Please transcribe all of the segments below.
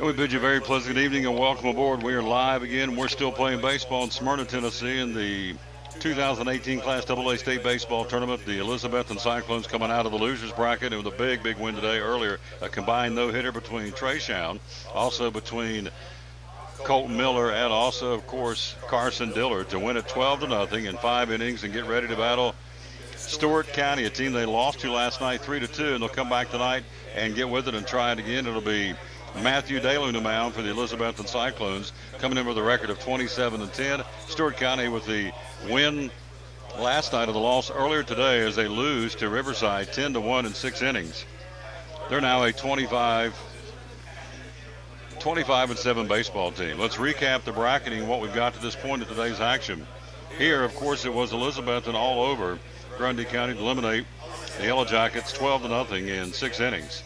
And we bid you a very pleasant evening and welcome aboard. We are live again. We're still playing baseball in Smyrna, Tennessee in the 2018 Class AA State Baseball Tournament. The Elizabethton Cyclones coming out of the losers bracket and with a big win today earlier. A combined no-hitter between Trey Shown, also between Colton Miller, and also, of course, Carson Dillard to win it 12-0 in 5 innings and get ready to battle Stewart County, a team they lost to last night 3-2, and they'll come back tonight and get with it and try it again. It'll be Matthew Daly to mound for the Elizabethton Cyclones, coming in with a record of 27-10. Stewart County with the win last night of the loss earlier today as they lose to Riverside 10-1 in 6 innings. They're now a 25-7 baseball team. Let's recap the bracketing, what we've got to this point of today's action. Here, of course, it was Elizabethton all over Grundy County to eliminate the Yellow Jackets 12-0 in 6 innings.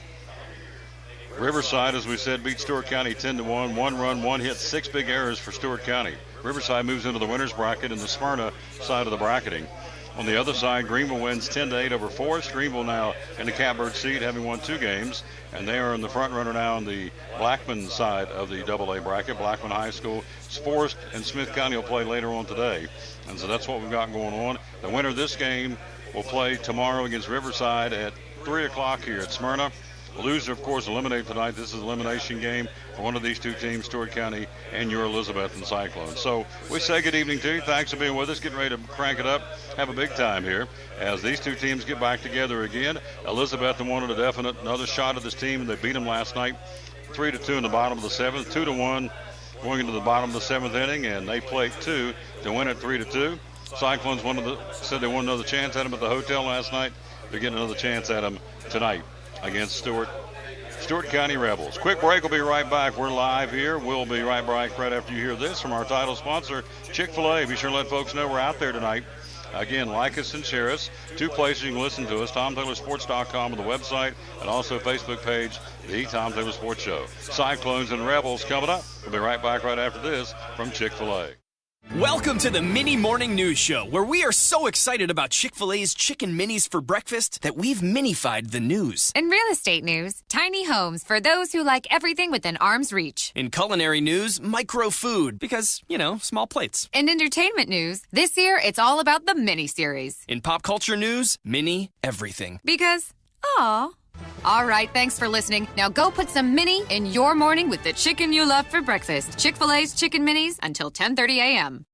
Riverside, as we said, beat Stewart County 10-1. 1 run, 1 hit, 6 big errors for Stewart County. Riverside moves into the winner's bracket in the Smyrna side of the bracketing. On the other side, Greenville wins 10-8 over Forest. Greenville now in the catbird seat, having won 2 games, and they are in the front runner now on the Blackman side of the AA bracket. Blackman High School. Forest and Smith County will play later on today, and so that's what we've got going on. The winner of this game will play tomorrow against Riverside at 3 o'clock here at Smyrna. The loser, of course, eliminated tonight. This is an elimination game for one of these two teams, Stewart County and your Elizabethton Cyclones. So we say good evening to you. Thanks for being with us. Getting ready to crank it up. Have a big time here as these two teams get back together again. Elizabethton wanted a definite another shot at this team, and they beat them last night 3-2 in the bottom of the 7th, 2-1 going into the bottom of the 7th inning, and they played 2 to win it 3-2. Cyclones said they wanted another chance at them at the hotel last night. They're getting another chance at them tonight against Stewart County Rebels. Quick break. We'll be right back. We're live here. We'll be right back right after you hear this from our title sponsor, Chick-fil-A. Be sure to let folks know we're out there tonight. Again, like us and share us. 2 places you can listen to us, TomTaylorSports.com on the website, and also Facebook page, The Tom Taylor Sports Show. Cyclones and Rebels coming up. We'll be right back right after this from Chick-fil-A. Welcome to the Mini Morning News Show, where we are so excited about Chick-fil-A's Chicken Minis for breakfast that we've minified the news. In real estate news, tiny homes for those who like everything within arm's reach. In culinary news, micro food, because, small plates. In entertainment news, this year it's all about the mini-series. In pop culture news, mini everything. Because, aw. All right, thanks for listening. Now go put some mini in your morning with the chicken you love for breakfast. Chick-fil-A's Chicken Minis until 10:30 a.m.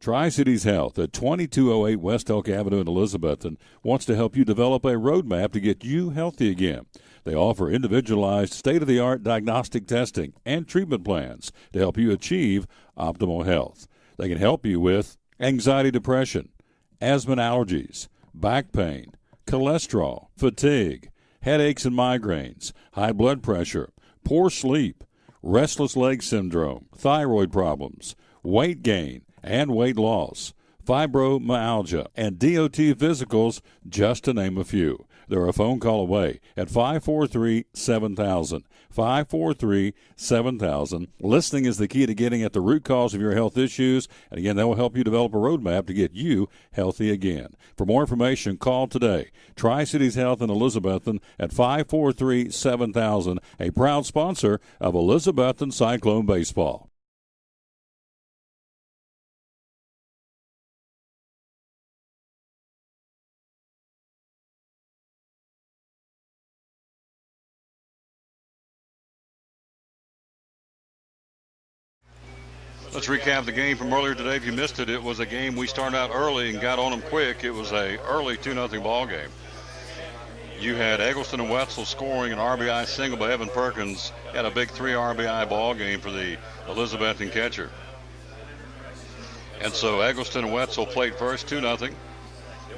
Tri-Cities Health at 2208 West Elk Avenue in Elizabethton wants to help you develop a roadmap to get you healthy again. They offer individualized, state-of-the-art diagnostic testing and treatment plans to help you achieve optimal health. They can help you with anxiety, depression, asthma and allergies, back pain, cholesterol, fatigue, headaches and migraines, high blood pressure, poor sleep, restless leg syndrome, thyroid problems, weight gain and weight loss, fibromyalgia, and DOT physicals, just to name a few. They're a phone call away at 543-7000. 543-7000. Listening is the key to getting at the root cause of your health issues. And again, that will help you develop a roadmap to get you healthy again. For more information, call today. Tri-Cities Health in Elizabethton at 543-7000, a proud sponsor of Elizabethton Cyclone Baseball. Let's recap the game from earlier today. If you missed it, it was a game we started out early and got on them quick. It was a early 2-0 ball game. You had Eggleston and Wetzel scoring an RBI single by Evan Perkins. Had a big 3 RBI ball game for the Elizabethton catcher. And so Eggleston and Wetzel played first, 2-0.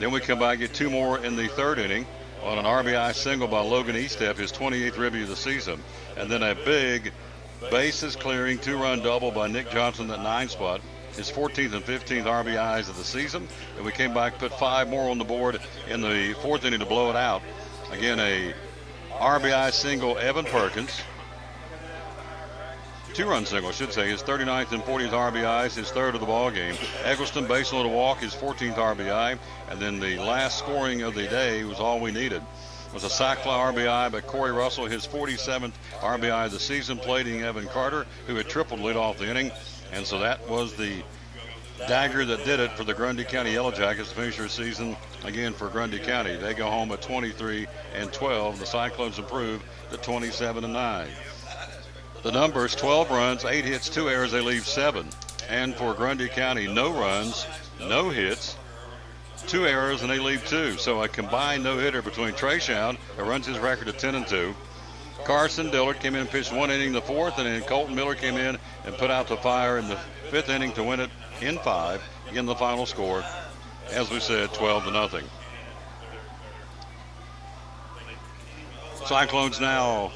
Then we come back and get 2 more in the 3rd inning on an RBI single by Logan Estep, his 28th ribby of the season. And then a big bases clearing 2-run double by Nick Johnson at 9 spot, his 14th and 15th RBIs of the season. And we came back, put 5 more on the board in the 4th inning to blow it out. Again, a RBI single, Evan Perkins. two-run single, I should say, his 39th and 40th RBIs, his third of the ball game. Eggleston based on a walk, his 14th RBI, and then the last scoring of the day was all we needed. It was a sac fly RBI by Corey Russell, his 47th RBI of the season, plating Evan Carter, who had tripled lead off the inning, and so that was the dagger that did it for the Grundy County Yellow Jackets to finish their season again for Grundy County. They go home at 23-12. The Cyclones improve to 27-9. The numbers: 12 runs, 8 hits, 2 errors. They leave 7. And for Grundy County, no runs, no hits, 2 errors, and they leave 2. So a combined no-hitter between Trey Shout, who runs his record to 10-2. Carson Dillard came in and pitched 1 inning the 4th, and then Colton Miller came in and put out the fire in the 5th inning to win it in 5. Again, the final score, as we said, 12-0. Cyclones now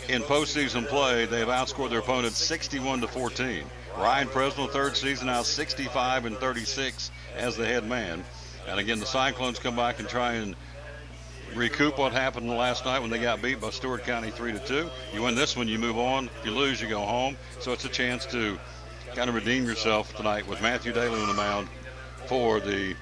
in postseason play. They've outscored their opponents 61-14. Ryan Presnell, third season, now 65-36 as the head man. And again, the Cyclones come back and try and recoup what happened last night when they got beat by Stewart County 3-2. You win this one, you move on. If you lose, you go home. So it's a chance to kind of redeem yourself tonight with Matthew Daly on the mound for the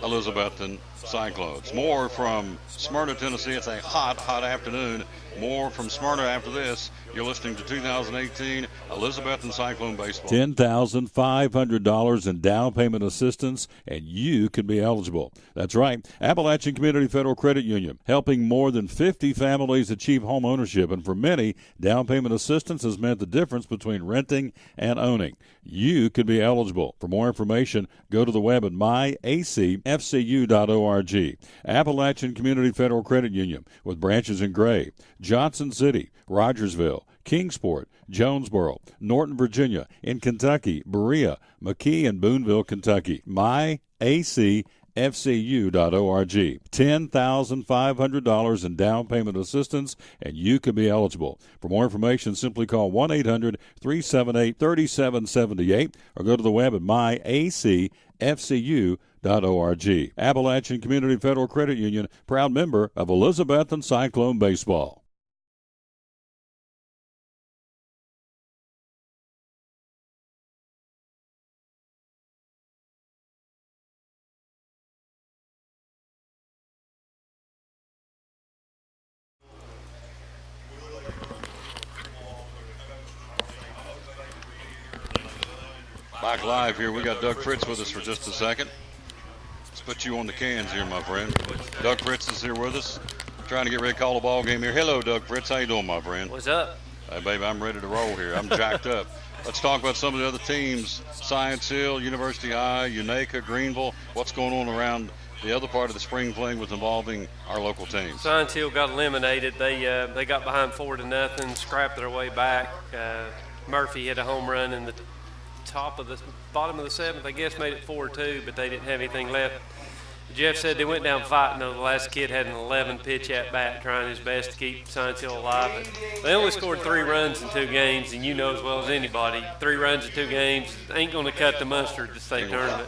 Elizabethton Cyclones. More from Smyrna, Tennessee. It's a hot, hot afternoon. More from Smyrna after this. You're listening to 2018 Elizabethton Cyclone Baseball. $10,500 in down payment assistance, and you could be eligible. That's right. Appalachian Community Federal Credit Union, helping more than 50 families achieve home ownership. And for many, down payment assistance has meant the difference between renting and owning. You could be eligible. For more information, go to the web at myacfcu.org. Appalachian Community Federal Credit Union, with branches in Gray, Johnson City, Rogersville, Kingsport, Jonesboro, Norton, Virginia, in Kentucky, Berea, McKee, and Booneville, Kentucky. myacfcu.org. $10,500 in down payment assistance, and you could be eligible. For more information, simply call 1-800-378-3778 or go to the web at myacfcu.org. Appalachian Community Federal Credit Union, proud member of Elizabethton Cyclone Baseball. Back live here. We got Doug Fritz with us for just a second. Let's put you on the cans here, my friend. Doug Fritz is here with us, trying to get ready to call a ball game here. Hello, Doug Fritz. How you doing, my friend? What's up? Hey, baby, I'm ready to roll here. I'm jacked up. Let's talk about some of the other teams. Science Hill, University High, Unaka, Greenville. What's going on around the other part of the spring fling with involving our local teams? Science Hill got eliminated. They got behind 4-0, scrapped their way back. Murphy hit a home run in the bottom of the 7th, I guess, made it 4-2, but they didn't have anything left. Jeff said they went down fighting. The last kid had an 11 pitch at bat, trying his best to keep Science Hill alive. But they only scored 3 runs in 2 games, and you know as well as anybody, 3 runs in 2 games ain't going to cut the mustard to state tournament.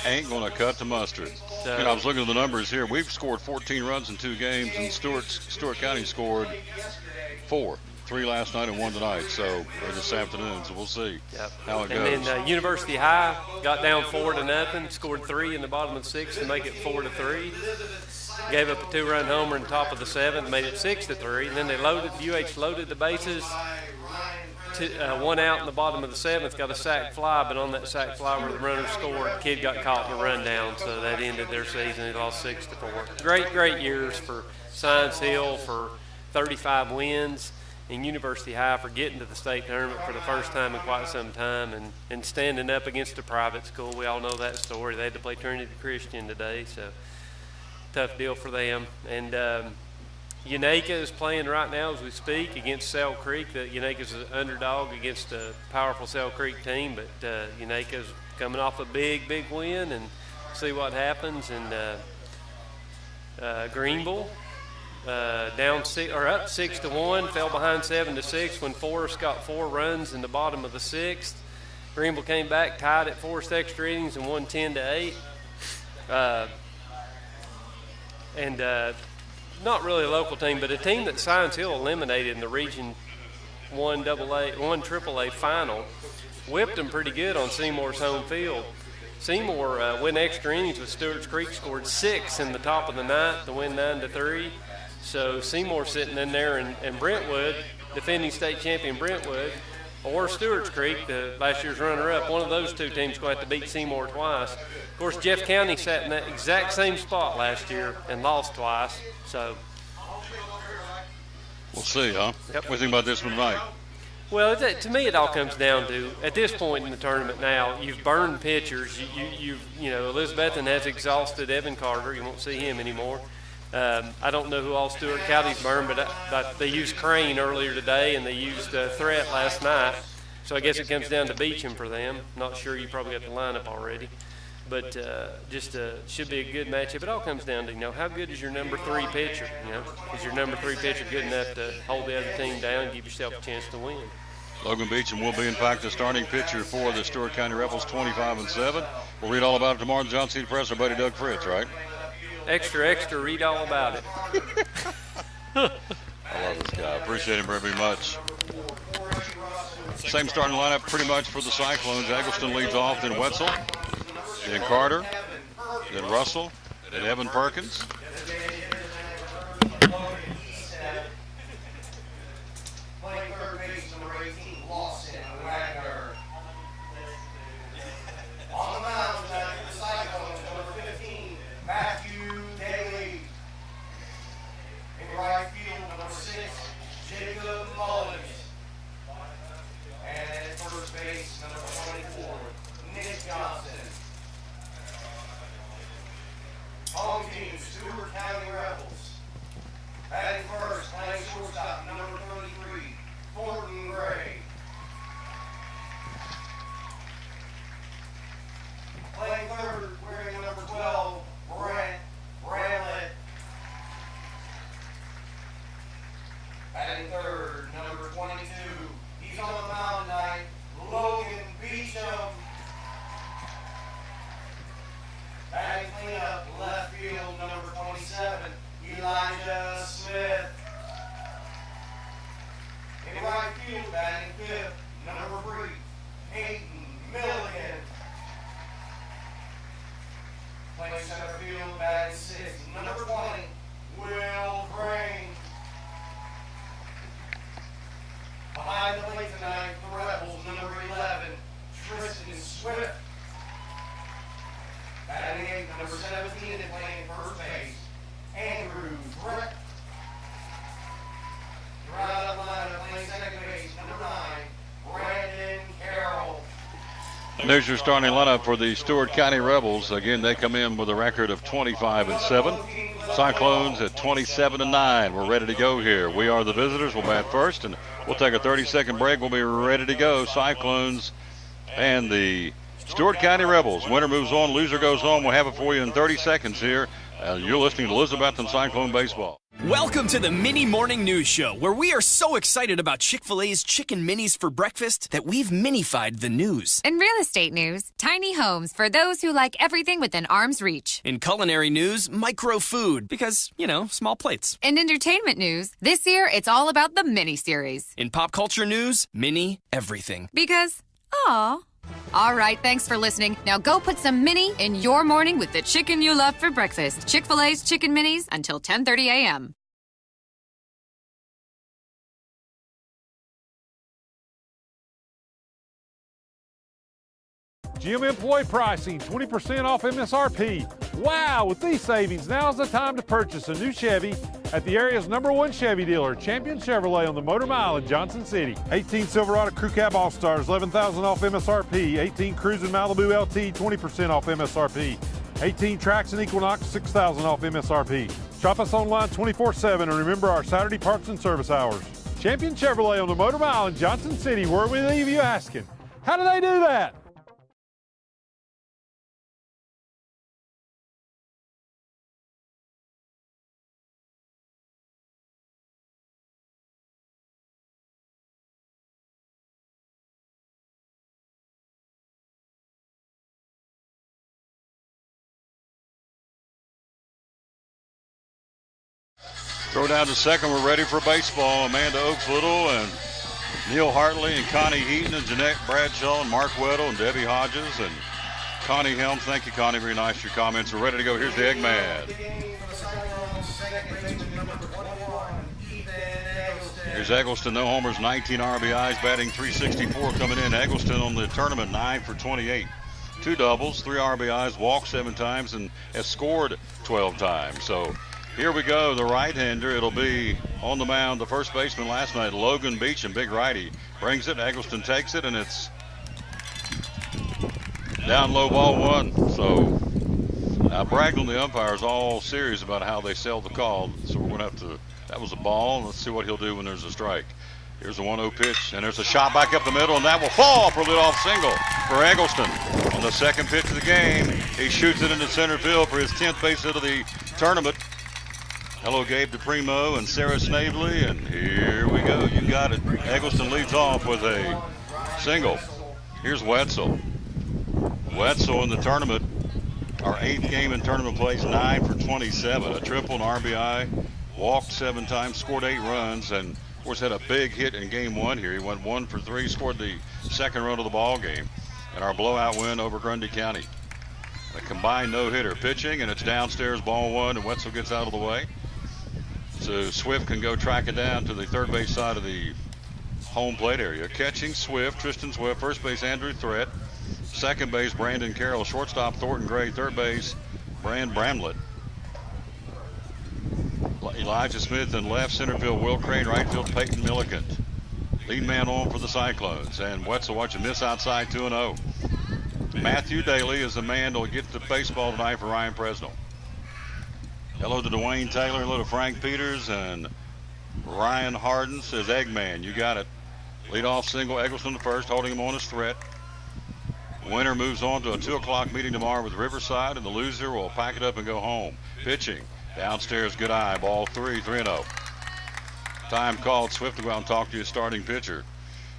Ain't going to cut the mustard. So, I was looking at the numbers here. We've scored 14 runs in 2 games, and Stewart County scored 4. 3 last night and 1 tonight, or this afternoon, so we'll see how it goes. And then University High got down 4-0, scored 3 in the bottom of the 6th to make it 4-3. Gave up a 2-run homer in the top of the 7th, made it 6-3. And then UH loaded the bases. 1 out in the bottom of the 7th, got a sac fly, but on that sac fly where the runner scored, the kid got caught in a rundown, so that ended their season. They lost 6-4. Great years for Science Hill, for 35 wins. And University High for getting to the state tournament for the first time in quite some time and standing up against a private school. We all know that story. They had to play Trinity Christian today, so tough deal for them. And Unaka is playing right now as we speak against Sale Creek. Unaka's an underdog against a powerful Sale Creek team, but Unaka's coming off a big win, and see what happens. And Greenville up 6-1, fell behind 7-6 when Forrest got 4 runs in the bottom of the 6th. Greenville came back, tied at Forrest extra innings, and won 10-8. not really a local team, but a team that Science Hill eliminated in the Region 1 AAA final. Whipped them pretty good on Seymour's home field. Seymour went extra innings with Stewart's Creek, scored 6 in the top of the ninth to win 9-3. So Seymour sitting in there, and Brentwood, defending state champion Brentwood, or Stewart's Creek, the last year's runner-up, one of those two teams going to have to beat Seymour twice. Of course, Jeff County sat in that exact same spot last year and lost twice. So we'll see, huh? Yep. What do you think about this one tonight? Well, to me, it all comes down to, at this point in the tournament now, you've burned pitchers. Elizabethton has exhausted Evan Carter. You won't see him anymore. I don't know who all Stewart County's burned, but they used Crane earlier today, and they used Threat last night. So I guess it comes down to Beecham for them. Not sure, you probably got the lineup already. But should be a good matchup. It all comes down to, how good is your number 3 pitcher? Is your number 3 pitcher good enough to hold the other team down and give yourself a chance to win? Logan Beecham will be, in fact, the starting pitcher for the Stewart County Rebels, 25-7. We'll read all about it tomorrow in the John Cena Press. Our buddy Doug Fritz, right? Extra, read all about it. I love this guy. Appreciate him very much. Same starting lineup pretty much for the Cyclones. Eggleston leads off, then Wetzel, then Carter, then Russell, then Evan Perkins. Playing third base, number 18, Lawson Wagner. On the mound tonight for the Cyclones, number 15, Matthew Daly. In right field, number 6, Jacob Mullins. And at first base, number 24, Nick Johnson. Home team, Stewart County Rebels. Batting first, playing shortstop, number 33, Thornton Gray. Playing third, wearing number 12, Brent Bramlett. Batting third, number 22, he's on the mound tonight, Logan Beecham. Batting cleanup, left field, number 27, Elijah Smith. In right field, batting fifth, number 3, Hayden Milligan. Playing center field, batting sixth, number 20, Will Crane. Behind the plate tonight, the Rebels, number 11, Tristan Swift. Batting eighth, number 17, and playing first base, Andrew Brett. Right up lineup, playing second base, number 9, Brandon Carroll. There's your starting lineup for the Stewart County Rebels. Again, they come in with a record of 25-7. Cyclones at 27-9. We're ready to go here. We are the visitors. We'll bat first, and we'll take a 30-second break. We'll be ready to go. Cyclones and the Stewart County Rebels. Winner moves on, loser goes home. We'll have it for you in 30 seconds here. You're listening to Elizabethton Cyclone Baseball. Welcome to the Mini Morning News Show, where we are so excited about Chick-fil-A's Chicken Minis for breakfast that we've minified the news. In real estate news, tiny homes for those who like everything within arm's reach. In culinary news, micro food, because, small plates. In entertainment news, this year it's all about the mini-series. In pop culture news, mini everything. Because, aw. All right, thanks for listening. Now go put some mini in your morning with the chicken you love for breakfast. Chick-fil-A's Chicken Minis until 10:30 a.m. GM employee pricing, 20% off MSRP. Wow, with these savings, now's the time to purchase a new Chevy at the area's #1 Chevy dealer, Champion Chevrolet on the Motor Mile in Johnson City. 18 Silverado Crew Cab All-Stars, $11,000 off MSRP. 18 Cruisin' Malibu LT, 20% off MSRP. 18 Traxxon Equinox, $6,000 off MSRP. Shop us online 24/7 and remember our Saturday parts and service hours. Champion Chevrolet on the Motor Mile in Johnson City. Where we leave you asking, how do they do that? Throw down to second. We're ready for baseball. Amanda Oaks Little and Neil Hartley and Connie Heaton and Jeanette Bradshaw and Mark Weddle and Debbie Hodges and Connie Helms. Thank you, Connie. Very nice for your comments. We're ready to go. Here's the Eggman. Here's Eggleston. No homers, 19 RBIs, batting .364 coming in. Eggleston on the tournament, 9 for 28. 2 doubles, 3 RBIs, walked 7 times, and has scored 12 times. So here we go, the right-hander. It'll be on the mound, the first baseman last night, Logan Beecham, big righty. Brings it, Eggleston takes it, and it's down low, ball 1. So I bragged on the umpires all series about how they sell the call. So we're going to have to, that was a ball. Let's see what he'll do when there's a strike. Here's a 1-0 pitch, and there's a shot back up the middle, and that will fall for a leadoff single for Eggleston. On the second pitch of the game, he shoots it into center field for his 10th base hit of the tournament. Hello, Gabe DePrimo and Sarah Snavely, and here we go. You got it. Eggleston leads off with a single. Here's Wetzel. Wetzel in the tournament, our 8th game in tournament plays, 9 for 27. A triple, an RBI, walked 7 times, scored 8 runs, and of course had a big hit in game 1 here. He went 1 for 3, scored the second run of the ball game, and our blowout win over Grundy County. A combined no-hitter pitching, and it's downstairs, ball 1, and Wetzel gets out of the way. So Swift can go track it down to the third base side of the home plate area. Catching Swift, Tristan Swift, first base Andrew Threat, second base Brandon Carroll, shortstop Thornton Gray, third base Brand Bramlett. Elijah Smith in left, center field Will Crane, right field Peyton Millicent. Lead man on for the Cyclones, and Wetzel watching this outside 2-0. Matthew Daly is the man that'll get the baseball tonight for Ryan Presnell. Hello to Dwayne Taylor, hello to Frank Peters, and Ryan Harden says, Eggman, you got it. Leadoff single, Eggleston the first, holding him on his threat. Winner moves on to a 2 o'clock meeting tomorrow with Riverside, and the loser will pack it up and go home. Pitching, downstairs, good eye, ball 3, 3-0. Time called, Swift to go out and talk to his starting pitcher.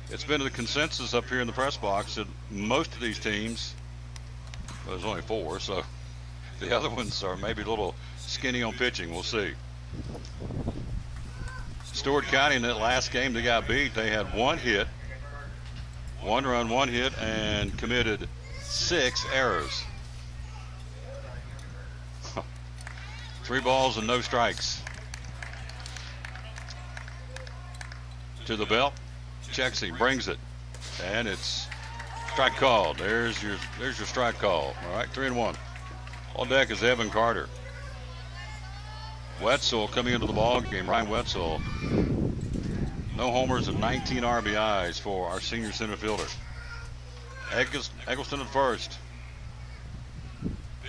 It's been the consensus up here in the press box that most of these teams, well, there's only 4, so the other ones are maybe a little skinny on pitching. We'll see. Stewart County in that last game they got beat. They had 1 hit, 1 run, 1 hit, and committed 6 errors. 3 balls and no strikes. To the belt, checks him, brings it, and it's strike called. There's your strike call. All right, 3-1. On deck is Evan Carter. Wetzel coming into the ball game. Ryan Wetzel, no homers and 19 RBIs for our senior center fielder. Eggleston at first.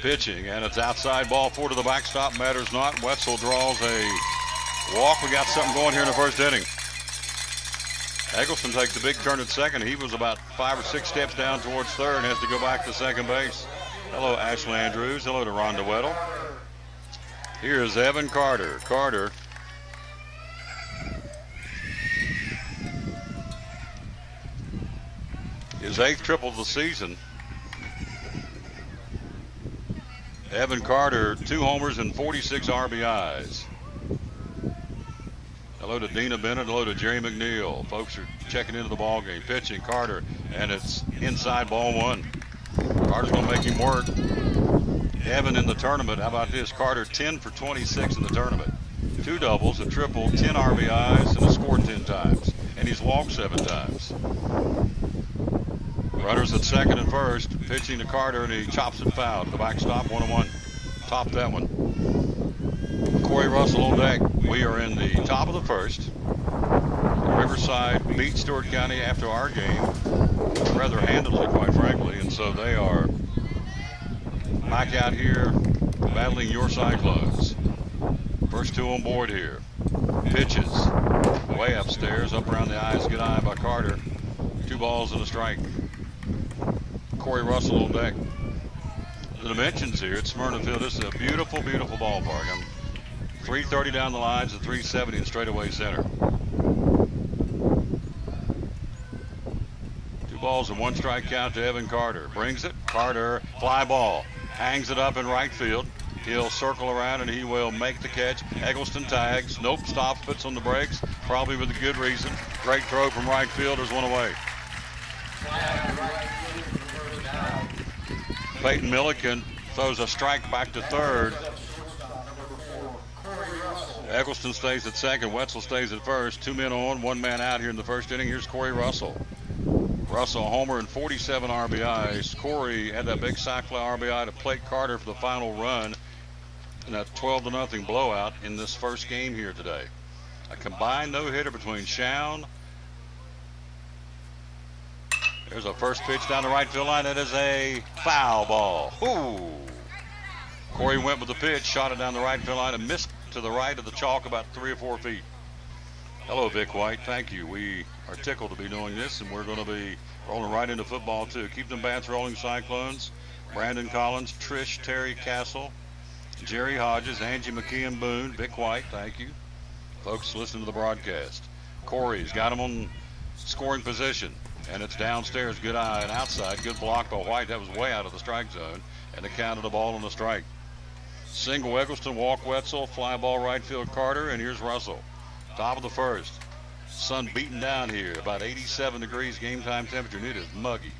Pitching, and it's outside, ball 4 to the backstop, matters not. Wetzel draws a walk. We got something going here in the first inning. Eggleston takes a big turn at second. He was about 5 or 6 steps down towards third and has to go back to second base. Hello, Ashley Andrews. Hello to Rhonda Weddle. Here's Evan Carter. Carter his 8th triple of the season. Evan Carter, 2 homers and 46 RBIs. Hello to Dina Bennett. Hello to Jerry McNeil. Folks are checking into the ball game. Pitching Carter, and it's inside, ball 1. Carter's going to make him work. Evan in the tournament. How about this? Carter 10 for 26 in the tournament. 2 doubles, a triple, 10 RBIs, and a scored 10 times. And he's walked 7 times. Runners at second and first. Pitching to Carter, and he chops it foul to the backstop. 1-1. Top that one. Corey Russell on deck. We are in the top of the first. Riverside beat Stewart County after our game rather handily, quite frankly, and so they are back out here battling your Cyclones. First 2 on board here. Pitches way upstairs, up around the eyes, good eye by Carter. 2 balls and a strike. Corey Russell on deck. The dimensions here at Smyrna Field, this is a beautiful, beautiful ballpark. 330 down the lines and 370 in straightaway center. 2 balls and 1 strike count to Evan Carter. Brings it. Carter, fly ball. Hangs it up in right field. He'll circle around and he will make the catch. Eggleston tags. Nope, stops, puts on the brakes. Probably with a good reason. Great throw from right field. There's one away. Peyton Milliken throws a strike back to third. Eggleston stays at second. Wetzel stays at first. 2 men on, 1 man out here in the first inning. Here's Corey Russell. Russell, a homer and 47 RBIs. Corey had that big sac fly RBI to plate Carter for the final run in that 12-0 blowout in this first game here today. A combined no-hitter between Shown. There's a first pitch down the right field line. That is a foul ball. Ooh. Corey went with the pitch, shot it down the right field line, and missed to the right of the chalk about 3 or 4 feet. Hello, Vic White. Thank you. We are tickled to be doing this, and we're going to be rolling right into football, too. Keep them bats rolling, Cyclones. Brandon Collins, Trish, Terry Castle, Jerry Hodges, Angie McKeon Boone, Vic White. Thank you. Folks, listen to the broadcast. Corey's got him on scoring position, and it's downstairs. Good eye and outside. Good block by White. That was way out of the strike zone, and the count of the ball on the strike. Single Eggleston, walk Wetzel, fly ball right field Carter, and here's Russell. Top of the first. Sun beating down here, about 87 degrees game time temperature, and it is muggy.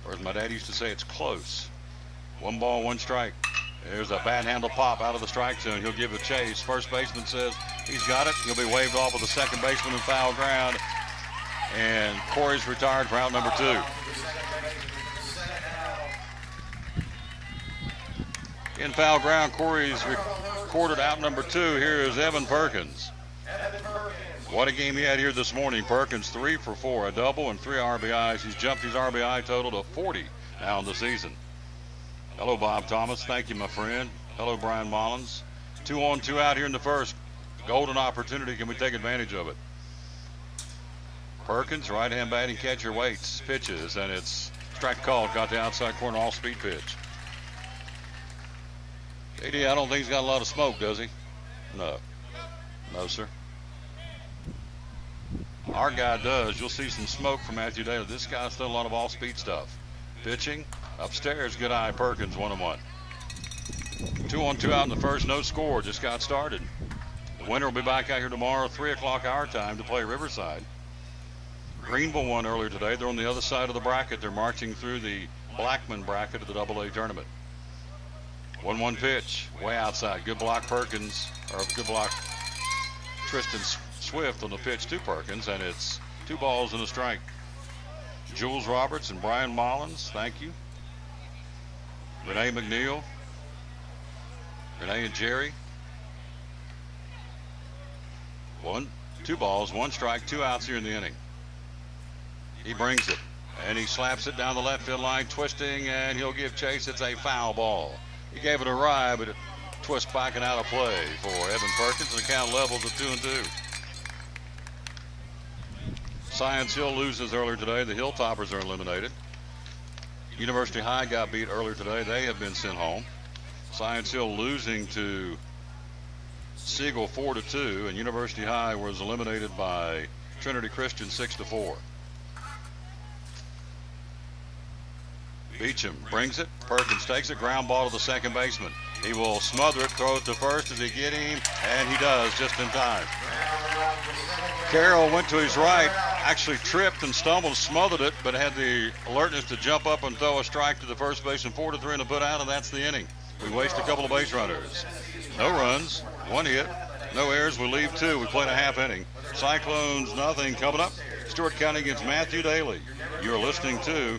Or as my dad used to say, it's close. 1 ball, 1 strike. There's a bad handle pop out of the strike zone. He'll give a chase. First baseman says he's got it. He'll be waved off with the second baseman in foul ground. And Corey's retired for out number 2. In foul ground, Corey's recorded out number 2. Here is Evan Perkins. What a game he had here this morning. Perkins 3 for 4, a double and 3 RBIs. He's jumped his RBI total to 40 now in the season. Hello, Bob Thomas. Thank you, my friend. Hello, Brian Mullins. 2 on, 2 out here in the first. Golden opportunity. Can we take advantage of it? Perkins, right-hand batting catcher, waits, pitches, and it's strike called. Got the outside corner, all-speed pitch. AD, I don't think he's got a lot of smoke, does he? No. No, sir. Our guy does. You'll see some smoke from Matthew Daly. This guy's done a lot of all-speed stuff. Pitching, upstairs, good eye, Perkins, 1-1. 2 on, 2 out in the first, no score, just got started. The winner will be back out here tomorrow, 3 o'clock our time to play Riverside. Greenville won earlier today. They're on the other side of the bracket. They're marching through the Blackman bracket of the AA tournament. 1-1 pitch, way outside. Good block Perkins, or good block Tristan Swift on the pitch to Perkins, and it's 2 balls and a strike. Jules Roberts and Brian Mullins, thank you. Renee McNeil, Renee and Jerry. 2 balls, 1 strike, 2 outs here in the inning. He brings it, and he slaps it down the left field line, twisting, and he'll give chase. It's a foul ball. He gave it a ride, but it twists back and out of play for Evan Perkins, and the count levels at 2-2. Science Hill loses earlier today. The Hilltoppers are eliminated. University High got beat earlier today. They have been sent home. Science Hill losing to Siegel 4-2, and University High was eliminated by Trinity Christian 6-4. Beecham brings it. Perkins takes it. Ground ball to the second baseman. He will smother it, throw it to first. Does he get him? And he does, just in time. Carroll went to his right, actually tripped and stumbled, smothered it, but had the alertness to jump up and throw a strike to the first baseman, 4-3 and a put out, and that's the inning. We waste a couple of base runners. No runs, 1 hit, no errors. We leave 2. We played a half inning. Cyclones, nothing. Coming up, Stewart County against Matthew Daly. You're listening to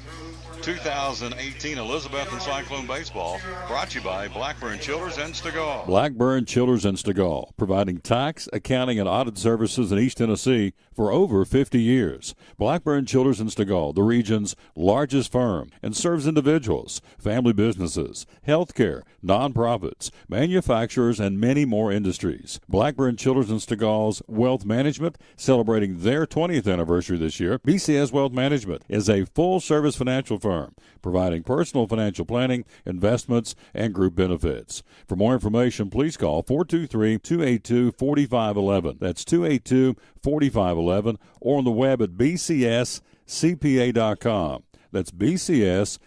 2018 Elizabethton Cyclone Baseball, brought to you by Blackburn Childers and Stegall. Blackburn Childers and Stegall, providing tax, accounting, and audit services in East Tennessee for over 50 years. Blackburn Childers and Stegall, the region's largest firm, and serves individuals, family businesses, healthcare, nonprofits, manufacturers, and many more industries. Blackburn Childers and Stegall's Wealth Management, celebrating their 20th anniversary this year. BCS Wealth Management is a full-service financial firm providing personal financial planning, investments, and group benefits. For more information, please call 423-282-4511. That's 282-4511, or on the web at bcscpa.com. That's bcscpa.com.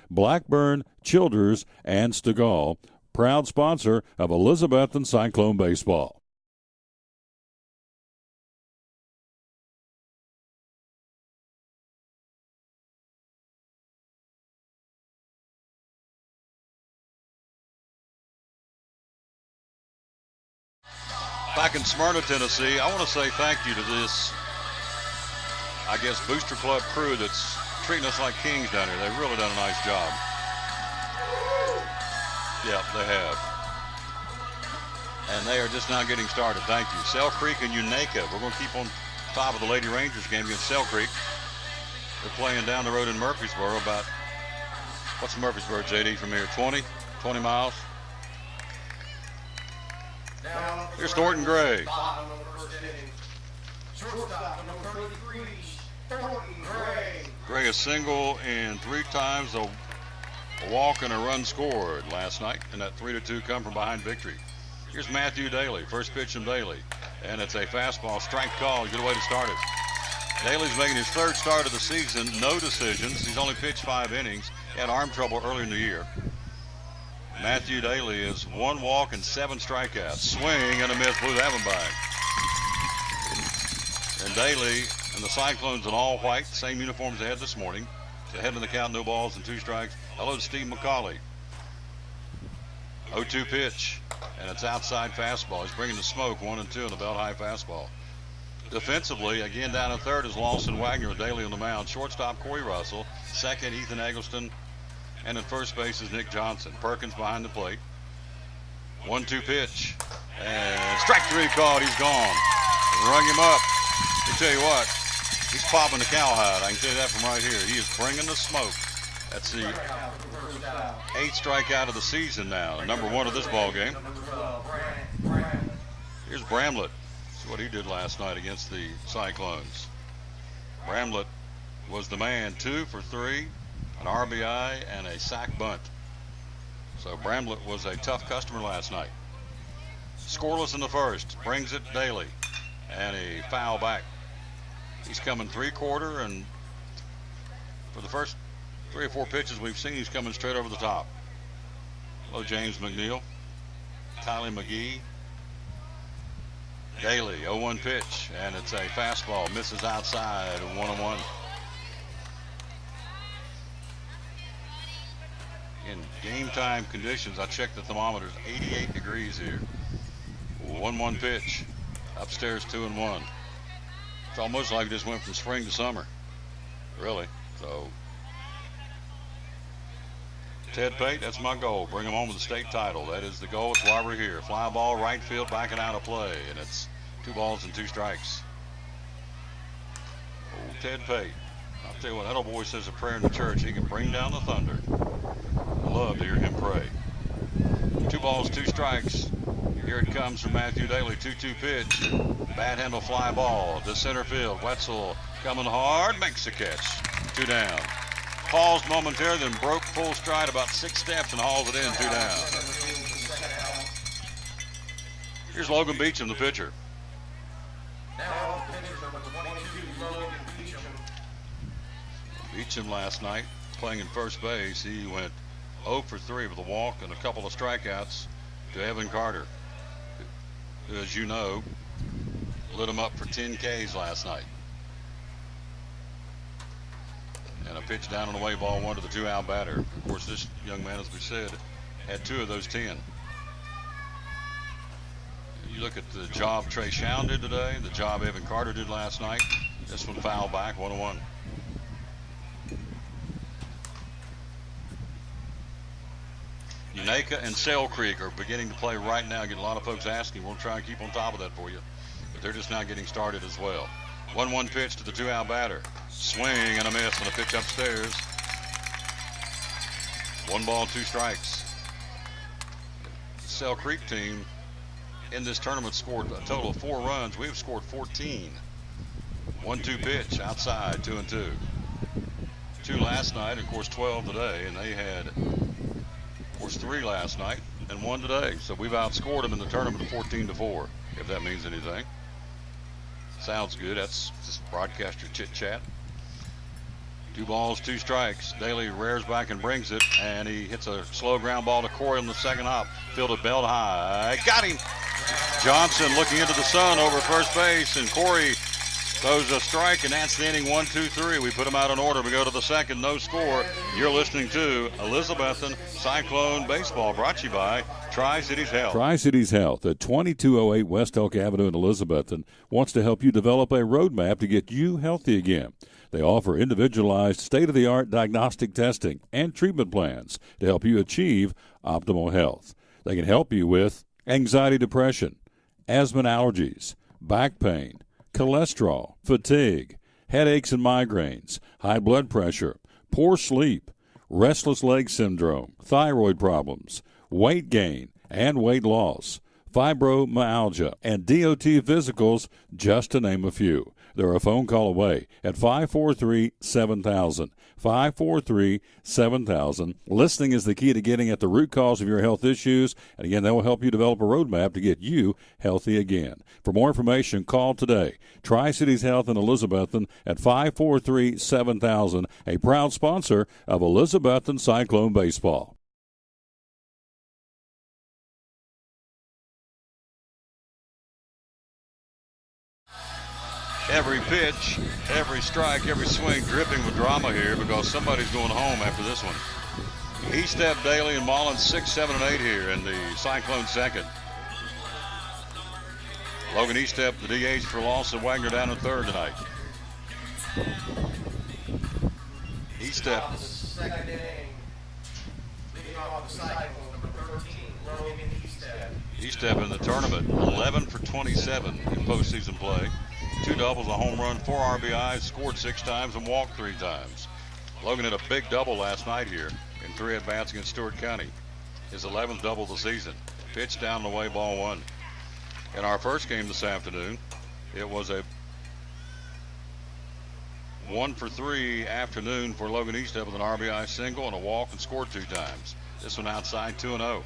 Blackburn, Childers, and Stegall, proud sponsor of Elizabethton Cyclone Baseball. Back in Smyrna, Tennessee, I want to say thank you to this, I guess, Booster Club crew that's treating us like kings down here. They've really done a nice job. Yeah, they have. And they are just now getting started. Thank you. Sell Creek and Unaka. We're going to keep on top of the Lady Rangers game against Sell Creek. They're playing down the road in Murfreesboro about, what's Murfreesboro, JD, from here? 20 miles? Here's Thornton Gray. Gray a single and 3 times a walk and a run scored last night in that 3-2 come from behind victory. Here's Matthew Daly, first pitch from Daly, and it's a fastball strike call. Good way to start it. Daly's making his 3rd start of the season, no decisions. He's only pitched 5 innings. He had arm trouble earlier in the year. Matthew Daly is 1 walk and 7 strikeouts. Swing and a miss, blew that one by. And Daly and the Cyclones in all white, same uniforms they had this morning. Ahead of the count, no balls and 2 strikes. Hello to Steve McCauley. 0-2 pitch, and it's outside fastball. He's bringing the smoke, 1-2 on the belt high fastball. Defensively, again down in 3rd is Lawson Wagner with Daly on the mound. Shortstop Corey Russell. 2nd, Ethan Eggleston. And at first base is Nick Johnson. Perkins behind the plate. 1-2 pitch. And strike 3 called. He's gone. Rung him up. Let me tell you what. He's popping the cowhide. I can tell you that from right here. He is bringing the smoke. That's the 8th strikeout of the season now. Number 1 of this ball game. Here's Bramlett. See what he did last night against the Cyclones. Bramlett was the man. 2 for 3. An RBI and a sac bunt. So Bramlett was a tough customer last night. Scoreless in the 1st. Brings it Daly. And a foul back. He's coming 3/4, and for the first 3 or 4 pitches we've seen, he's coming straight over the top. Hello, James McNeil. Tylee McGee. Daly, 0-1 pitch, and it's a fastball. Misses outside, 1-1. In game time conditions, I checked the thermometers, 88 degrees here. 1-1 pitch. Upstairs 2-1. It's almost like it just went from spring to summer. Really. So Ted Pate, that's my goal. Bring him home with the state title. That is the goal. It's why we're here. Fly ball, right field, backing out of play. And it's 2 balls and 2 strikes. Oh, Ted Pate. I'll tell you what, that old boy says a prayer in the church. He can bring down the thunder. I love to hear him pray. 2 balls, 2 strikes. Here it comes from Matthew Daly. 2-2 pitch. Bad handle fly ball to center field. Wetzel coming hard. Makes the catch. 2 down. Paused momentarily, then broke full stride about 6 steps and hauls it in. 2 down. Here's Logan Beecham, the pitcher. Beecham last night playing in first base. He went 0 for 3 with a walk and a couple of strikeouts to Evan Carter, who, as you know, lit him up for 10 Ks last night. And a pitch down on the way, ball 1 to the 2-out batter. Of course, this young man, as we said, had 2 of those 10. You look at the job Trey Shown did today, the job Evan Carter did last night. This one foul back, 1-1. Unaka and Sale Creek are beginning to play right now. Get a lot of folks asking. We'll try and keep on top of that for you. But they're just now getting started as well. 1-1 pitch to the 2-out batter. Swing and a miss and a pitch upstairs. 1 ball, 2 strikes. The Sale Creek team in this tournament scored a total of 4 runs. We've scored 14. 1-2 pitch outside, 2-2. 2 last night, of course 12 today, and they had, of course, 3 last night and 1 today. So we've outscored them in the tournament 14-4, if that means anything. Sounds good. That's just broadcaster chit chat. 2 balls, 2 strikes. Daly rears back and brings it, and he hits a slow ground ball to Corey on the second hop. Fielded belt high. Got him. Johnson looking into the sun over first base, and Corey throws a strike, and that's the inning. 1, 2, 3. We put them out in order. We go to the second, no score. You're listening to Elizabethton Cyclone Baseball, brought to you by Tri-Cities Health. Tri-Cities Health at 2208 West Elk Avenue in Elizabethton wants to help you develop a roadmap to get you healthy again. They offer individualized, state-of-the-art diagnostic testing and treatment plans to help you achieve optimal health. They can help you with anxiety, depression, asthma and allergies, back pain, cholesterol, fatigue, headaches and migraines, high blood pressure, poor sleep, restless leg syndrome, thyroid problems, weight gain and weight loss, fibromyalgia, and DOT physicals, just to name a few. They're a phone call away at 543-7000. 543-7000. Listening is the key to getting at the root cause of your health issues. And again, that will help you develop a roadmap to get you healthy again. For more information, call today. Tri-Cities Health in Elizabethton at 543-7000, a proud sponsor of Elizabethton Cyclone Baseball. Every pitch, every strike, every swing dripping with drama here because somebody's going home after this one. Estep, Daly, and Mullins 6, 7, and 8 here in the Cyclone second. Logan Estep, the DH for loss, and Wagner down in third tonight. Estep. Second inning. Leading off the Cyclone, number 13, Logan Estep. Estep in the tournament, 11 for 27 in postseason play. 2 doubles, a home run, 4 RBIs, scored 6 times, and walked 3 times. Logan had a big double last night here in 3 at-bats against Stewart County. His 11th double of the season. Pitch down the way, ball 1. In our first game this afternoon, it was a 1 for 3 afternoon for Logan Estep with an RBI single and a walk, and scored 2 times. This one outside, 2-0.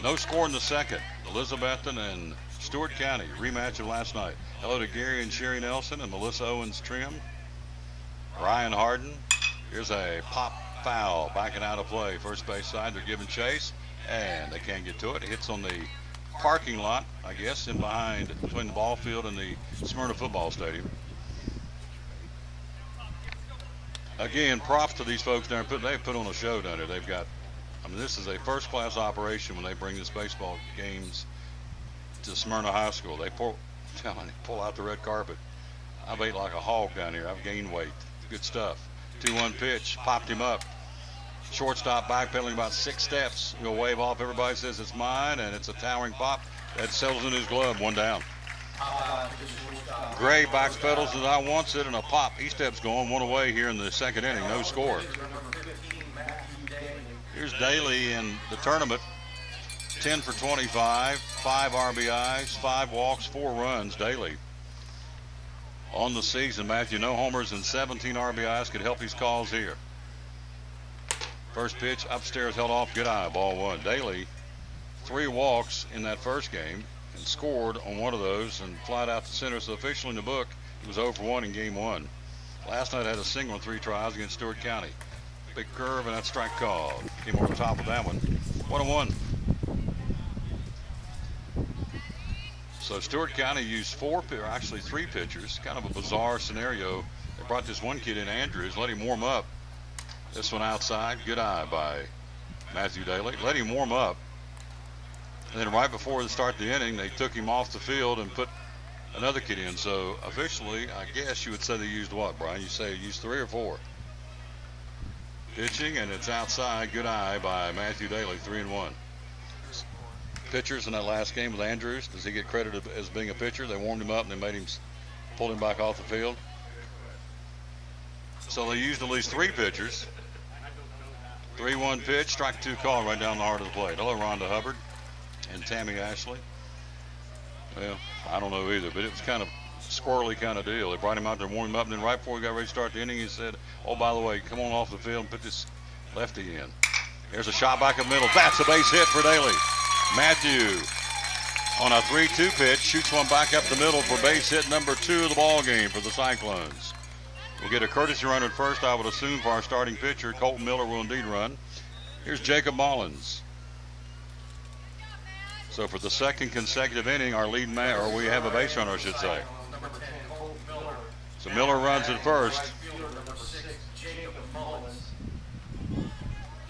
No score in the second. Elizabethton and Stewart County, rematch of last night. Hello to Gary and Sherry Nelson and Melissa Owens Trim. Ryan Harden. Here's a pop foul, backing out of play. First base side, they're giving chase, and they can't get to it. It hits on the parking lot, I guess, in behind, between the ball field and the Smyrna football stadium. Again, props to these folks down there. They've put on a show down there. They've got, I mean, this is a first-class operation when they bring this baseball games to Smyrna High School. They pull out the red carpet. I've ate like a hog down here. I've gained weight. Good stuff. 2-1 pitch, popped him up. Shortstop backpedaling about 6 steps. He'll wave off. Everybody says it's mine, and it's a towering pop that settles in his glove. 1 down. Gray backpedals as I wants it, and a pop. Estep's going 1 away here in the second inning. No score. Here's Daly in the tournament. 10 for 25, 5 RBIs, 5 walks, 4 runs. Daly on the season, Matthew, no homers and 17 RBIs could help his cause here. First pitch upstairs, held off, good eye, ball 1. Daly, 3 walks in that first game and scored on 1 of those and flied out to center. So officially in the book, he was 0 for 1 in game 1. Last night had a single in 3 tries against Stewart County. Big curve and that strike call. Came over top of that one. 1-1. So Stewart County used 3 pitchers. Kind of a bizarre scenario. They brought this one kid in, Andrews, let him warm up. This one outside, good eye by Matthew Daly. Let him warm up. And then right before the start of the inning, they took him off the field and put another kid in. So officially, I guess you would say they used what, Brian? You say they used 3 or 4? Pitching, and it's outside, good eye by Matthew Daly, 3-1. Pitchers in that last game with Andrews, does he get credited as being a pitcher? They warmed him up and they pulled him back off the field. So they used at least 3 pitchers. 3-1 pitch, strike 2 call right down the heart of the plate. Hello, Rhonda Hubbard and Tammy Ashley. Well, I don't know either, but it was kind of squirrely kind of deal. They brought him out there, warmed him up, and then right before he got ready to start the inning, he said, oh, by the way, come on off the field and put this lefty in. There's a shot back in the middle. That's a base hit for Daly. Matthew on a 3-2 pitch shoots one back up the middle for base hit number 2 of the ball game for the Cyclones. We'll get a courtesy runner at first, I would assume, for our starting pitcher. Colton Miller will indeed run. Here's Jacob Mullins. So for the second consecutive inning, our lead man, or we have a base runner, I should say. So Miller runs at first.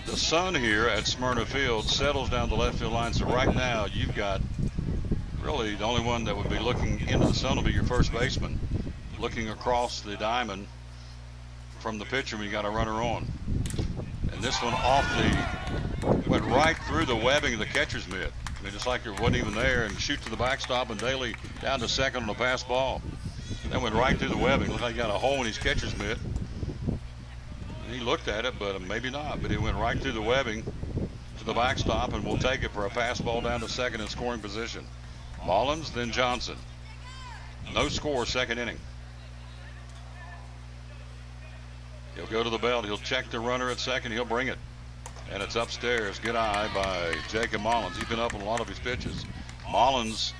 The sun here at Smyrna Field settles down the left field line. So right now, you've got really the only one that would be looking into the sun will be your first baseman, looking across the diamond from the pitcher when you got a runner on. And this one went right through the webbing of the catcher's mitt. I mean, it's like it wasn't even there, and shoot to the backstop, and Daly down to second on a pass ball. That went right through the webbing. Looked like he got a hole in his catcher's mitt. And he looked at it, but maybe not. But it went right through the webbing to the backstop, and we'll take it for a pass ball down to second in scoring position. Mullins, then Johnson. No score, second inning. He'll go to the belt. He'll check the runner at second. He'll bring it. And it's upstairs. Good eye by Jacob Mullins. He's been up on a lot of his pitches. Mullins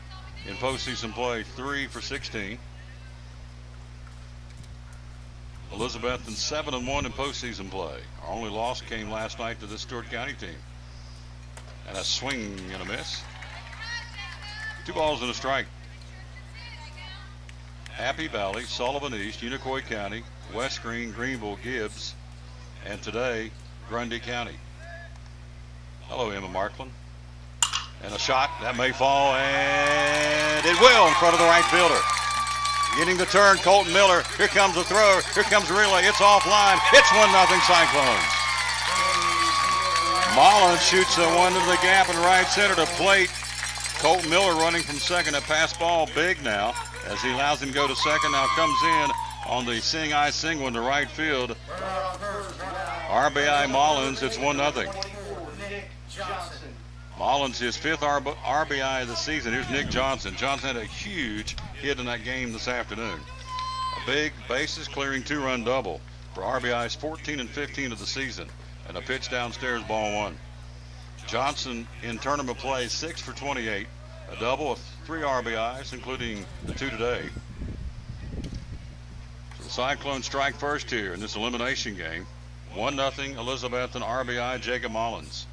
in postseason play 3 for 16. Elizabethton 7-1 in postseason play. Our only loss came last night to this Stewart County team. And a swing and a miss. 2 balls and a strike. Happy Valley, Sullivan East, Unicoi County, West Green, Greenville, Gibbs, and today Grundy County. Hello, Emma Markland. And a shot that may fall, and it will in front of the right fielder. Getting the turn, Colton Miller. Here comes the throw. Here comes the relay. It's offline. It's 1-0 Cyclones. Mullins shoots the one to the gap in right center to plate. Colton Miller running from second. A pass ball big now as he allows him to go to second. Now comes in on the seeing eye single into right field. RBI Mullins. It's 1-0. Mullins, his 5th RBI of the season. Here's Nick Johnson. Johnson had a huge hit in that game this afternoon. A big bases clearing 2-run double for RBIs 14 and 15 of the season. And a pitch downstairs, ball 1. Johnson in tournament play 6 for 28. A double with 3 RBIs, including the 2 today. So the Cyclones strike first here in this elimination game. 1-0 Elizabethton RBI Jacob Mullins.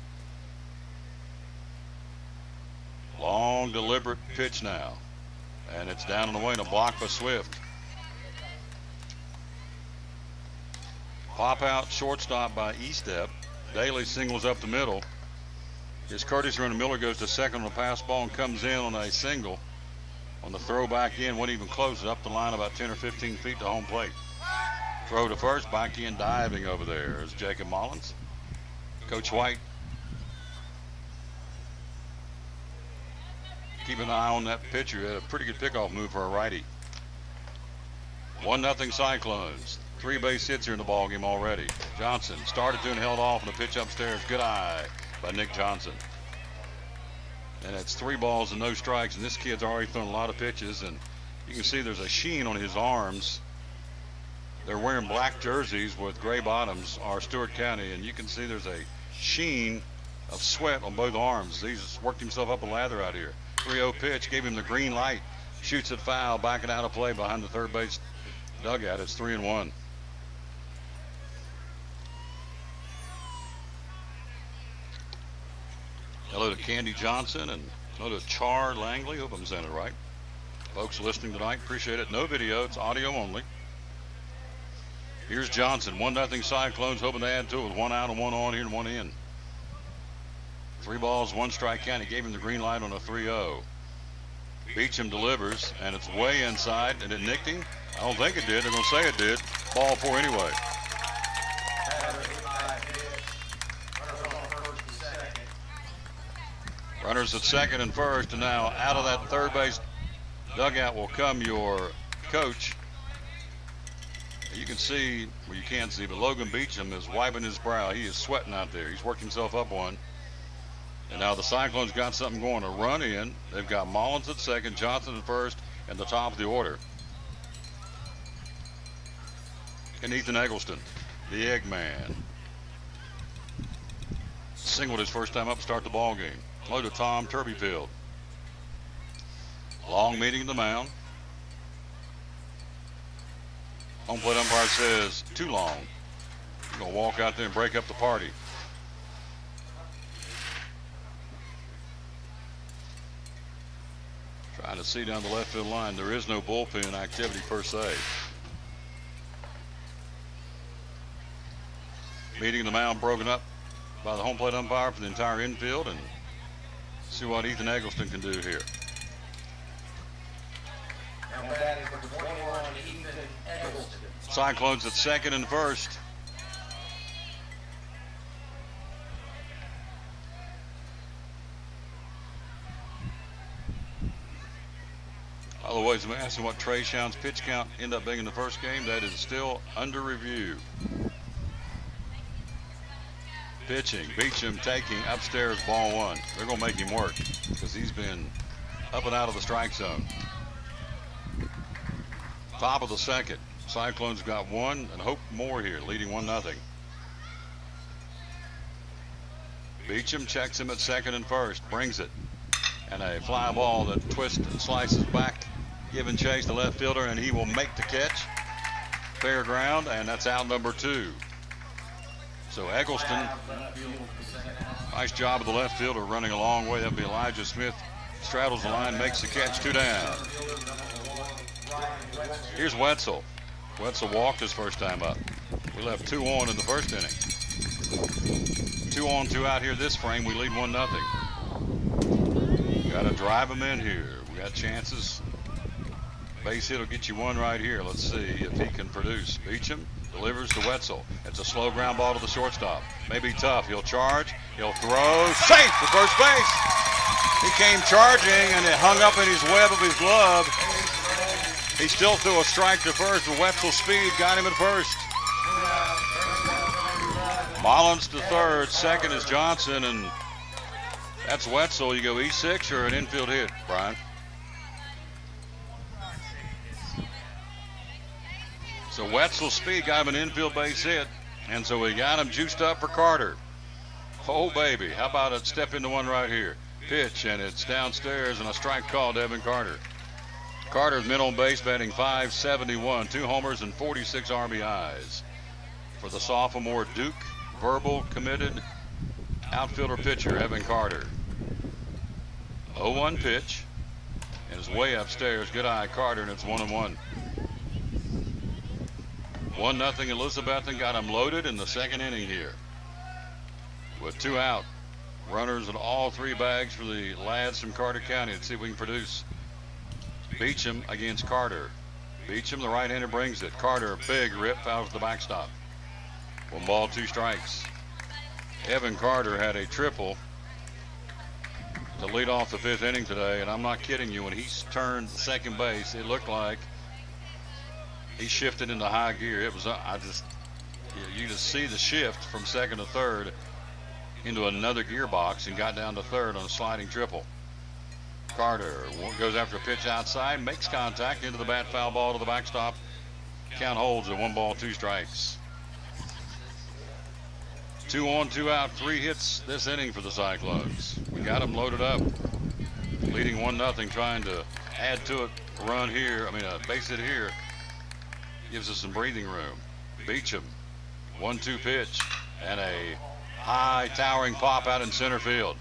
Long, deliberate pitch now. And it's down and away and a block by Swift. Pop out, shortstop by Estep. Daly singles up the middle. His courtesy runner Miller goes to second on a pass ball and comes in on a single. On the throw back in, wasn't even close, up the line about 10 or 15 feet to home plate. Throw to first, back in, diving over there is Jacob Mullins. Coach White, keep an eye on that pitcher. He had a pretty good pickoff move for a righty. 1-0 Cyclones. 3 base hits here in the ballgame already. Johnson started to and held off on the pitch upstairs. Good eye by Nick Johnson. And it's 3 balls and no strikes. And this kid's already thrown a lot of pitches. And you can see there's a sheen on his arms. They're wearing black jerseys with gray bottoms, our Stewart County. And you can see there's a sheen of sweat on both arms. He's worked himself up a lather out here. 3-0 pitch, gave him the green light. Shoots it foul, backing out of play behind the third base dugout. It's 3-1. Hello to Candy Johnson and hello to Char Langley. Hope I'm saying it right. Folks listening tonight, appreciate it. No video, it's audio only. Here's Johnson. 1-0 Cyclones, hoping to add to it with 1 out and 1 on here and 1 in. 3 balls, 1 strike count. He gave him the green light on a 3-0. Beecham delivers, and it's way inside, and it nicked him. I don't think it did. They're going to say it did. Ball 4 anyway. Runners at second and first, and now out of that third base dugout will come your coach. You can see, well, you can't see, but Logan Beecham is wiping his brow. He is sweating out there. He's worked himself up one. And now the Cyclones got something going. A run in. They've got Mullins at second, Johnson at first, and the top of the order. And Ethan Eggleston, the Eggman. Singled his first time up to start the ball game. Hello to Tom Turbyfield. Long meeting at the mound. Home plate umpire says too long. You're going to walk out there and break up the party. Trying to see down the left field line. There is no bullpen activity per se. Meeting the mound broken up by the home plate umpire for the entire infield, and see what Ethan Eggleston can do here. Cyclones at second and first. Otherwise, I'm asking what Trey Shown's pitch count ended up being in the first game. That is still under review. Pitching, Beecham taking upstairs, ball one. They're going to make him work because he's been up and out of the strike zone. Top of the second. Cyclones got one and hope more here, leading 1-0. Beecham checks him at second and first, brings it. And a fly ball that twists and slices back, giving chase to left fielder, and he will make the catch. Fair ground, and that's out number 2. So Eggleston, nice job of the left fielder running a long way. That'll be Elijah Smith. Straddles the line, makes the catch, 2 down. Here's Wetzel. Wetzel walked his first time up. We left 2 on in the first inning. 2 on, 2 out here this frame. We lead 1-0. Got to drive him in here. We got chances. Base hit will get you one right here. Let's see if he can produce. Beecham delivers to Wetzel. It's a slow ground ball to the shortstop. Maybe tough. He'll charge. He'll throw. Safe for first base. He came charging and it hung up in his web of his glove. He still threw a strike to first, but Wetzel's speed got him at first. Mullins to third. Second is Johnson, and that's Wetzel. You go E6 or an infield hit, Brian? So Wetzel's speed got him an infield base hit, and so we got him juiced up for Carter. Oh, baby. How about a step into one right here? Pitch, and it's downstairs, and a strike call to Evan Carter. Carter's men on base batting .571, 2 homers and 46 RBIs. For the sophomore Duke, verbal committed outfielder pitcher Evan Carter. 0-1 pitch, and it's way upstairs. Good eye, Carter, and it's 1-1. 1-0 Elizabethton got him loaded in the second inning here. With 2 out. Runners in all 3 bags for the lads from Carter County. Let's see if we can produce. Beecham against Carter. Beecham, the right-hander, brings it. Carter, big rip out of the backstop. 1 ball, 2 strikes. Evan Carter had a triple to lead off the 5th inning today, and I'm not kidding you. When he turned second base, it looked like he shifted into high gear. It was, you just see the shift from second to third into another gearbox and got down to third on a sliding triple. Carter goes after a pitch outside, makes contact into the bat, foul ball to the backstop. Count holds at 1 ball, 2 strikes. 2 on, 2 out, 3 hits this inning for the Cyclones. We got them loaded up, leading 1-0, trying to add to it. A run here, a base hit here gives us some breathing room. Beecham, 1-2 pitch, and a high towering pop out in center field.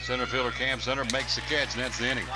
Center fielder Cam Center makes the catch, and that's the inning.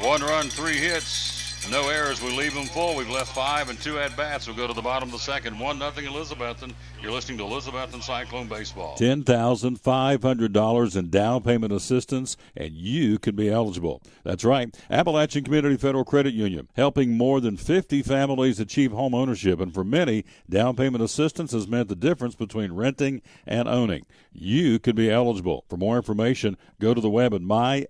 1 run, 3 hits, no errors. We leave them full. We've left 5 and 2 at bats. We'll go to the bottom of the second. 1-0 Elizabethton. You're listening to Elizabethton Cyclone Baseball. $10,500 in down payment assistance, and you could be eligible. That's right. Appalachian Community Federal Credit Union, helping more than 50 families achieve home ownership, and for many, down payment assistance has meant the difference between renting and owning. You could be eligible. For more information, go to the web at myacfcu.org.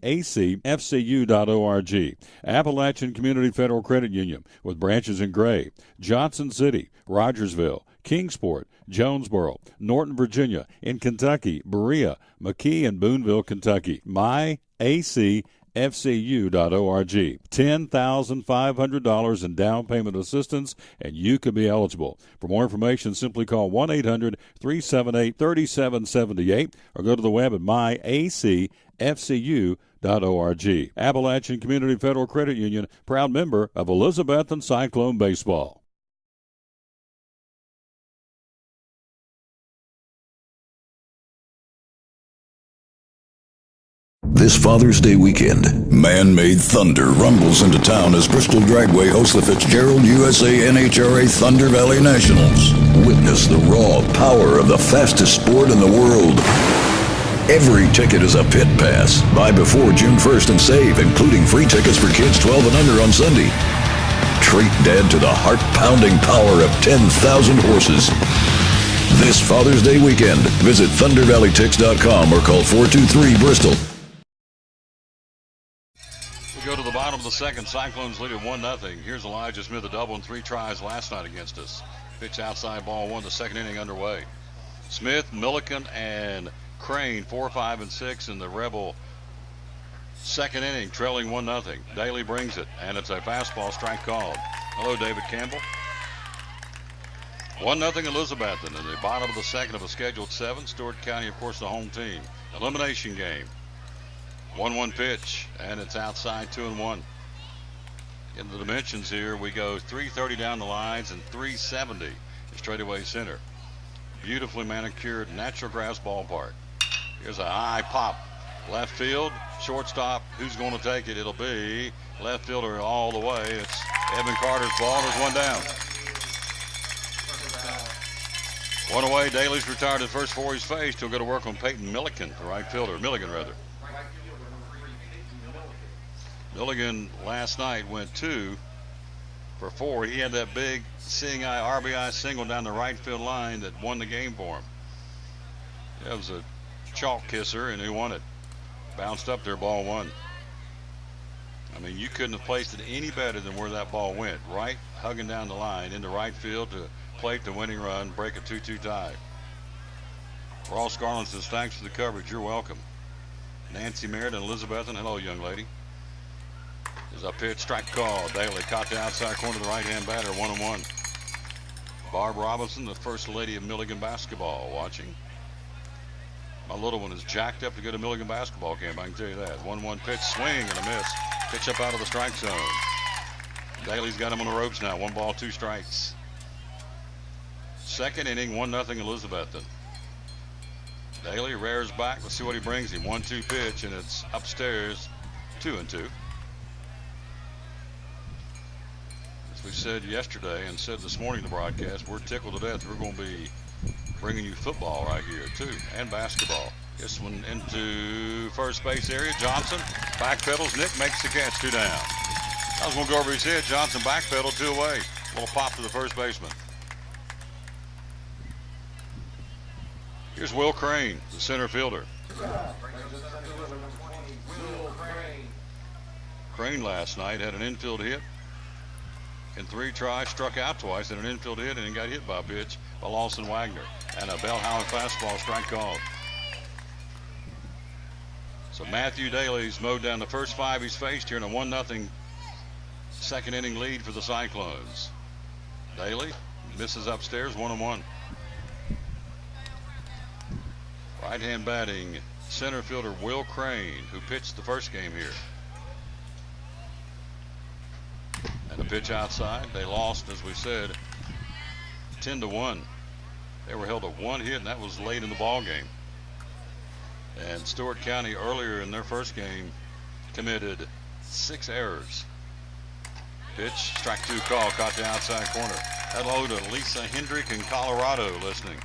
Appalachian Community Federal Credit Union, with branches in Gray, Johnson City, Rogersville, Kingsport, Jonesboro, Norton, Virginia, in Kentucky, Berea, McKee, and Booneville, Kentucky. myacfcu.org. acfcu.org. $10,500 in down payment assistance, and you could be eligible. For more information, simply call 1-800-378-3778 or go to the web at myacfcu.org. Appalachian Community Federal Credit Union, proud member of Elizabethton Cyclone Baseball. This Father's Day weekend, man-made thunder rumbles into town as Bristol Dragway hosts the Fitzgerald USA NHRA Thunder Valley Nationals. Witness the raw power of the fastest sport in the world. Every ticket is a pit pass. Buy before June 1st and save, including free tickets for kids 12 and under on Sunday. Treat Dad to the heart-pounding power of 10,000 horses. This Father's Day weekend, visit ThunderValleyTix.com or call 423-BRISTOL. We go to the bottom of the second. Cyclones lead at 1-0. Here's Elijah Smith, a double in 3 tries last night against us. Pitch outside, ball 1, the second inning underway. Smith, Milliken, and Crane, 4, 5, and 6 in the Rebel second inning, trailing 1-0. Daly brings it, and it's a fastball strike called. Hello, David Campbell. 1-0 Elizabethton in the bottom of the second of a scheduled 7. Stewart County, of course, the home team. Elimination game. 1-1 pitch, and it's outside, 2-1. In the dimensions here, we go 330 down the lines and 370 straightaway center. Beautifully manicured natural grass ballpark. Here's a high pop. Left field, shortstop. Who's going to take it? It'll be left fielder all the way. It's Evan Carter's ball. There's one down. One away. Daly's retired at first for he's faced. He'll go to work on Peyton Milliken, the right fielder. Milligan, rather. Milligan last night went 2 for 4. He had that big seeing eye RBI single down the right field line that won the game for him. That was a chalk kisser, and he won it. Bounced up there, ball 1. I mean, you couldn't have placed it any better than where that ball went. Right, hugging down the line into right field to plate the winning run, break a 2-2 tie. Ross Garland says, thanks for the coverage. You're welcome. Nancy Merritt and Elizabethton, hello, young lady. There's a pitch, strike call. Daly caught the outside corner of the right-hand batter, 1-1. Barb Robinson, the first lady of Milligan basketball, watching. My little one is jacked up to go to Milligan basketball camp, I can tell you that. 1-1 pitch, swing and a miss. Pitch up out of the strike zone. Daly's got him on the ropes now. 1 ball, 2 strikes. Second inning, 1-0 Elizabethton. Daly rears back. Let's see what he brings him. 1-2 pitch, and it's upstairs, 2-2. As we said yesterday and said this morning in the broadcast, we're tickled to death. We're going to be bringing you football right here, too, and basketball. This one into first base area. Johnson backpedals. Nick makes the catch, 2 down. I was going to go over his head. Johnson backpedaled, 2 away. Little pop to the first baseman. Here's Will Crane, the center fielder. Crane last night had an infield hit in 3 tries, struck out twice, had an infield hit, and got hit by a pitch by Lawson Wagner. And a Bellhauer fastball, strike called. So Matthew Daly's mowed down the first 5 he's faced here in a 1-0 second inning lead for the Cyclones. Daly misses upstairs, 1-1. Right-hand batting, center fielder Will Crane, who pitched the first game here. And a pitch outside. They lost, as we said, 10-1. They were held to 1 hit, and that was late in the ball game. And Stewart County earlier in their first game committed 6 errors. Pitch, strike 2 call, caught the outside corner. Hello to Lisa Hendrick in Colorado listening.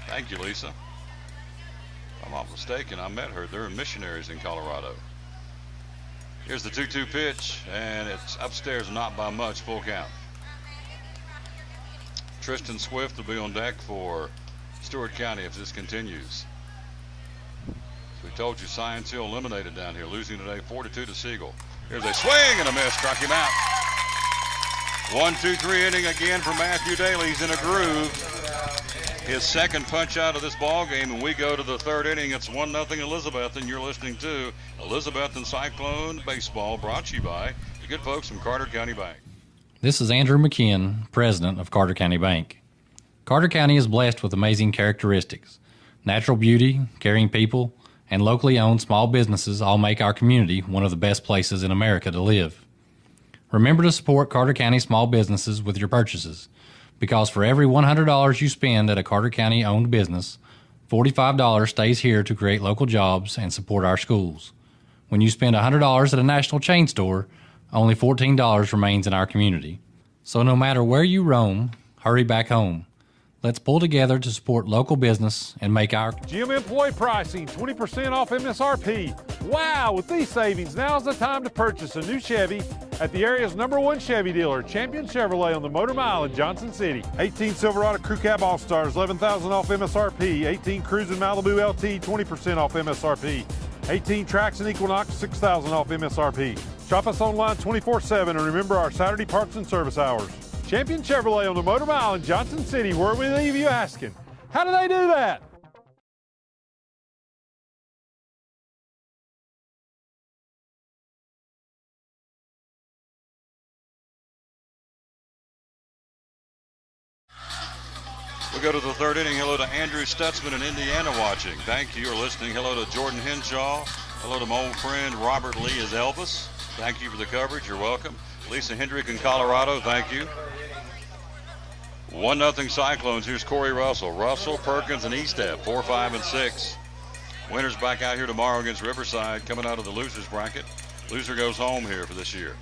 Thank you, Lisa. If I'm not mistaken, I met her. They're missionaries in Colorado. Here's the 2-2 pitch, and it's upstairs, not by much, full count. Tristan Swift will be on deck for Stewart County if this continues. As we told you, Science Hill eliminated down here, losing today 4-2 to Siegel. Here's a swing and a miss, struck him out. 1-2-3 inning again for Matthew Daly. He's in a groove. his second punch out of this ball game, and we go to the third inning. It's 1-0 Elizabethton. You're listening to Elizabethton Cyclone Baseball, brought to you by the good folks from Carter County Bank. This is Andrew McKeon, president of Carter County Bank. Carter County is blessed with amazing characteristics. Natural beauty, caring people, and locally owned small businesses all make our community one of the best places in America to live. Remember to support Carter County small businesses with your purchases, because for every $100 you spend at a Carter County owned business, $45 stays here to create local jobs and support our schools. When you spend $100 at a national chain store, only $14 remains in our community. So no matter where you roam, hurry back home. Let's pull together to support local business and make our GM employee pricing, 20% off MSRP. Wow, with these savings, now's the time to purchase a new Chevy at the area's #1 Chevy dealer, Champion Chevrolet on the Motor Mile in Johnson City. 18 Silverado Crew Cab All-Stars, $11,000 off MSRP. 18 Cruisin' Malibu LT, 20% off MSRP. 18 Trax and Equinox, $6,000 off MSRP. Shop us online 24/7 and remember our Saturday parts and service hours. Champion Chevrolet on the Motor Mile in Johnson City. Where we leave you asking, how do they do that? We go to the third inning. Hello to Andrew Stutzman in Indiana watching. Thank you. You're listening. Hello to Jordan Henshaw. Hello to my old friend Robert Lee as Elvis. Thank you for the coverage. You're welcome. Lisa Hendrick in Colorado. Thank you. 1-0 Cyclones. Here's Corey Russell. Russell, Perkins, and Estep, 4, 5, and 6. Winners back out here tomorrow against Riverside, coming out of the losers bracket. Loser goes home here for this year.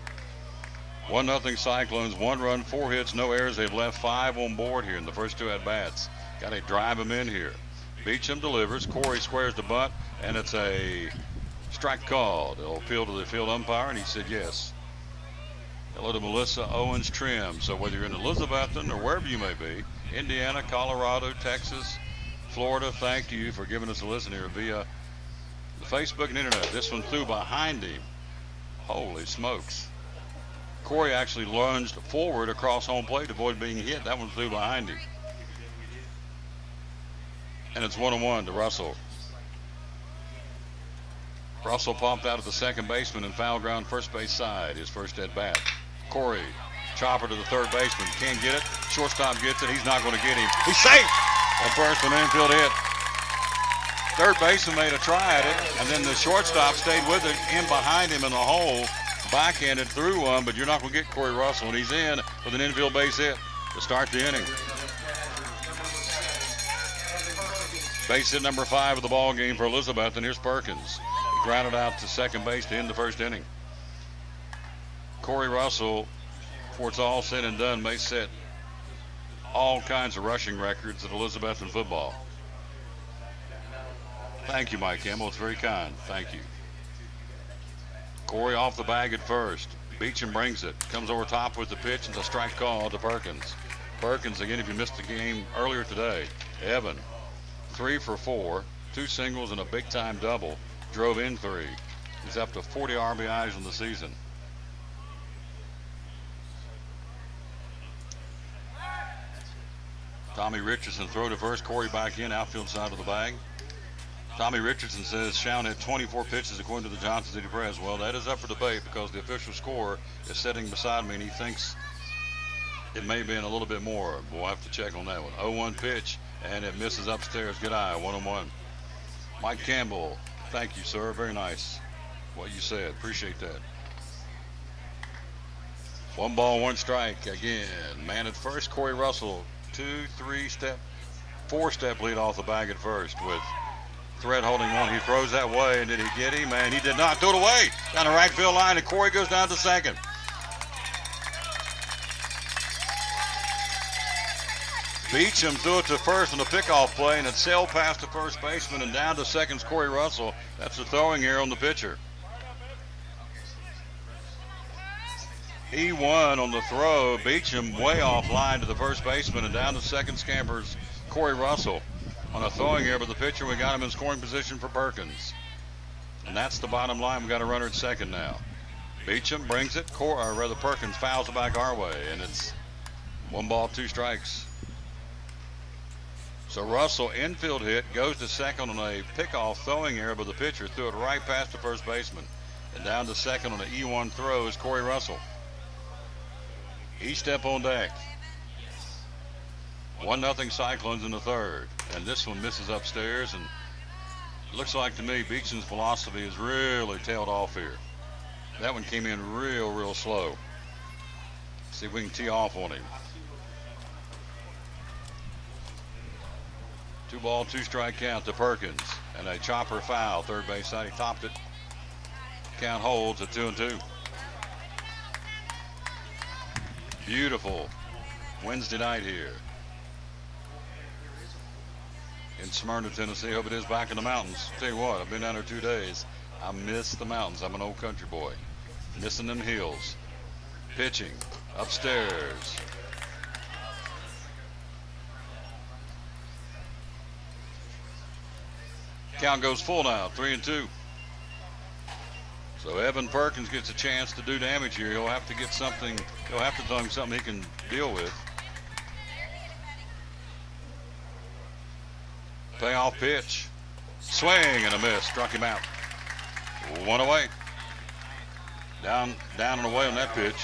1-0 Cyclones. 1 run, 4 hits, no errors. They've left 5 on board here in the first 2 at-bats. Got to drive them in here. Beecham delivers. Corey squares the bunt, and it's a strike call. They'll appeal to the field umpire, and he said yes. Hello to Melissa Owens Trim. So whether you're in Elizabethton or wherever you may be, Indiana, Colorado, Texas, Florida, thank you for giving us a listen here via the Facebook and internet. This one threw behind him. Holy smokes. Corey actually lunged forward across home plate to avoid being hit. That one flew behind him. And it's 1-1 to Russell. Russell popped out at the second baseman and foul ground first base side, his first at bat. Corey, chopper to the third baseman, can't get it. Shortstop gets it. He's not going to get him. He's safe. At first, an infield hit. Third baseman made a try at it, and then the shortstop stayed with it in behind him in the hole. Backhanded through one, but you're not going to get Corey Russell, and he's in with an infield base hit to start the inning. Base hit number 5 of the ball game for Elizabeth, and here's Perkins. He grounded out to second base to end the first inning. Corey Russell, before it's all said and done, may set all kinds of rushing records at Elizabethton football. Thank you, Mike Campbell. It's very kind. Thank you. Corey off the bag at first. Beecham brings it. Comes over top with the pitch, and it's a strike call to Perkins. Perkins, again, if you missed the game earlier today, Evan, 3 for 4, 2 singles and a big-time double. Drove in 3. He's up to 40 RBIs in the season. Tommy Richardson throw to first. Corey back in, outfield side of the bag. Tommy Richardson says Shawn had 24 pitches according to the Johnson City Press. Well, that is up for debate because the official score is sitting beside me, and he thinks it may have been a little bit more. We'll have to check on that one. 0-1 pitch, and it misses upstairs. Good eye, 1-1. Mike Campbell, thank you, sir. Very nice what you said. Appreciate that. 1 ball, 1 strike again. Man at first, Corey Russell. 4-step lead off the bag at first with Thread holding on. He throws that way, and did he get him? Man, he did not. Threw it away down the right field line, and Corey goes down to second. Beecham threw it to first on the pickoff play, and it sailed past the first baseman and down to second's Corey Russell. That's the throwing error on the pitcher. He won on the throw. Beecham way off line to the first baseman, and down to second scampers Corey Russell on a throwing error, but the pitcher, we got him in scoring position for Perkins. And that's the bottom line. We got a runner at second now. Beecham brings it, Perkins fouls it back our way, and it's 1 ball, 2 strikes. So Russell, infield hit, goes to second on a pickoff throwing error by the pitcher, threw it right past the first baseman. And down to second on an E1 throw is Corey Russell. Each step on deck. 1-0 Cyclones in the third. And this one misses upstairs, and it looks like to me Beecham's philosophy has really tailed off here. That one came in real slow. See if we can tee off on him. 2-ball, 2-strike count to Perkins. And a chopper foul, third base side. He topped it. Count holds at 2-2. Beautiful Wednesday night here in Smyrna, Tennessee. Hope it is back in the mountains. Tell you what, I've been down there 2 days. I miss the mountains. I'm an old country boy. Missing them hills. Pitching upstairs. Count goes full now, 3-2. So Evan Perkins gets a chance to do damage here. He'll have to get something. He'll have to throw something he can deal with. Payoff pitch. Swing and a miss. Struck him out. One away. Down and away on that pitch.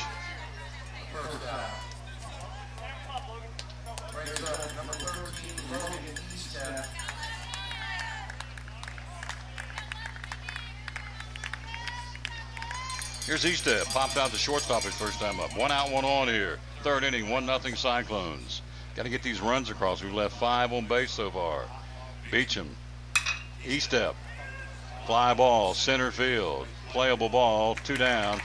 Here's E-Step. Popped out the shortstop his first time up. 1 out, 1 on here. Third inning, 1-0 Cyclones. Got to get these runs across. We've left 5 on base so far. Beecham. E-Step. Fly ball, center field. Playable ball, 2 down.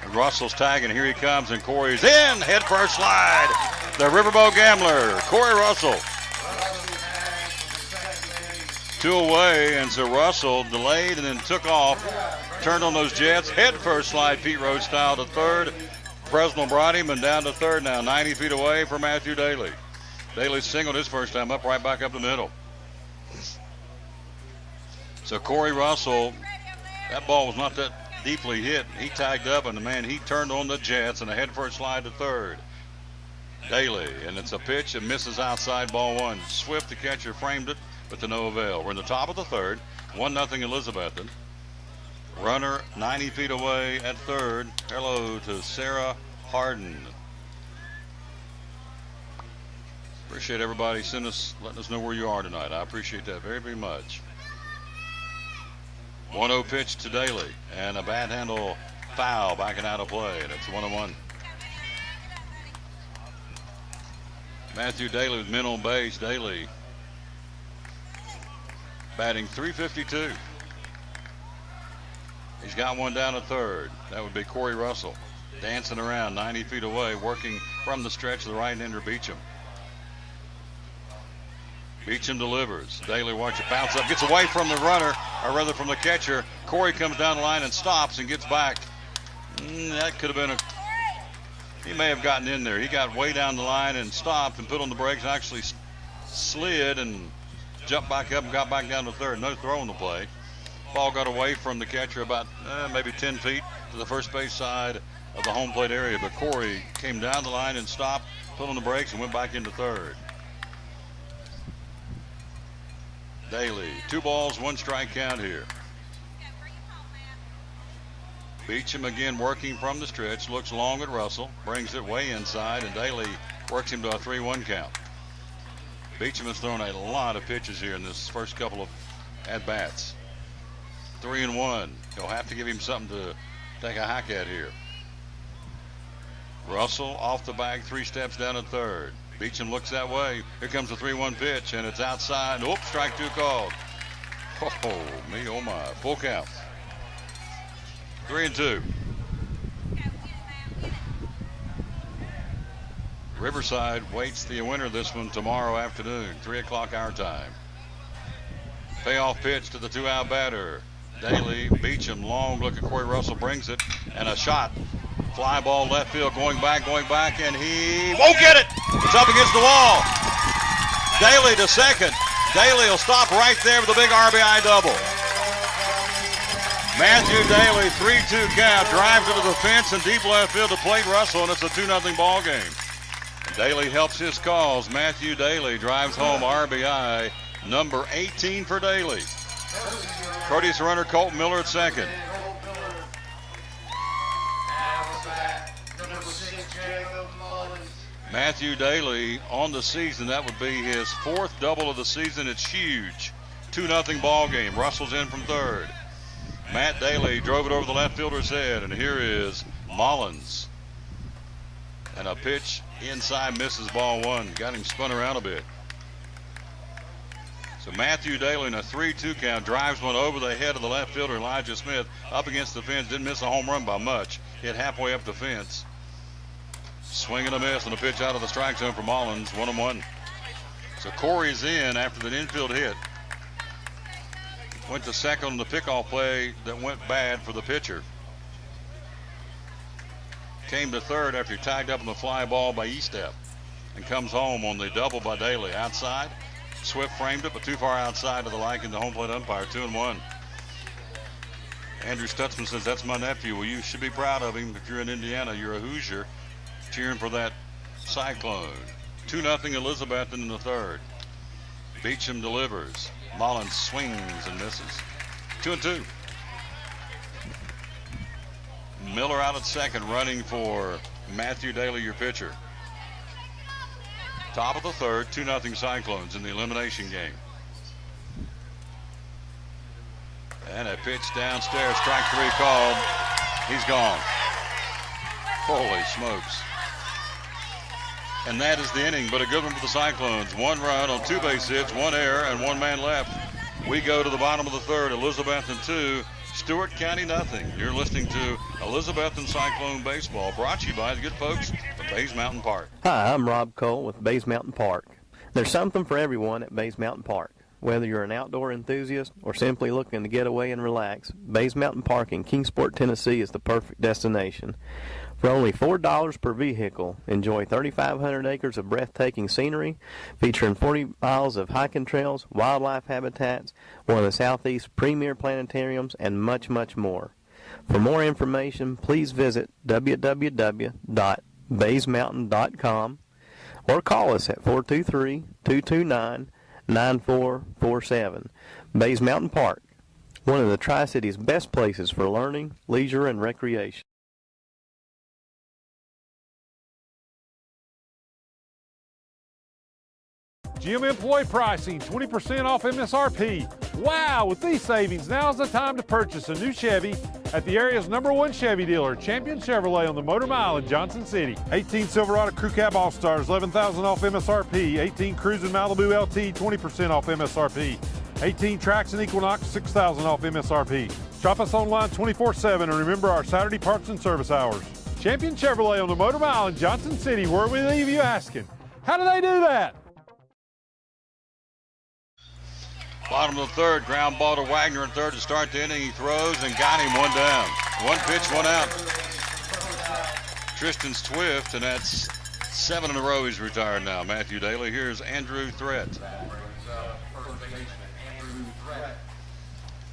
And Russell's tagging. Here he comes, and Corey's in. Head first slide. The Riverboat Gambler, Corey Russell. 2 away, and so Russell delayed and then took off. Turned on those jets. Head first slide, Pete Rhodes style to third. Presnell brought him and down to third now, 90 feet away from Matthew Daly. Daly singled his first time up, right back up the middle. So Corey Russell, that ball was not that deeply hit. He tagged up, and he turned on the jets and a head first slide to third. Daly, and it's a pitch that misses outside, ball 1. Swift, the catcher, framed it, but to no avail. We're in the top of the third, 1-0 Elizabethton. Runner 90 feet away at third. Hello to Sarah Harden. Appreciate everybody letting us know where you are tonight. I appreciate that very, very much. 1-0 pitch to Daly, and a bad handle foul backing out of play, and it's 1-1. Matthew Daly with men on base. Daly batting .352. He's got one down at third. That would be Corey Russell. Dancing around 90 feet away, working from the stretch of the right-hander Beecham. Beecham delivers. Daly watch it bounce up, gets away from the runner, or rather from the catcher. Corey comes down the line and stops and gets back. That could have been he may have gotten in there. He got way down the line and stopped and put on the brakes and actually slid and jumped back up and got back down to third. No throw on the play. Ball got away from the catcher about maybe 10 feet to the first base side of the home plate area, but Corey came down the line and stopped, put on the brakes, and went back into third. Daly, 2 balls, 1 strike count here. Beecham again working from the stretch, looks long at Russell, brings it way inside, and Daly works him to a 3-1 count. Beecham has thrown a lot of pitches here in this first couple of at-bats. 3-1. He'll have to give him something to take a hack at here. Russell off the bag, 3 steps down at third. Beecham looks that way. Here comes the 3-1 pitch, and it's outside. Oops, strike 2 called. Oh, me, oh my. Full count. 3-2. Riverside waits the winner of this one tomorrow afternoon, 3 o'clock our time. Payoff pitch to the 2-out batter. Daly, Beecham, long look at Corey Russell, brings it, and a shot. Fly ball left field, going back, and he won't get it. It's up against the wall. Daly to second. Daly will stop right there with a big RBI double. Matthew Daly, 3-2 count, drives it to the fence and deep left field to plate Russell, and it's a 2-0 ball game. Daly helps his cause. Matthew Daly drives home RBI number 18 for Daly. Courteous runner Colton Miller at second. Matthew Daly on the season, that would be his 4th double of the season. It's huge. 2-0 ball game. Russell's in from third. Matt Daly drove it over the left fielder's head, and here is Mullins. And a pitch inside, misses, ball one. Got him spun around a bit. So Matthew Daly in a 3-2 count drives one over the head of the left fielder, Elijah Smith, up against the fence. Didn't miss a home run by much. Hit halfway up the fence. Swing and a miss, and a pitch out of the strike zone for Mullins. 1-1. So Corey's in after the infield hit. Went to second on the pickoff play that went bad for the pitcher. Came to third after he tagged up on the fly ball by Estep, and comes home on the double by Daly. Outside, Swift framed it, but too far outside to the liking the home plate umpire. 2-1. Andrew Stutzman says, that's my nephew. Well, you should be proud of him. If you're in Indiana, you're a Hoosier, cheering for that Cyclone. 2-0 Elizabethton in the third. Beecham delivers. Mullins swings and misses. 2-2. Miller out at second, running for Matthew Daly, your pitcher. Top of the third, 2-0 Cyclones in the elimination game. And a pitch downstairs, strike 3 called. He's gone. Holy smokes. And that is the inning, but a good one for the Cyclones. 1 run on 2 base hits, 1 error, and 1 man left. We go to the bottom of the third. Elizabethton 2, Stewart County nothing. You're listening to Elizabethton Cyclone Baseball, brought to you by the good folks at Bays Mountain Park. Hi, I'm Rob Cole with Bays Mountain Park. There's something for everyone at Bays Mountain Park. Whether you're an outdoor enthusiast or simply looking to get away and relax, Bays Mountain Park in Kingsport, Tennessee is the perfect destination. For only $4 per vehicle, enjoy 3,500 acres of breathtaking scenery, featuring 40 miles of hiking trails, wildlife habitats, one of the Southeast's premier planetariums, and much, much more. For more information, please visit www.baysmountain.com or call us at 423-229-9447. Bays Mountain Park, one of the Tri-City's best places for learning, leisure, and recreation. GM employee pricing, 20% off MSRP. Wow, with these savings, now's the time to purchase a new Chevy at the area's #1 Chevy dealer, Champion Chevrolet on the Motor Mile in Johnson City. 18 Silverado Crew Cab All-Stars, $11,000 off MSRP. 18 Cruisin' Malibu LT, 20% off MSRP. 18 Trax and Equinox, $6,000 off MSRP. Shop us online 24/7 and remember our Saturday parts and service hours. Champion Chevrolet on the Motor Mile in Johnson City, where we leave you asking, how do they do that? Bottom of the third, ground ball to Wagner in third to start the inning. He throws and got him, 1 down. 1 pitch, 1 out. Tristan Swift, and that's 7 in a row he's retired now. Matthew Daly. Here's Andrew Threat.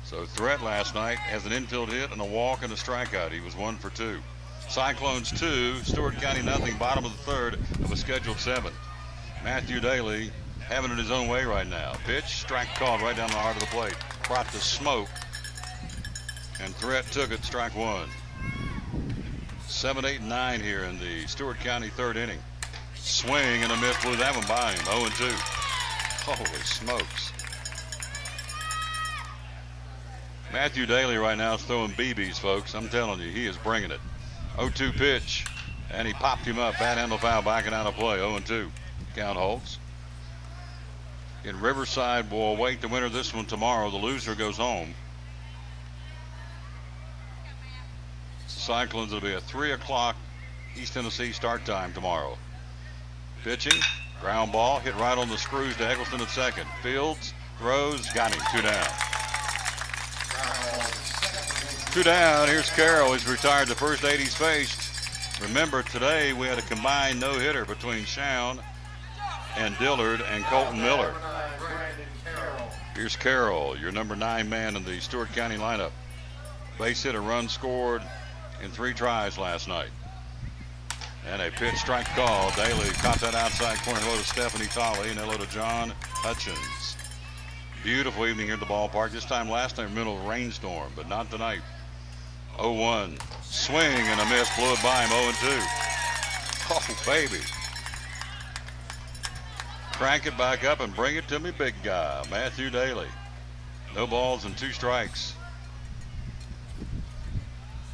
So Threat last night has an infield hit and a walk and a strikeout. He was 1 for 2. Cyclones 2, Stewart County nothing, bottom of the third of a scheduled 7. Matthew Daly having it his own way right now. Pitch, strike called right down the heart of the plate. Brought the smoke, and Threat took it, strike 1. 7, 8, and 9 here in the Stewart County third inning. Swing and a miss, blew that one by him, 0-2. Holy smokes. Matthew Daly right now is throwing BBs, folks. I'm telling you, he is bringing it. 0-2 pitch, and he popped him up. Bad handle foul, backing out of play, 0-2. Count holds. In Riverside, will await the winner this one tomorrow. The loser goes home. The Cyclones will be a 3 o'clock East Tennessee start time tomorrow. Pitching, ground ball, hit right on the screws to Eggleston at second. Fields, throws, got him, 2 down. 2 down, here's Carroll. He's retired the first 8 he's faced. Remember, today we had a combined no-hitter between Shown and Dillard and Colton Miller. Here's Carroll, your number 9 man in the Stewart County lineup. Base hit, a run scored in 3 tries last night. And a pitch strike call. Daly caught that outside corner. Hello to Stephanie Tolley and hello to John Hutchins. Beautiful evening here at the ballpark. This time last night, middle of a rainstorm, but not tonight. 0-1. Swing and a miss. Blew it by him. 0-2. Oh, baby. Crank it back up and bring it to me, big guy. Matthew Daly. No balls and 2 strikes.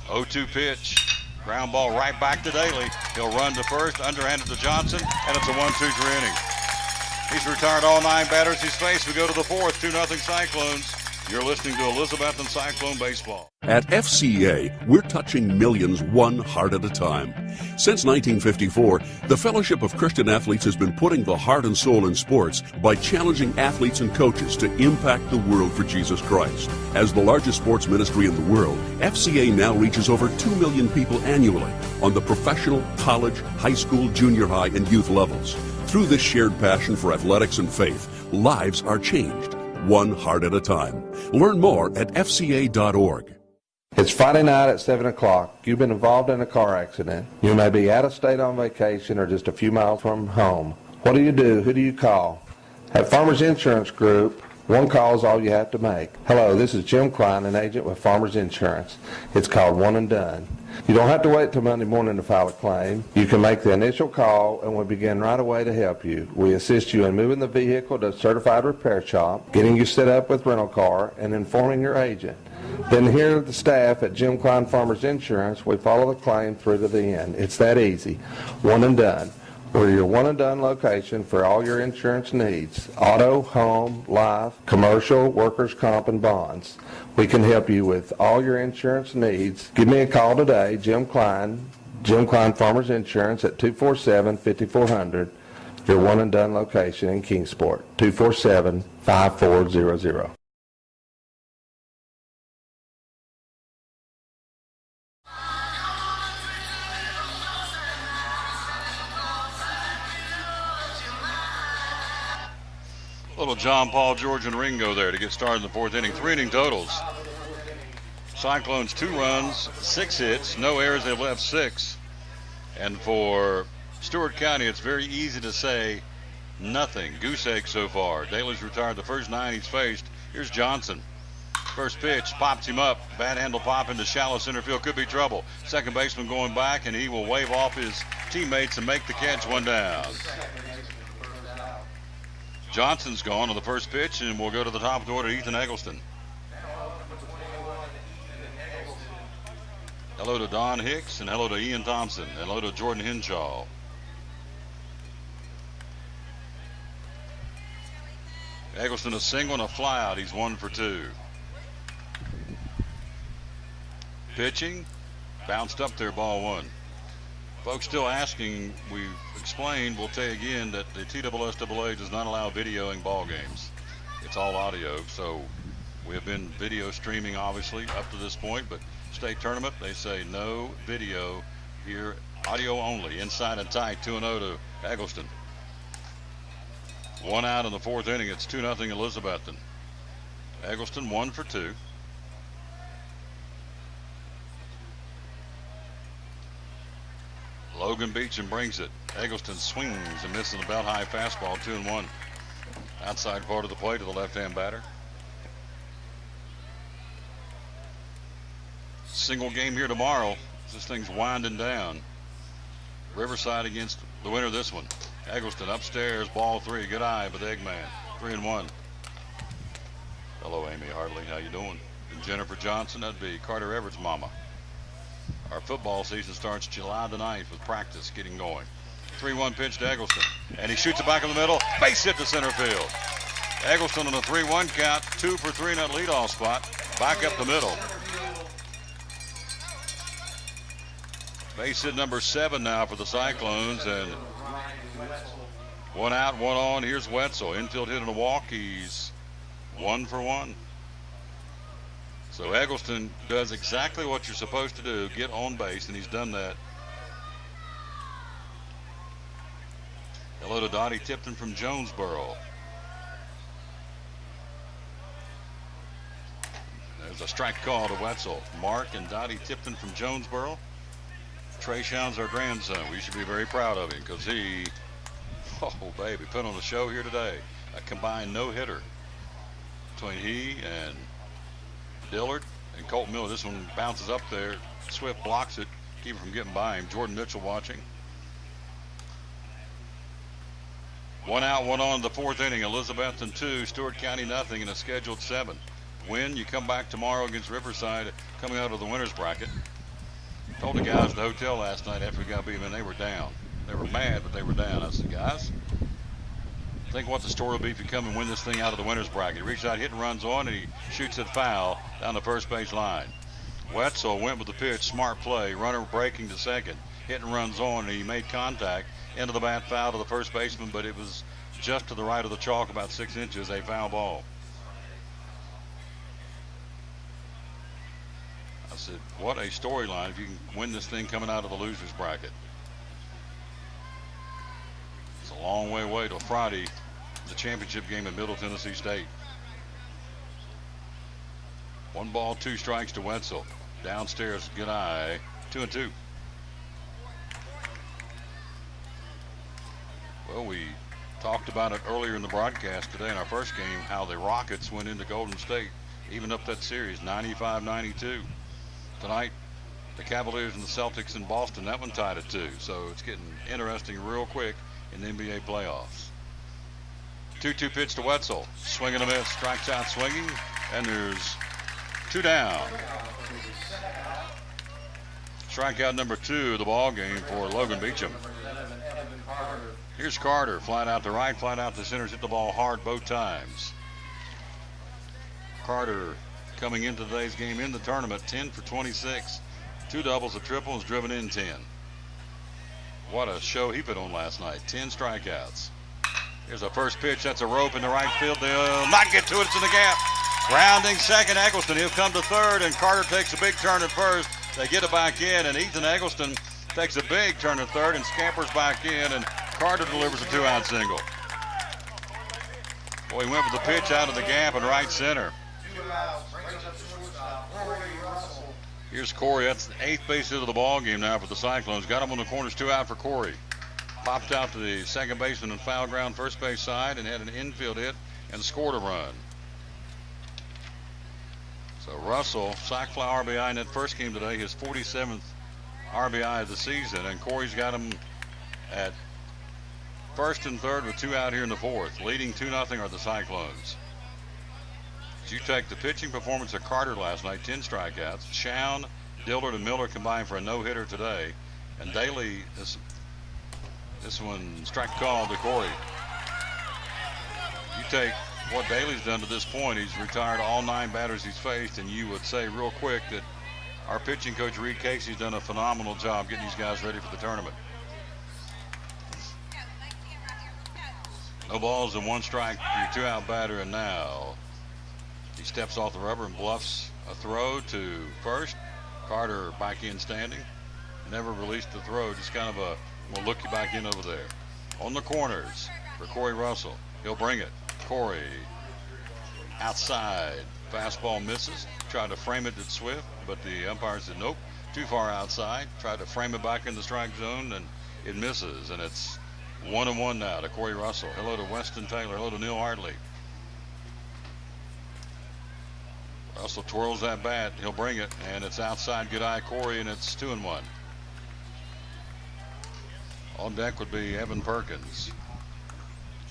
0-2 pitch. Ground ball right back to Daly. He'll run to first, underhanded to Johnson, and it's a 1-2 inning. He's retired all 9 batters he's faced. We go to the 4th, 2-0 Cyclones. You're listening to Elizabethton Cyclone Baseball. At FCA, we're touching millions one heart at a time. Since 1954, the Fellowship of Christian Athletes has been putting the heart and soul in sports by challenging athletes and coaches to impact the world for Jesus Christ. As the largest sports ministry in the world, FCA now reaches over 2 million people annually on the professional, college, high school, junior high, and youth levels. Through this shared passion for athletics and faith, lives are changed, one heart at a time. Learn more at fca.org. It's Friday night at 7 o'clock. You've been involved in a car accident. You may be out of state on vacation or just a few miles from home. What do you do? Who do you call? At Farmers Insurance Group, one call is all you have to make. Hello, this is Jim Klein, an agent with Farmers Insurance. It's called One and Done. You don't have to wait till Monday morning to file a claim. You can make the initial call and we'll begin right away to help you. We assist you in moving the vehicle to a certified repair shop, getting you set up with rental car, and informing your agent. Then here at the staff at Jim Klein Farmers Insurance, we follow the claim through to the end. It's that easy. One and Done. We're your one and done location for all your insurance needs. Auto, home, life, commercial, workers' comp, and bonds. We can help you with all your insurance needs. Give me a call today, Jim Klein Farmers Insurance at 247-5400. Your one and done location in Kingsport, 247-5400. Little John Paul, George, and Ringo there to get started in the 4th inning. 3 inning totals. Cyclones 2 runs, 6 hits, no errors. They've left 6. And for Stewart County, it's very easy to say nothing. Goose egg so far. Daly's retired the first 9 he's faced. Here's Johnson. First pitch, pops him up. Bad handle pop into shallow center field. Could be trouble. Second baseman going back, and he will wave off his teammates and make the catch. 1 down. Johnson's gone on the first pitch, and we'll go to the top of the order, Ethan Eggleston. Hello to Don Hicks, and hello to Ian Thompson. Hello to Jordan Henshaw. Eggleston a single and a fly out. He's 1 for 2. Pitching, bounced up there, ball 1. Folks still asking, we've explained, we'll tell you again that the TSSAA does not allow videoing ball games. It's all audio, so we have been video streaming obviously up to this point, but state tournament, they say no video here, audio only, inside and tight. 2-0 to Eggleston. 1 out in the 4th inning. It's 2-0 Elizabethton. Eggleston 1 for 2. Logan Beecham brings it. Eggleston swings and misses the belt high fastball. 2-1. Outside part of the plate to the left-hand batter. Single game here tomorrow. This thing's winding down. Riverside against the winner of this one. Eggleston upstairs, ball 3. Good eye by the Eggman. 3-1. Hello, Amy Hartley. How you doing? And Jennifer Johnson, that'd be Carter Everett's mama. Our football season starts July the 9th with practice getting going. 3-1 pitch to Eggleston, and he shoots it back in the middle. Base hit to center field. Eggleston on a 3-1 count, 2 for 3 in that leadoff spot. Back up the middle. Base hit number 7 now for the Cyclones, and 1 out, 1 on. Here's Wetzel. Infield hit and a walk. He's 1 for 1. So Eggleston does exactly what you're supposed to do, get on base, and he's done that. Hello to Dottie Tipton from Jonesboro. There's a strike call to Wetzel. Mark and Dottie Tipton from Jonesboro. Trey Showns, our grandson. We should be very proud of him because he, oh, baby, put on a show here today. A combined no-hitter between he and Dillard and Colt Miller. This one bounces up there. Swift blocks it, keep him from getting by him. Jordan Mitchell watching. 1 out, 1 on the 4th inning. Elizabethton 2, Stewart County nothing in a scheduled 7. Win, you come back tomorrow against Riverside coming out of the winner's bracket. Told the guys at the hotel last night after we got beat, and they were down. They were mad, but they were down. I said, guys, think what the story will be if you come and win this thing out of the winner's bracket. He reaches out, hit and runs on, and he shoots it foul down the first base line. Wetzel went with the pitch, smart play, runner breaking to second, hit and runs on, and he made contact into the bat, foul to the first baseman, but it was just to the right of the chalk, about 6 inches, a foul ball. I said, what a storyline if you can win this thing coming out of the loser's bracket. It's a long way away till Friday, the championship game at Middle Tennessee State. 1 ball, 2 strikes to Wetzel. Downstairs, good eye, 2-2. Well, we talked about it earlier in the broadcast today in our first game, how the Rockets went into Golden State, evened up that series, 95-92. Tonight, the Cavaliers and the Celtics in Boston, that one tied at 2. So it's getting interesting real quick in the NBA playoffs. 2-2 pitch to Wetzel. Swing and a miss, strikes out swinging, and there's 2 down. Strikeout number 2 of the ball game for Logan Beecham. Here's Carter, flat out to right, flat out to center, hit the ball hard both times. Carter coming into today's game in the tournament, 10 for 26. 2 doubles, a triple, has driven in 10. What a show he put on last night, 10 strikeouts. Here's a first pitch, that's a rope in the right field. They'll not get to it, it's in the gap. Rounding second, Eggleston, he'll come to third, and Carter takes a big turn at first. They get it back in, and Ethan Eggleston takes a big turn at third and scampers back in, and Carter delivers a 2-out single. Boy, he went with the pitch out of the gap in right center. Here's Corey. That's the 8th base hit of the ball game now for the Cyclones. Got him on the corners, 2 out for Corey. Popped out to the second baseman and foul ground first base side and had an infield hit and scored a run. So Russell, sac fly RBI in that first game today, his 47th RBI of the season, and Corey's got him at first and third with 2 out here in the 4th. Leading 2-0 are the Cyclones. As you take the pitching performance of Carter last night, 10 strikeouts. Chown, Dillard, and Miller combined for a no-hitter today. And Daly, this one strike call to Corey. You take what Daly's done to this point, he's retired all 9 batters he's faced, and you would say real quick that our pitching coach, Reed Casey's done a phenomenal job getting these guys ready for the tournament. No balls and 1 strike for your 2-out batter, and now he steps off the rubber and bluffs a throw to first. Carter back in standing. Never released the throw, just kind of a, we'll look you back in over there. On the corners for Corey Russell. He'll bring it. Corey outside. Fastball misses. Tried to frame it to Swift, but the umpire said nope, too far outside. Tried to frame it back in the strike zone, and it misses, and it's 1-1 now to Corey Russell. Hello to Weston Taylor. Hello to Neil Hartley. Russell twirls that bat. He'll bring it, and it's outside. Good eye, Corey, and it's 2-1. On deck would be Evan Perkins.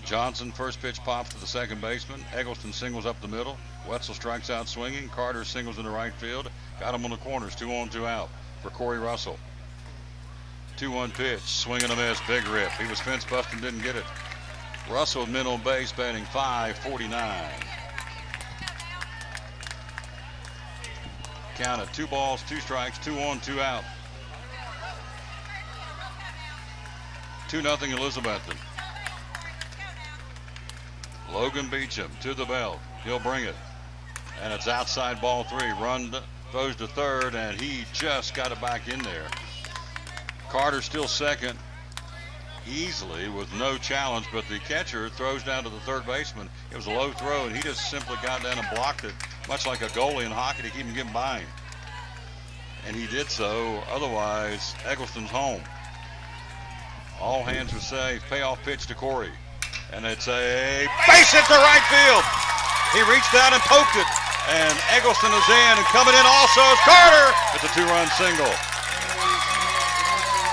Johnson, first pitch pops to the second baseman. Eggleston singles up the middle. Wetzel strikes out swinging. Carter singles in the right field. Got him on the corners. 2 on, 2 out for Corey Russell. 2-1 pitch. Swing and a miss. Big rip. He was fence busting, didn't get it. Russell men on base, batting .549. Count at 2 balls, 2 strikes, 2 on, 2 out. 2-0 Elizabethton. Logan Beecham to the belt. He'll bring it. And it's outside ball 3. Run throws to third, and he just got it back in there. Carter still second easily with no challenge, but the catcher throws down to the third baseman. It was a low throw, and he just simply got down and blocked it, much like a goalie in hockey, to keep him getting by him. and he did so. Otherwise, Eggleston's home. All hands were safe. Payoff pitch to Corey. And it's a base hit to right field. He reached out and poked it. And Eggleston is in, and coming in also is Carter. It's a 2-run single.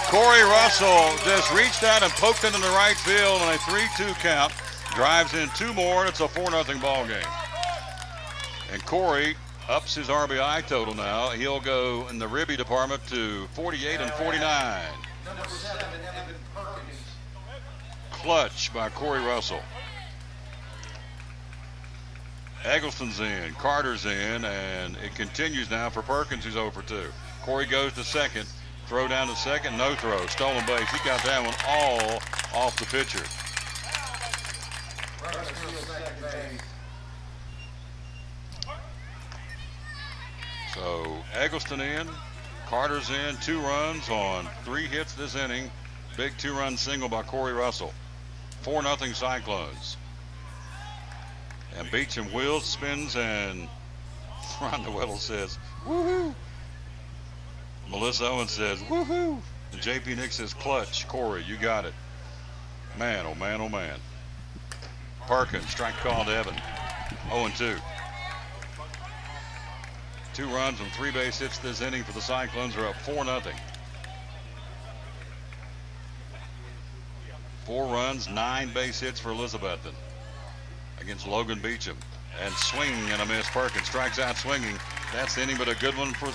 Corey Russell just reached out and poked it in the right field on a 3-2 count. Drives in 2 more, and it's a 4-0 ball game. And Corey ups his RBI total now. He'll go in the Ribby department to 48 and 49. Number 7, Evan Perkins. Clutch by Corey Russell. Eggleston's in, Carter's in, and it continues now for Perkins, who's 0 for 2. Corey goes to second. Throw down to second, no throw. Stolen base. He got that one all off the pitcher. So Eggleston in, Carter's in, 2 runs on 3 hits this inning. Big 2-run single by Corey Russell. 4-0 Cyclones. And Beecham wheels, spins, and Rhonda Weddle says, woohoo. Melissa Owens says, woohoo. And JP Nick says, clutch. Corey, you got it. Man, oh man, oh man. Perkins, strike call to Evan. 0-2. 2 runs and 3 base hits this inning for the Cyclones. Are up 4-0. 4 runs, 9 base hits for Elizabethton against Logan Beecham. And swing and a miss. Perkins strikes out swinging. That's the inning, but a good one for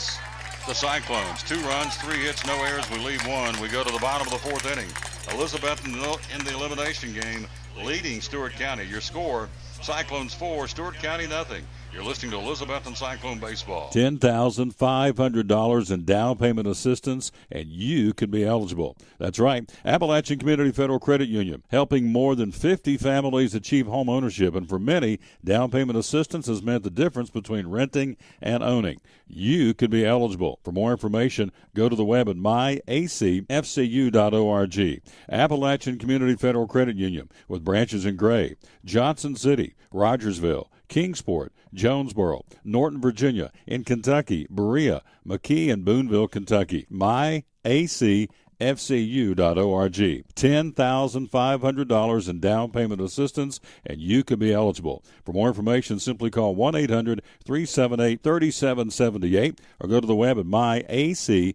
the Cyclones. 2 runs, 3 hits, no errors. We leave 1. We go to the bottom of the 4th inning. Elizabethton in the elimination game, leading Stewart County. Your score, Cyclones 4, Stewart County nothing. You're listening to Elizabethton Cyclone Baseball. $10,500 in down payment assistance, and you could be eligible. That's right. Appalachian Community Federal Credit Union, helping more than 50 families achieve home ownership. And for many, down payment assistance has meant the difference between renting and owning. You could be eligible. For more information, go to the web at myacfcu.org. Appalachian Community Federal Credit Union, with branches in Gray, Johnson City, Rogersville, Kingsport, Jonesboro, Norton, Virginia, in Kentucky, Berea, McKee, and Booneville, Kentucky. myacfcu.org. $10,500 in down payment assistance, and you could be eligible. For more information, simply call 1-800-378-3778 or go to the web at myacfcu.org.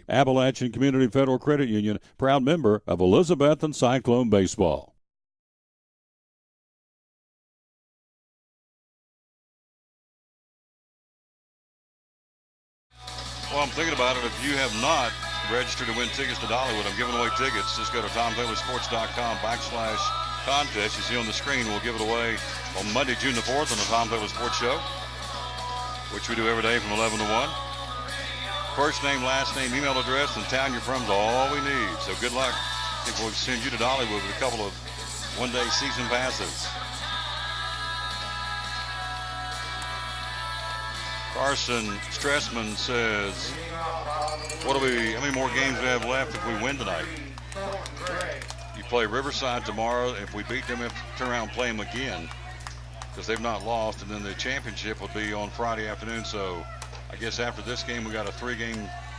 Appalachian Community Federal Credit Union, proud member of Elizabethton Cyclone Baseball. Well, I'm thinking about it. If you have not registered to win tickets to Dollywood, I'm giving away tickets. Just go to TomTaylorSports.com/contest. You see on the screen, we'll give it away on Monday, June the 4th on the Tom Taylor Sports Show, which we do every day from 11 to 1. First name, last name, email address, and town you're from is all we need. So good luck. I think we'll send you to Dollywood with a couple of one-day season passes. Carson Stressman says, how many more games we have left if we win tonight? You play Riverside tomorrow. If we beat them, we have to turn around and play them again because they've not lost. And then the championship will be on Friday afternoon. So I guess after this game, we got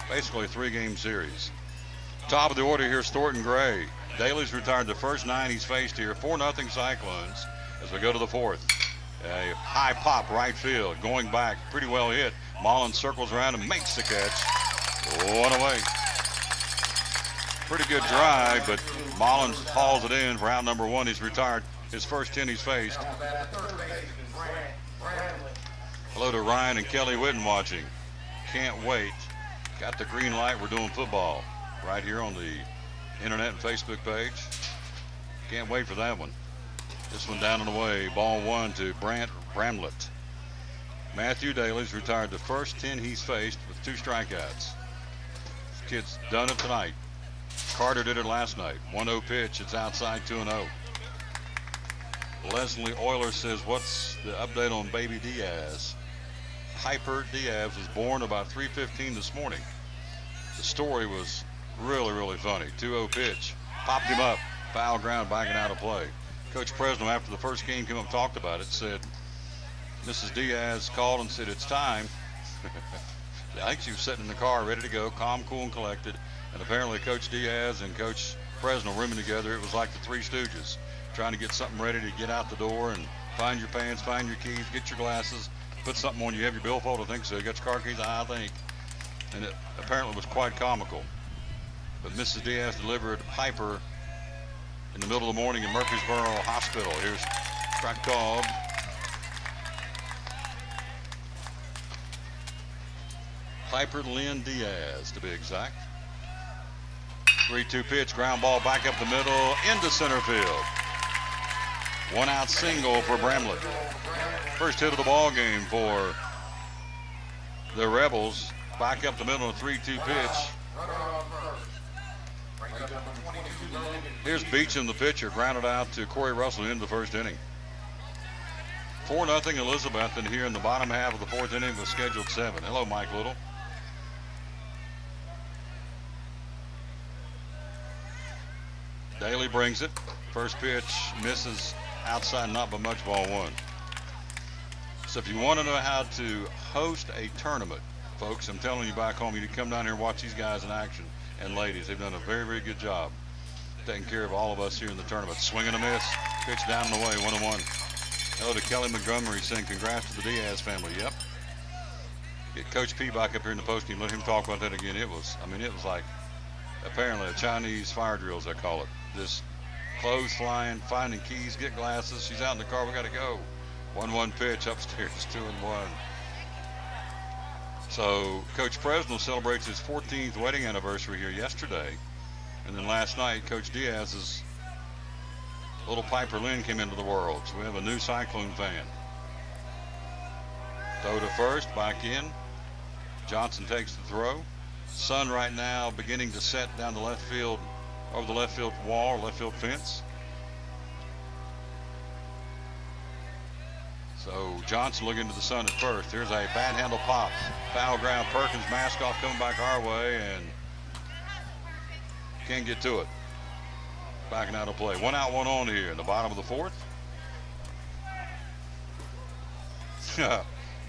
basically a 3-game series. Top of the order here, Thornton Gray. Daly's retired the first 9 he's faced here. 4-0 Cyclones as we go to the 4th. A high pop right field, going back, pretty well hit. Mullins circles around and makes the catch. 1 away. Pretty good drive, but Mullins hauls it in for out number 1. He's retired his first 10 he's faced. Hello to Ryan and Kelly Whitten watching. Can't wait. Got the green light. We're doing football right here on the internet and Facebook page. Can't wait for that one. This one down and away. Ball 1 to Bramlett. Matthew Daly's retired the first 10 he's faced with 2 strikeouts. This kid's done it tonight. Carter did it last night. 1-0 pitch. It's outside 2-0. Leslie Euler says, what's the update on baby Diaz? Hyper Diaz was born about 3:15 this morning. The story was really, really funny. 2-0 pitch. Popped him up. Foul ground, backing out of play. Coach Presno, after the first game came up and talked about it, said Mrs. Diaz called and said it's time. I think she was sitting in the car ready to go, calm, cool, and collected. And apparently Coach Diaz and Coach Fresno rooming together. It was like the Three Stooges, trying to get something ready to get out the door and find your pants, find your keys, get your glasses, put something on you. You have your billfold, I think so. You got your car keys, I think. And it apparently was quite comical. But Mrs. Diaz delivered Piper in the middle of the morning in Murfreesboro Hospital. Here's strike called. Piper Lynn Diaz, to be exact. 3-2 pitch, ground ball back up the middle into center field. One out single for Bramlett. First hit of the ball game for the Rebels. Back up the middle, a 3-2 pitch. Here's Beecham, the pitcher, grounded out to Corey Russell into the first inning. 4-0 Elizabethton here in the bottom half of the fourth inning of the scheduled 7. Hello, Mike Little. Daly brings it. First pitch misses outside, not by much, ball 1. So if you want to know how to host a tournament, folks, I'm telling you back home, you need to come down here and watch these guys in action. And ladies, they've done a very, very good job taking care of all of us here in the tournament. Swing and a miss. Pitch down and away, 1-1. Hello to Kelly Montgomery saying congrats to the Diaz family. Yep. Get Coach P back up here in the postgame. Let him talk about that again. It was like apparently a Chinese fire drill, as they call it. Just clothes flying, finding keys, get glasses. She's out in the car. We got to go. 1-1 pitch upstairs, 2-1. So Coach Fresno celebrates his 14th wedding anniversary here yesterday. And then last night, Coach Diaz's little Piper Lynn came into the world. So we have a new Cyclone fan. Throw to first, back in. Johnson takes the throw. Sun right now beginning to set down the left field, over the left field wall, left field fence. So Johnson looking to the sun at first. There's a bad handle pop. Foul ground. Perkins mask off coming back our way and can't get to it. Backing out of play. 1 out, 1 on here in the bottom of the fourth.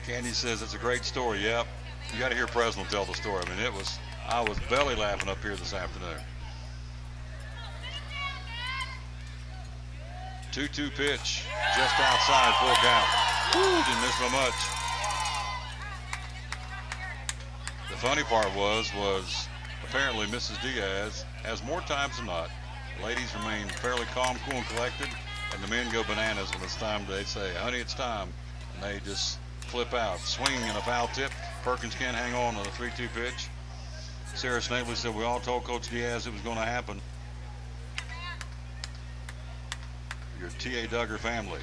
Candy says it's a great story. Yep. You got to hear Fresno tell the story. I mean, I was belly laughing up here this afternoon. 2-2 pitch, just outside, full count. Woo, didn't miss by much. The funny part was apparently Mrs. Diaz, as more times than not, ladies remain fairly calm, cool, and collected, and the men go bananas when it's time. They say, honey, it's time, and they just flip out. Swinging and a foul tip. Perkins can't hang on a 3-2 pitch. Sarah Snavely said, we all told Coach Diaz it was going to happen. Your T.A. Duggar family.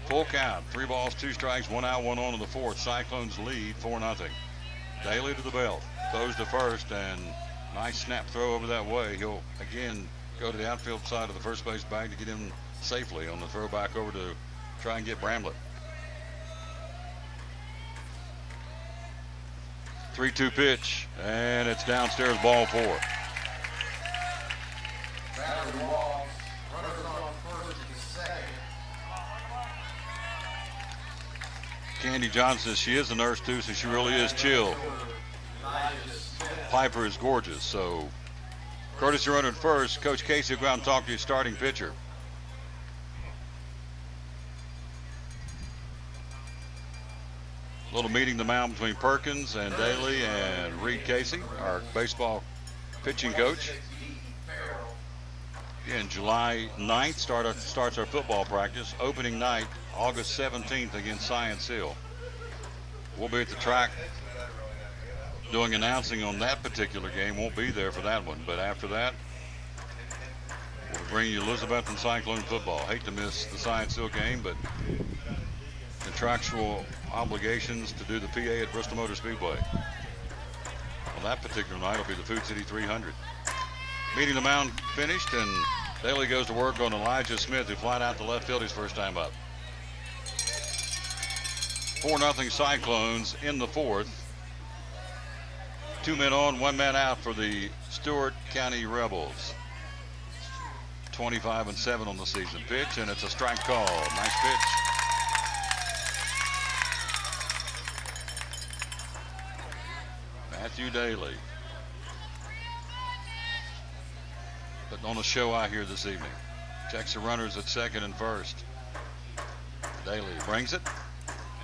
Full count. 3 balls, 2 strikes, 1 out, 1 on in the fourth. Cyclones lead 4-0. Daly to the belt. Throws to first, and nice snap throw over that way. He'll again go to the outfield side of the first base bag to get in safely on the throw back over to try and get Bramlett. 3-2 pitch, and it's downstairs, ball 4. Candy Johnson says she is a nurse too, so she really is chill. Piper is gorgeous. So courtesy runner at first. Coach Casey will go out and talk to your starting pitcher. A little meeting the mound between Perkins and Daly and Reed Casey, our baseball pitching coach. Again, July 9th starts our football practice. Opening night, August 17th against Science Hill. We'll be at the track doing announcing on that particular game. Won't be there for that one, but after that, we'll bring you Elizabethton Cyclone football. Hate to miss the Science Hill game, but contractual obligations to do the PA at Bristol Motor Speedway. Well, that particular night will be the Food City 300. Meeting the mound finished, and Daly goes to work on Elijah Smith, who flied out to left field his first time up. 4-0 Cyclones in the fourth. 2 men on, 1 man out for the Stewart County Rebels. 25-7 on the season. Pitch, and it's a strike call. Nice pitch. Matthew Daly. Putting on a show out here this evening. Checks the runners at second and first. Daly brings it,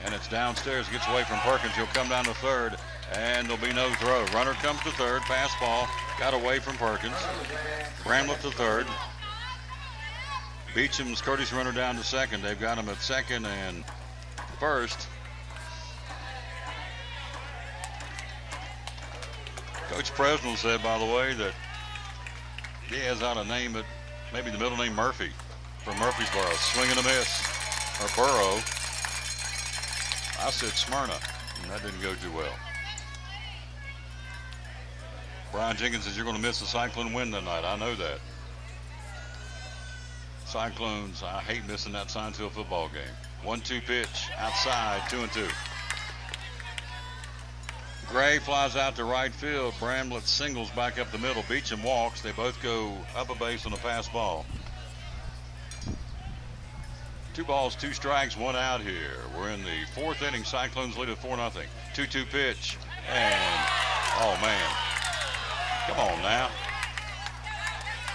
and it's downstairs. Gets away from Perkins. He'll come down to third, and there'll be no throw. Runner comes to third. Pass ball. Got away from Perkins. Bramlett to third. Beecham's courtesy runner down to second. They've got him at second and first. Coach Presnell said, by the way, that Diaz ought to name it, maybe the middle name Murphy from Murfreesboro. Swing and a miss. Or Burrow. I said Smyrna, and that didn't go too well. Brian Jenkins says you're going to miss the Cyclone win tonight. I know that. Cyclones, I hate missing that Science-Hill football game. 1-2 pitch outside, 2-2. Gray flies out to right field. Bramlett singles back up the middle. Beecham walks. They both go up a base on a pass ball. 2 balls, 2 strikes, 1 out here. We're in the 4th inning. Cyclones lead at 4-0. 2-2 pitch. And, oh, man. Come on now.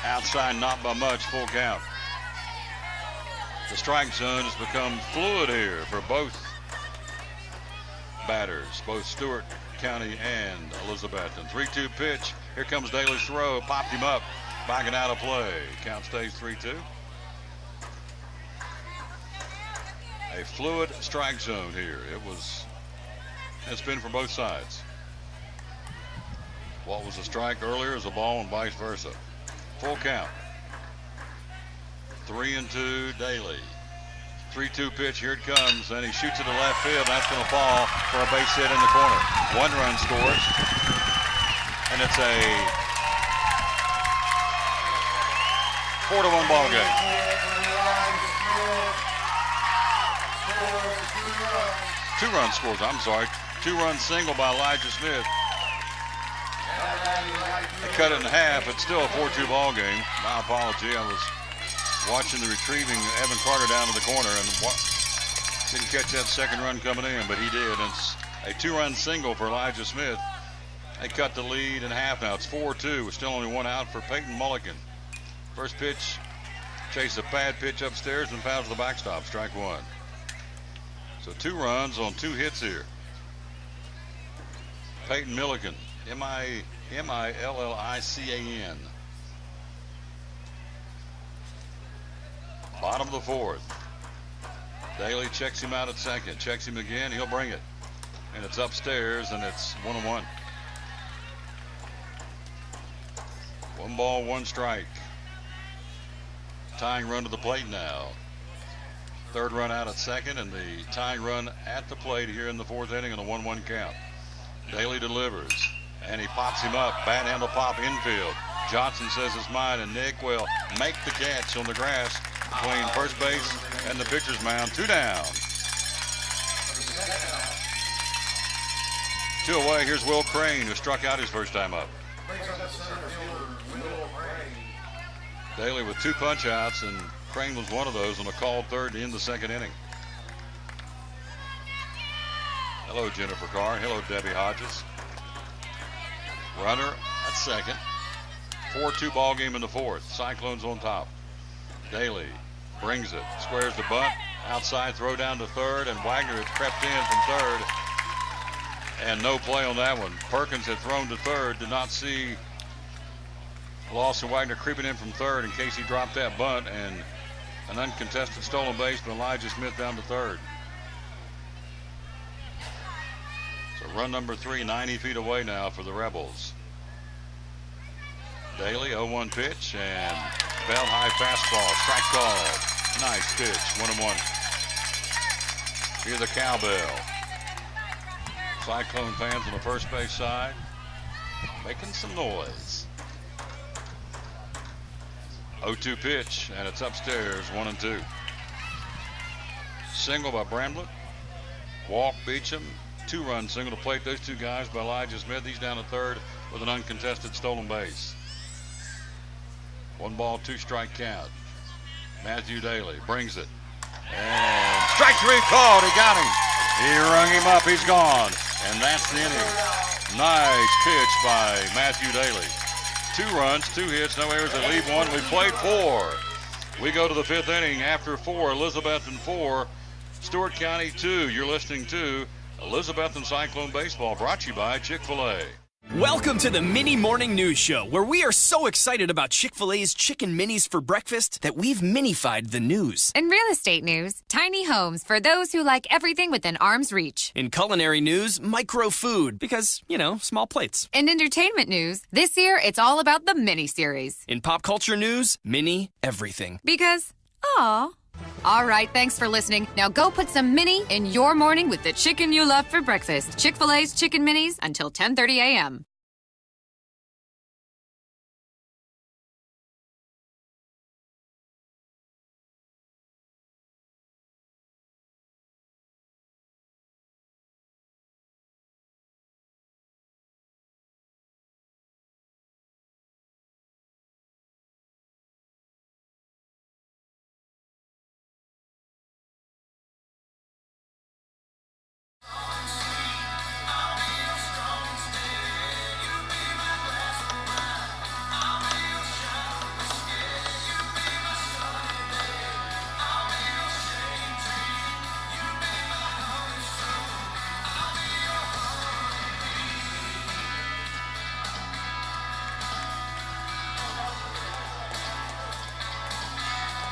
Outside, not by much, full count. The strike zone has become fluid here for both batters, both Stewart County and Elizabethton. 3-2 pitch. Here comes Daly's throw. Popped him up. Backing out of play. Count stays 3-2. A fluid strike zone here. It's been for both sides. What was a strike earlier is a ball and vice versa. Full count. 3-2 Daly. 3-2 pitch, here it comes, and he shoots it to left field. That's going to fall for a base hit in the corner. 1 run scores, and it's a 4-1 ball game. 2-run scores, I'm sorry. 2-run single by Elijah Smith. They cut it in half. It's still a 4-2 ball game. My apology. I was watching the retrieving Evan Carter down to the corner and didn't catch that second run coming in, but he did. And it's a 2-run single for Elijah Smith. They cut the lead in half now. It's 4-2 with still only 1 out for Peyton Mulligan. First pitch, chase a pad pitch upstairs and fouls the backstop. Strike 1. So 2 runs on 2 hits here. Peyton Mulligan, Millickan. Bottom of the 4th. Daly checks him out at second. Checks him again. He'll bring it. And it's upstairs, and it's 1-1. 1 ball, 1 strike. Tying run to the plate now. 3rd run out at second, and the tying run at the plate here in the 4th inning on a 1-1 count. Daly delivers, and he pops him up. Bat handle pop infield. Johnson says it's mine, and Nick will make the catch on the grass between first base and the pitcher's mound. 2 down. 2 away. Here's Will Crane, who struck out his first time up. Daly with 2 punch outs, and Crane was one of those on a called third to end the 2nd inning. Hello, Jennifer Carr. Hello, Debbie Hodges. Runner at second. 4-2 ball game in the 4th. Cyclones on top. Daly brings it, squares the bunt, outside throw down to third, and Wagner has crept in from third, and no play on that one. Perkins had thrown to third, did not see Lawson Wagner creeping in from third in case he dropped that bunt, and an uncontested stolen base by Elijah Smith down to third. So run number 3, 90 feet away now for the Rebels. Daly, 0-1 pitch, and belt high fastball, strike called. Nice pitch, 1-1. Hear the cowbell. Cyclone fans on the first base side making some noise. 0-2 pitch, and it's upstairs, 1-2. Single by Bramlett. Walk Beecham. 2-run single to plate those 2 guys by Elijah Smith. He's down to third with an uncontested stolen base. 1 ball, 2 strike count. Matthew Daly brings it. And strike 3 called. He got him. He rung him up. He's gone. And that's the inning. Nice pitch by Matthew Daly. 2 runs, 2 hits, no errors. They leave 1. We played 4. We go to the 5th inning after 4. Elizabethton 4, Stewart County 2. You're listening to Elizabethton Cyclone Baseball, brought to you by Chick-fil-A. Welcome to the Mini Morning News Show, where we are so excited about Chick-fil-A's Chicken Minis for breakfast that we've minified the news. In real estate news, tiny homes for those who like everything within arm's reach. In culinary news, micro food, because, small plates. In entertainment news, this year it's all about the mini series. In pop culture news, mini everything. Because, aw. All right, thanks for listening. Now go put some mini in your morning with the chicken you love for breakfast. Chick-fil-A's Chicken Minis until 10:30 a.m.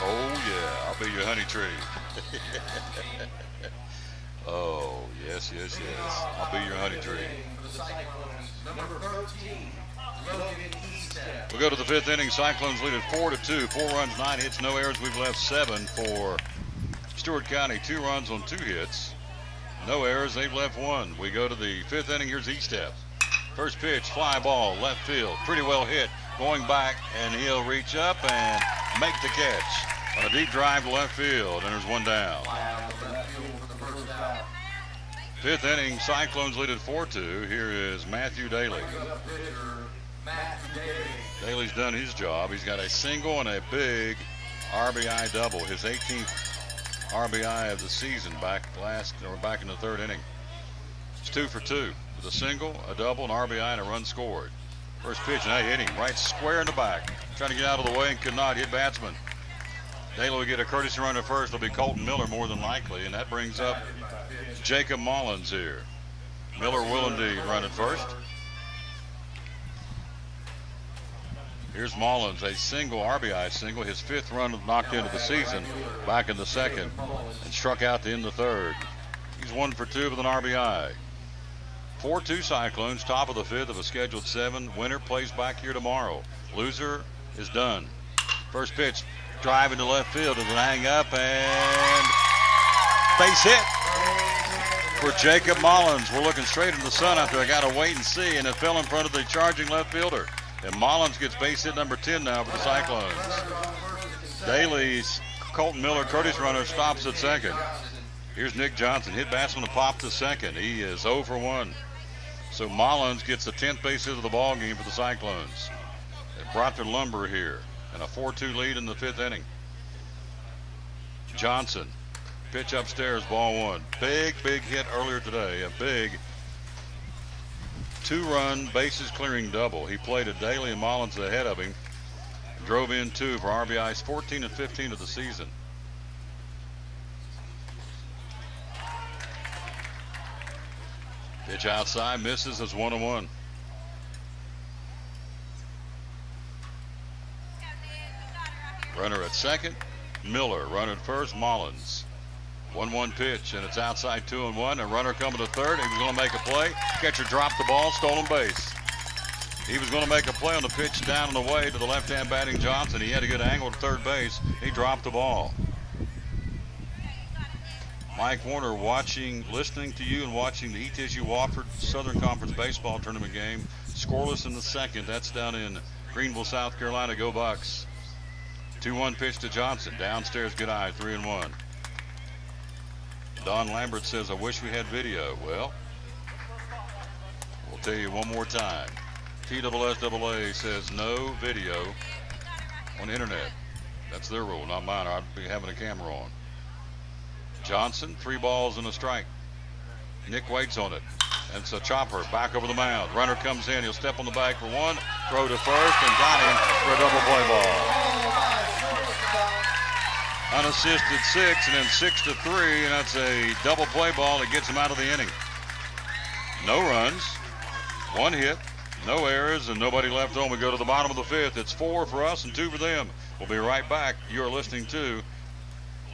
Oh, yeah, I'll be your honey tree. Oh, yes. I'll be your honey tree. We go to the 5th inning. Cyclones lead at 4-2. 4 runs, 9 hits, no errors. We've left 7 for Stewart County. 2 runs on 2 hits. No errors. They've left 1. We go to the 5th inning. Here's E-Step. First pitch, fly ball, left field. Pretty well hit. Going back, and he'll reach up and make the catch on a deep drive to left field, and there's 1 down. 5th inning, Cyclones lead at 4-2. Here is Matthew Daly. Daly's done his job. He's got a single and a big RBI double, his 18th RBI of the season back in the 3rd inning. It's 2 for 2 with a single, a double, an RBI, and a run scored. First pitch, and they hit him right square in the back. Trying to get out of the way and could not. Hit batsman. Daly will get a courtesy run at first. It'll be Colton Miller more than likely, and that brings up Jacob Mullins here. Miller will indeed run at first. Here's Mullins, a single, RBI single, his 5th run knocked into the season back in the 2nd, and struck out to end the 3rd. He's 1 for 2 with an RBI. 4-2 Cyclones, top of the 5th of a scheduled 7. Winner plays back here tomorrow. Loser is done. First pitch, drive into left field. Does it hang up, and base hit for Jacob Mullins. We're looking straight in the sun out there. I got to wait and see, and it fell in front of the charging left fielder. And Mullins gets base hit number 10 now for the Cyclones. Daly's Colton Miller, courtesy runner, stops at second. Here's Nick Johnson, hit batsman to pop to second. He is 0 for 1. So Mullins gets the 10th base hit of the ball game for the Cyclones. They brought their lumber here, and a 4-2 lead in the 5th inning. Johnson, pitch upstairs, ball 1. Big hit earlier today. A big 2-run bases clearing double. He played a Daly and Mullins ahead of him. Drove in 2 for RBIs, 14 and 15 of the season. Pitch outside, misses, as 1-1. Runner at second, Miller. Runner at first, Mullins. 1-1 pitch, and it's outside 2-1. A runner coming to third. He was going to make a play. Catcher dropped the ball, stolen base. He was going to make a play on the pitch down and away to the left-hand batting Johnson. He had a good angle to third base. He dropped the ball. Mike Warner listening to you and watching the ETSU Wofford Southern Conference Baseball Tournament game. Scoreless in the 2nd. That's down in Greenville, South Carolina. Go Bucks. 2-1 pitch to Johnson. Downstairs, good eye, 3-1. Don Lambert says, I wish we had video. Well, we'll tell you one more time. TSSAA says no video on the internet. That's their rule, not mine. I'd be having a camera on. Johnson, 3 balls and a strike. Nick waits on it. It's a chopper back over the mound. Runner comes in. He'll step on the bag for one. Throw to first and got him for a double play ball. Unassisted 6 and then 6-3, and that's a double play ball that gets him out of the inning. No runs, 1 hit, no errors, and nobody left on. We go to the bottom of the 5th. It's 4 for us and 2 for them. We'll be right back. You're listening to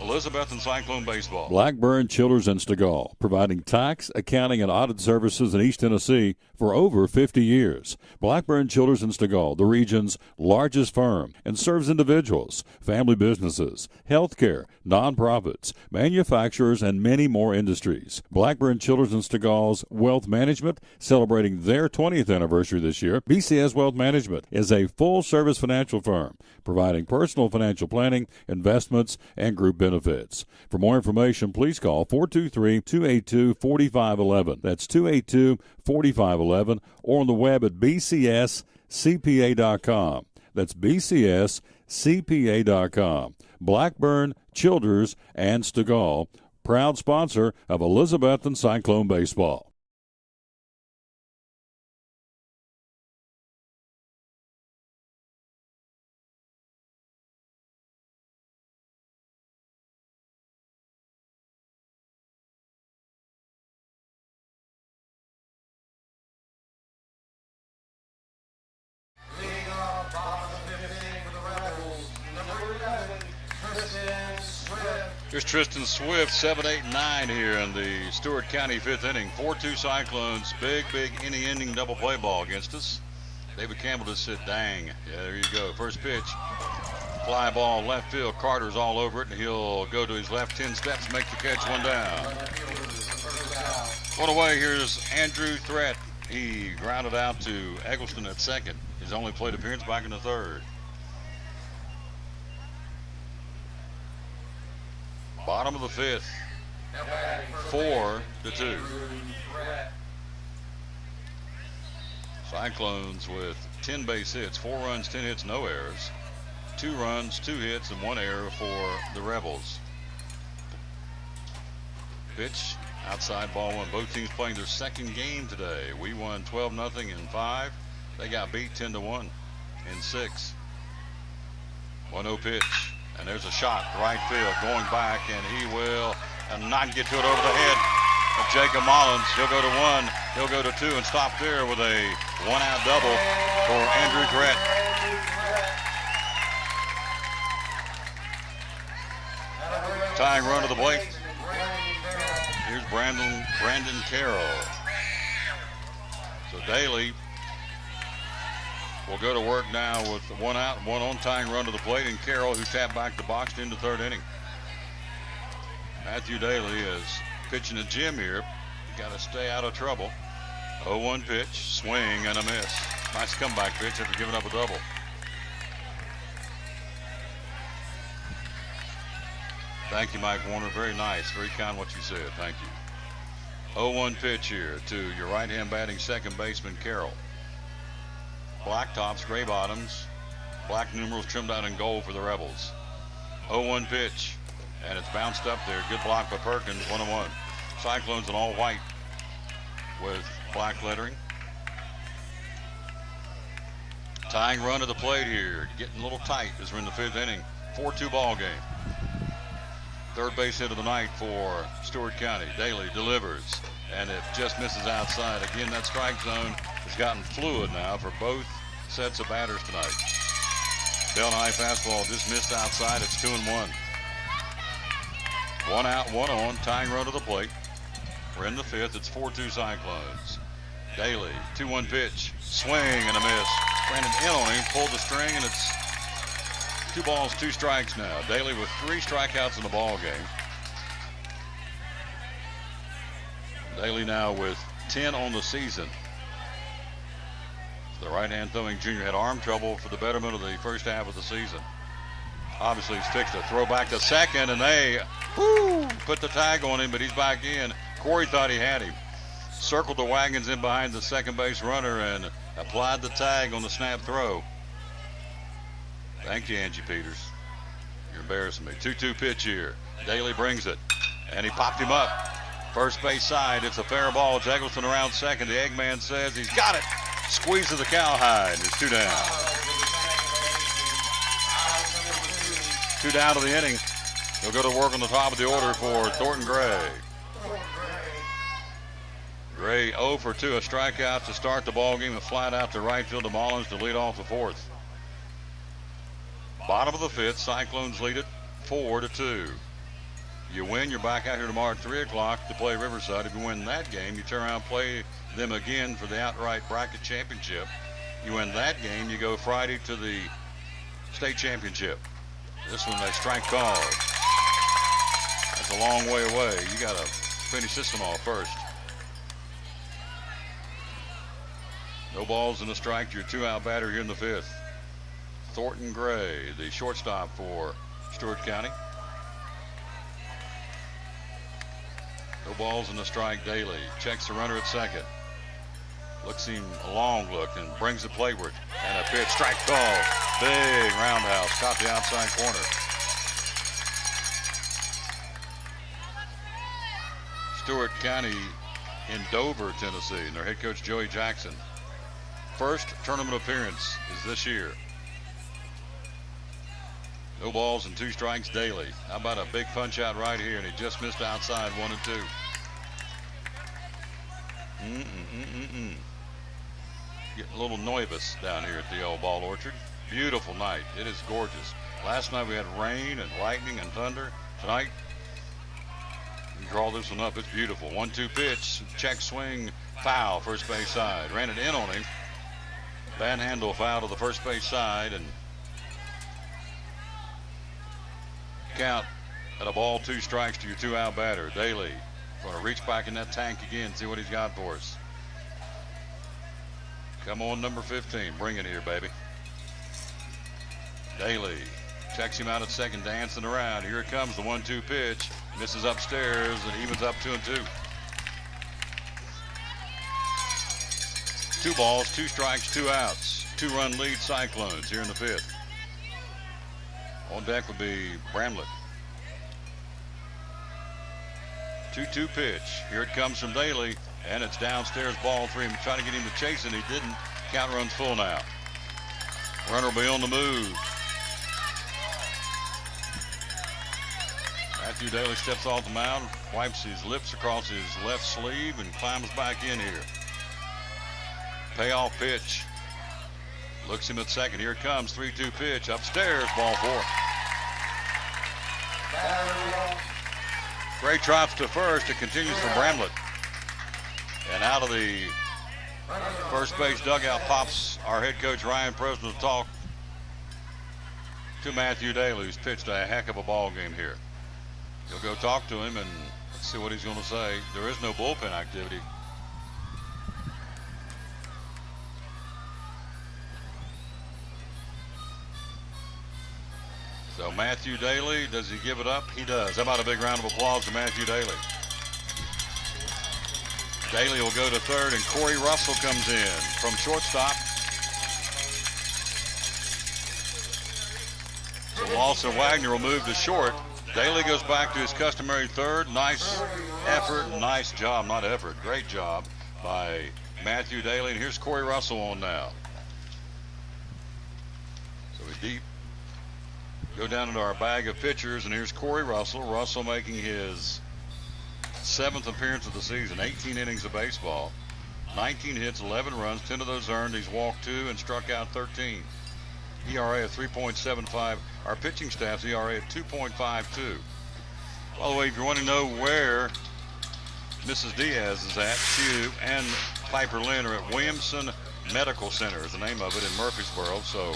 Elizabethton Cyclone Baseball. Blackburn, Childers, and Stegall, providing tax, accounting, and audit services in East Tennessee for over 50 years. Blackburn, Childers, and Stegall, the region's largest firm, and serves individuals, family businesses, healthcare, nonprofits, manufacturers, and many more industries. Blackburn, Childers, and Stegall's Wealth Management, celebrating their 20th anniversary this year. BCS Wealth Management is a full-service financial firm, providing personal financial planning, investments, and group benefits. For more information, please call 423-282-4511. That's 282-4511, or on the web at bcscpa.com. That's bcscpa.com. Blackburn, Childers, and Stegall, proud sponsor of Elizabethton Cyclone Baseball. Here's Tristan Swift, 7, 8, 9 here in the Stewart County 5th inning. 4-2 Cyclones. Big inning double play ball against us. David Campbell just said, dang. Yeah, there you go. First pitch. Fly ball left field. Carter's all over it, and he'll go to his left 10 steps, make the catch, 1 down. One away, here's Andrew Threat. He grounded out to Eggleston at second. His only plate appearance back in the 3rd. Bottom of the 5th, 4-2. Cyclones with 10 base hits, 4 runs, 10 hits, no errors. 2 runs, 2 hits, and 1 error for the Rebels. Pitch, outside ball 1. Both teams playing their 2nd game today. We won 12-0 in 5. They got beat 10-1 in 6. 1-0 pitch. And there's a shot, right field, going back, and he will not get to it over the head of Jacob Mullins. He'll go to 1, he'll go to 2, and stop there with a 1-out double for Andrew Threat. Tying run to the plate. Here's Brandon Carroll. So Daly will go to work now with 1 out, 1 on, tying run to the plate, and Carroll, who tapped back the box into 3rd inning. Matthew Daly is pitching to Jim here. Got to stay out of trouble. 0-1 pitch, swing and a miss. Nice comeback pitch after giving up a double. Thank you, Mike Warner. Very nice. Very kind what you said. Thank you. 0-1 pitch here to your right-hand batting second baseman, Carroll. Black tops, gray bottoms, black numerals trimmed out in gold for the Rebels. 0-1 pitch, and it's bounced up there. Good block by Perkins, 1-1. Cyclones in all white with black lettering. Tying run to the plate here, getting a little tight as we're in the 5th inning. 4-2 ball game. 3rd base hit of the night for Stewart County. Daly delivers, and it just misses outside. Again, that strike zone has gotten fluid now for both sets of batters tonight. Bell high fastball just missed outside. It's 2-1. 1 out, 1 on. Tying run to the plate. We're in the 5th. It's 4-2 Cyclones. Daly, 2-1 pitch. Swing and a miss. Brandon in on him, pulled the string, and it's 2 balls, 2 strikes now. Daly with 3 strikeouts in the ball game. Daly now with 10 on the season. The right-hand throwing junior had arm trouble for the betterment of the first half of the season. Obviously, he's fixed a throw back to second, and they put the tag on him, but he's back in. Corey thought he had him. Circled the wagons in behind the second base runner and applied the tag on the snap throw. Thank you, Angie Peters. You're embarrassing me. 2-2 pitch here. Daly brings it, and he popped him up. First base side, it's a fair ball. It's Eggleston around second. The Eggman says he's got it. Squeezes the cowhide. There's 2 down. 2 down to the inning. He'll go to work on the top of the order for Thornton Gray. Gray 0 for 2, a strikeout to start the ball game, a flat out to right field to Mullins to lead off the 4th. Bottom of the 5th, Cyclones lead it 4-2. You win, you're back out here tomorrow at 3 o'clock to play Riverside. If you win that game, you turn around and play them again for the outright bracket championship. You win that game, you go Friday to the state championship. This one, they strike call. That's a long way away. You got to finish this one off first. No balls and a strike to your 2-out batter here in the 5th. Thornton Gray, the shortstop for Stewart County. No balls and a strike. Daly checks the runner at second. Looks him a long look and brings it playward. And a pitch, strike call. Big roundhouse, caught the outside corner. Stewart County in Dover, Tennessee, and their head coach Joey Jackson. First tournament appearance is this year. No balls and 2 strikes. Daly. How about a big punch out right here, and he just missed outside 1-2. Getting a little nervous down here at the old ball orchard. Beautiful night. It is gorgeous. Last night we had rain and lightning and thunder. Tonight, you draw this one up. It's beautiful. 1-2 pitch. Check swing. Foul. First base side. Ran it in on him. Bad handle foul to the first base side, and count at a ball, 2 strikes to your 2-out batter. Daly going to reach back in that tank again, see what he's got for us. Come on, number 15. Bring it here, baby. Daly checks him out at second, dancing around. Here it comes, the 1-2 pitch. Misses upstairs and evens up 2-2. 2 balls, 2 strikes, 2 outs. 2-run lead Cyclones here in the 5th. On deck would be Bramlett. 2-2 pitch. Here it comes from Daly, and it's downstairs, ball 3. I'm trying to get him to chase, and he didn't. Count runs full now. Runner will be on the move. Matthew Daly steps off the mound, wipes his lips across his left sleeve, and climbs back in here. Payoff pitch. Looks him at second. Here it comes. 3-2 pitch. Upstairs. Ball 4. Gray drops to first. It continues for Bramlett. And out of the first base dugout pops our head coach Ryan Preston to talk to Matthew Daly, who's pitched a heck of a ball game here. He'll go talk to him and see what he's going to say. There is no bullpen activity. So Matthew Daly, does he give it up? He does. How about a big round of applause to Matthew Daly? Daly will go to third, and Corey Russell comes in from shortstop. So Lawson Wagner will move to short. Daly goes back to his customary third. Nice effort, nice job, not effort, great job by Matthew Daly. And here's Corey Russell on now. So we deep. Go down into our bag of pitchers, and here's Corey Russell. Russell making his 7th appearance of the season, 18 innings of baseball, 19 hits, 11 runs, 10 of those earned. He's walked 2 and struck out 13. ERA of 3.75. Our pitching staff's ERA at 2.52. By the way, if you want to know where Mrs. Diaz is at, she and Piper Lynn are at Williamson Medical Center is the name of it in Murfreesboro. So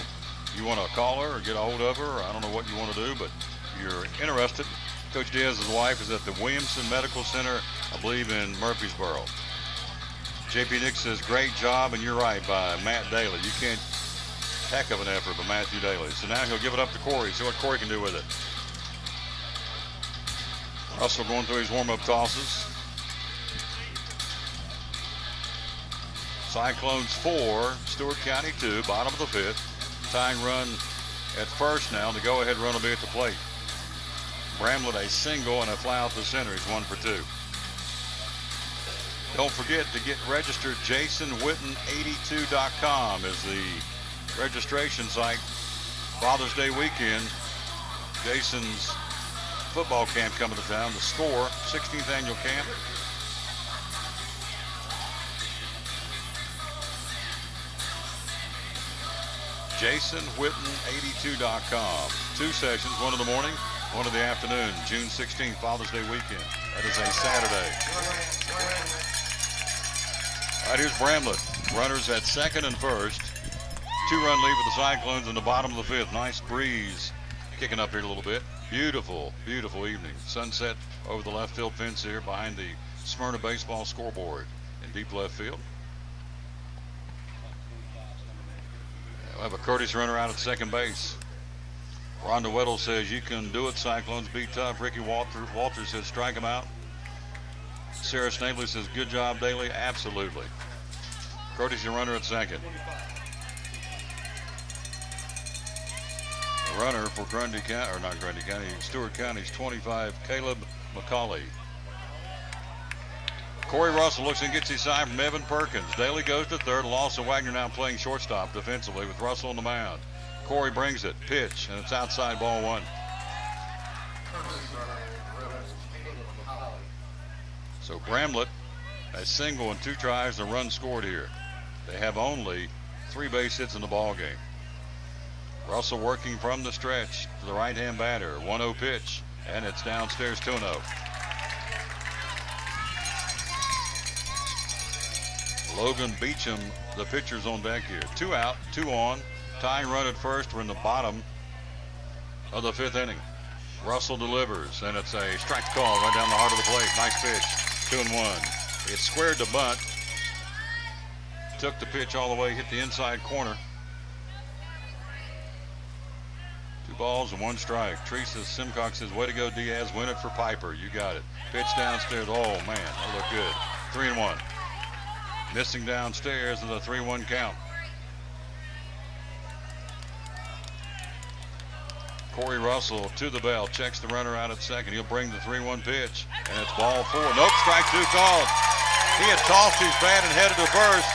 you want to call her or get a hold of her, or I don't know what you want to do, but if you're interested, Coach Diaz's wife is at the Williamson Medical Center, I believe, in Murfreesboro. JP Nick says, great job, and you're right, by Matt Daly. You can't, heck of an effort by Matthew Daly. So now he'll give it up to Corey, see what Corey can do with it. Russell going through his warm-up tosses. Cyclones 4, Stewart County 2, bottom of the 5th. Tying run at first now. The go-ahead run will be at the plate. Bramlett a single and a fly out to center. He's 1 for 2. Don't forget to get registered. JasonWitten82.com is the registration site. Father's Day weekend. Jason's football camp coming to town. The Score, 16th annual camp. JasonWitten82.com. 2 sessions, one in the morning, one in the afternoon. June 16th, Father's Day weekend. That is a Saturday. All right, here's Bramlett. Runners at second and first. 2-run lead for the Cyclones in the bottom of the 5th. Nice breeze kicking up here a little bit. Beautiful, beautiful evening. Sunset over the left field fence here behind the Smyrna baseball scoreboard in deep left field. We'll have a courtesy runner out at second base. Rhonda Weddle says, you can do it, Cyclones. Be tough. Ricky Walters says, strike him out. Sarah Snavely says, good job, Daly. Absolutely. Courtesy runner at second. The runner for Grundy County, or not Grundy County, Stewart County's 25, Caleb McCauley. Corey Russell looks and gets his sign from Evan Perkins. Daly goes to third. Lawson Wagner now playing shortstop defensively with Russell on the mound. Corey brings it. Pitch, and it's outside, ball 1. So Bramlett, a single and 2 tries, a run scored here. They have only 3 base hits in the ball game. Russell working from the stretch to the right-hand batter. 1-0 pitch, and it's downstairs 2-0. Logan Beecham, the pitcher's on deck here. 2 out, 2 on. Tying run at first. We're in the bottom of the 5th inning. Russell delivers, and it's a strike call right down the heart of the plate. Nice pitch. 2-1. It squared the bunt. Took the pitch all the way, hit the inside corner. 2 balls and 1 strike. Teresa Simcox says, way to go, Diaz. Win it for Piper. You got it. Pitch downstairs. Oh, man, that looked good. 3-1. Missing downstairs is a 3-1 count. Corey Russell to the bell, checks the runner out at second. He'll bring the 3-1 pitch, and it's ball 4. Nope, strike 2 called. He had tossed his bat and headed to first.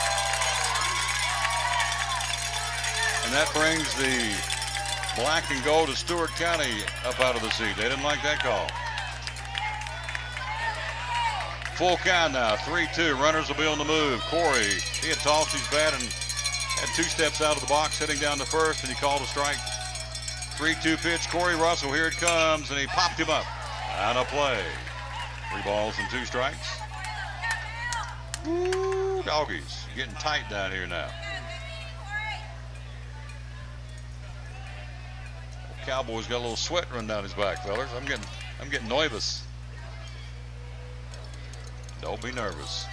And that brings the black and gold of Stewart County up out of the seat. They didn't like that call. Full count now, 3-2. Runners will be on the move. Corey, he had tossed his bat and had 2 steps out of the box, heading down to first, and he called a strike. 3-2 pitch, Corey Russell, here it comes, and he popped him up. Out of play. 3 balls and 2 strikes. Woo, doggies, getting tight down here now. Cowboy's got a little sweat running down his back, fellas. I'm getting nervous. Don't be nervous.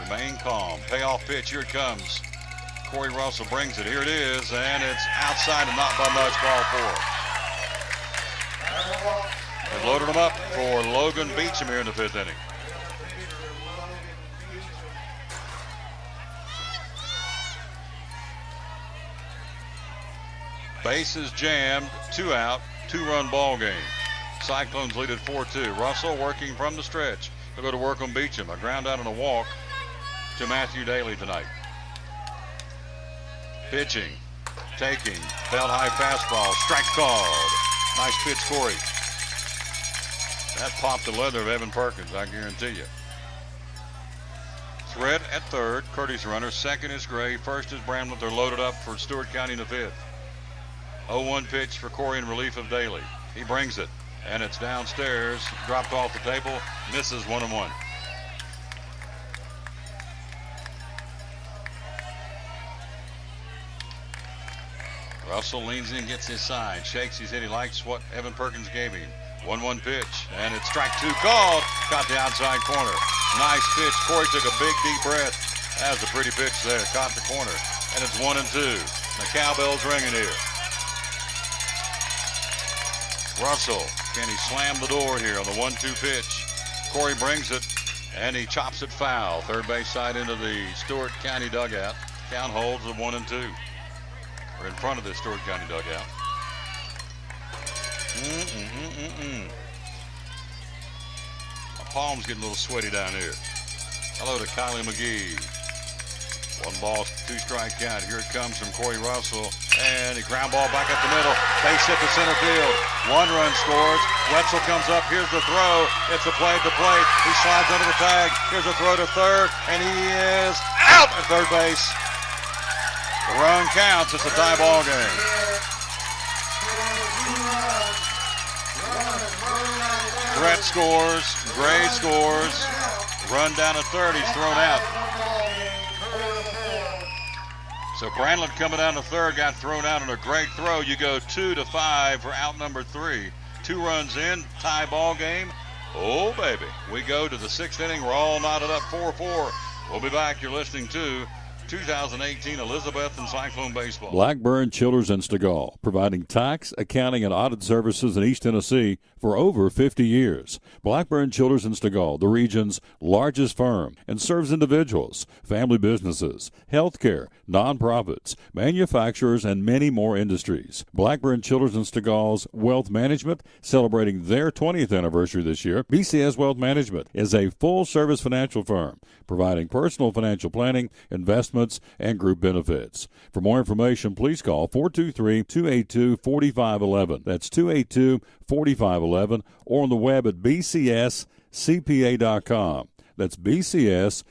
Remain calm. Payoff pitch, here it comes. Corey Russell brings it. Here it is, and it's outside and not by much, ball 4. They've loaded him up for Logan Beecham here in the 5th inning. Bases jammed, 2 out, 2-run ball game. Cyclones lead at 4-2. Russell working from the stretch. He'll go to work on Beecham. A ground out and a walk to Matthew Daly tonight. Pitching, taking, belt high fastball, strike called. Nice pitch, Corey. That popped the leather of Evan Perkins, I guarantee you. Thread at third, courtesy runner. Second is Gray. First is Bramlett. They're loaded up for Stewart County in the 5th. 0-1 pitch for Corey in relief of Daly. He brings it, and it's downstairs, dropped off the table, misses 1-1. Russell leans in, gets his sign, shakes his head. He likes what Evan Perkins gave him. 1-1 pitch, and it's strike 2 called. Caught the outside corner. Nice pitch. Corey took a big, deep breath. That was a pretty pitch there. Caught the corner, and it's 1-2. The cowbell's ringing here. Russell, can he slam the door here on the 1-2 pitch? Corey brings it, and he chops it foul. Third base side into the Stewart County dugout. Count holds of 1-2. We're in front of the Stewart County dugout. My palm's getting a little sweaty down here. Hello to Kylie McGee. 1 ball, 2 strike count. Here it comes from Corey Russell. And a ground ball back up the middle. Base hit to center field. 1 run scores. Wetzel comes up. Here's the throw. It's a play at the plate. He slides under the tag. Here's a throw to third. And he is out at third base. The run counts. It's a tie ball game. Brett scores. Gray scores. Run down to third. He's thrown out. So Brandlett coming down to third, got thrown out on a great throw. You go 2-5 for out number 3. 2 runs in, tie ball game. Oh, baby. We go to the 6th inning. We're all knotted up 4-4. We'll be back. You're listening to 2018 Elizabethton Cyclone Baseball. Blackburn, Childers, and Stegall, providing tax, accounting, and audit services in East Tennessee for over 50 years. Blackburn, Childers, and Stegall, the region's largest firm, and serves individuals, family businesses, healthcare, nonprofits, manufacturers, and many more industries. Blackburn, Childers, and Stegall's Wealth Management, celebrating their 20th anniversary this year. BCS Wealth Management is a full-service financial firm, providing personal financial planning, investments, and group benefits. For more information, please call 423-282-4511. That's 282-4511, or on the web at bcscpa.com. That's bcscpa.com.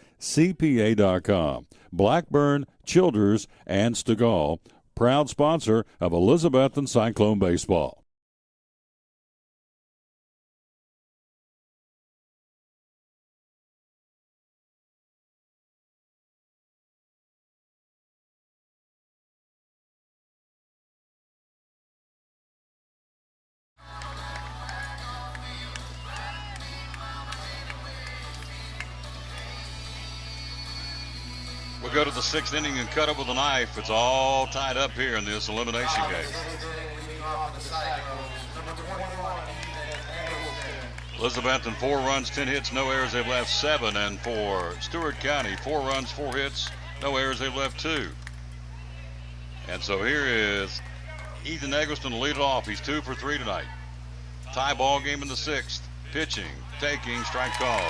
Blackburn, Childers, and Stegall, proud sponsor of Elizabethton Cyclone Baseball. We'll go to the 6th inning and cut it with a knife. It's all tied up here in this elimination game. Elizabethton 4 runs, 10 hits, no errors. They've left 7. And for Stewart County, 4 runs, 4 hits, no errors. They've left 2. And so here is Ethan Eggleston to lead it off. He's 2 for 3 tonight. Tie ball game in the 6th. Pitching, taking, strike call.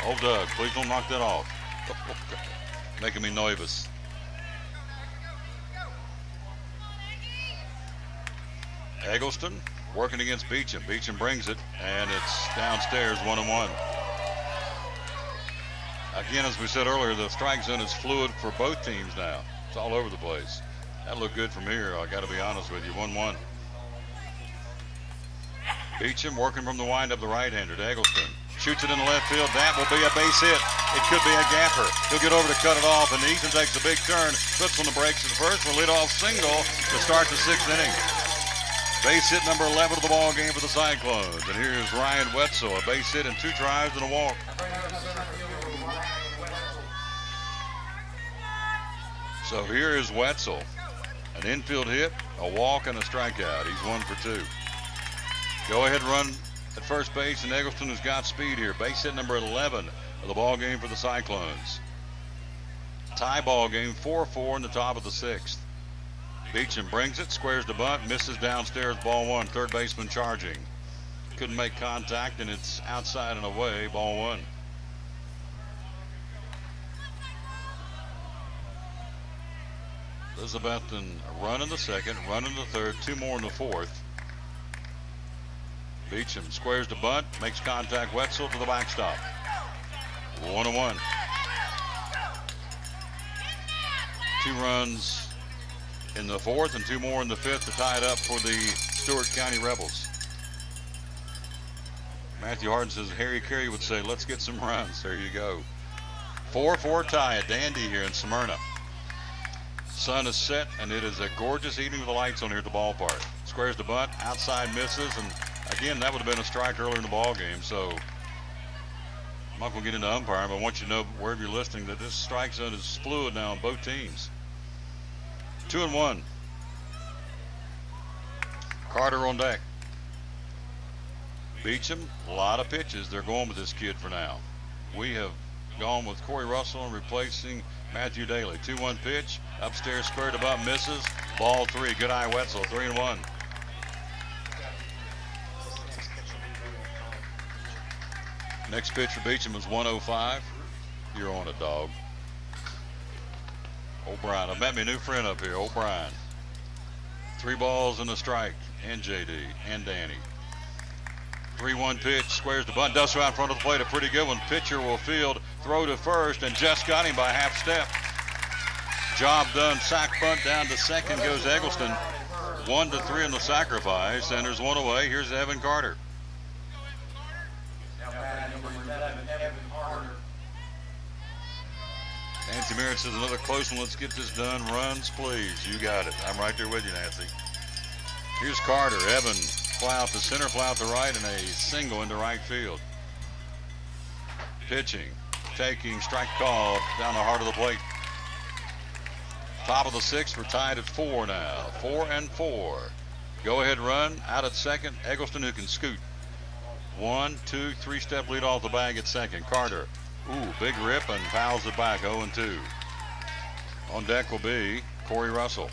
Oh, Doug, please don't knock that off. Making me nervous. Eggleston working against Beecham. Beecham brings it, and it's downstairs, 1-1. Again, as we said earlier, the strike zone is fluid for both teams now. It's all over the place. That looked good from here, I got to be honest with you. 1-1. Beecham working from the windup, the right-hander to Eggleston. Shoots it in the left field. That will be a base hit. It could be a gapper. He'll get over to cut it off, and Ethan takes a big turn, puts on the brakes at first for a leadoff single to start the 6th inning. Base hit number 11 of the ball game for the Cyclones. And here's Ryan Wetzel, a base hit and 2 tries and a walk. So here is Wetzel. An infield hit, a walk, and a strikeout. He's 1 for 2. Go ahead run at first base, and Eggleston has got speed here. Base hit number 11 of the ball game for the Cyclones. Tie ball game, 4-4 in the top of the 6th. Beecham brings it, squares the bunt, misses downstairs, ball 1. Third baseman charging. Couldn't make contact, and it's outside and away, ball 1. Elizabethton run in the 2nd, run in the 3rd, 2 more in the 4th. Beecham squares the bunt, makes contact. Wetzel to the backstop. 1-1. 2 runs in the 4th and 2 more in the 5th to tie it up for the Stewart County Rebels. Matthew Harden says Harry Carey would say, let's get some runs. There you go. 4-4 tie, a dandy here in Smyrna. Sun is set, and it is a gorgeous evening with the lights on here at the ballpark. Squares the bunt, outside misses, and again, that would have been a strike earlier in the ball game. So I'm not going to get into umpiring, but I want you to know, wherever you're listening, that this strike zone is fluid now on both teams. 2-1. Carter on deck. Beecham, a lot of pitches. They're going with this kid for now. We have gone with Corey Russell and replacing Matthew Daly. 2-1 pitch. Upstairs, squared above, misses. Ball 3. Good eye, Wetzel. 3-1. Next pitch for Beecham was 105. You're on it, dog. O'Brien. I've met me a new friend up here, O'Brien. 3 balls and a strike. And JD and Danny. 3-1 pitch. Squares the bunt. Dusts around in front of the plate. A pretty good one. Pitcher will field. Throw to first. And just got him by half step. Job done. Sack bunt down to second goes Eggleston. 1-3 in the sacrifice. And there's one away. Here's Evan Carter. Nancy Merritt says another close one. Let's get this done. Runs, please. You got it. I'm right there with you, Nancy. Here's Carter. Evan fly out to center, fly out to right, and a single into right field. Pitching, taking, strike call down the heart of the plate. Top of the 6th. We're tied at 4 now. 4-4. Go ahead run out at second. Eggleston, who can scoot. 1, 2, 3-step lead off the bag at second. Carter. Ooh, big rip and fouls it back. 0-2. On deck will be Corey Russell.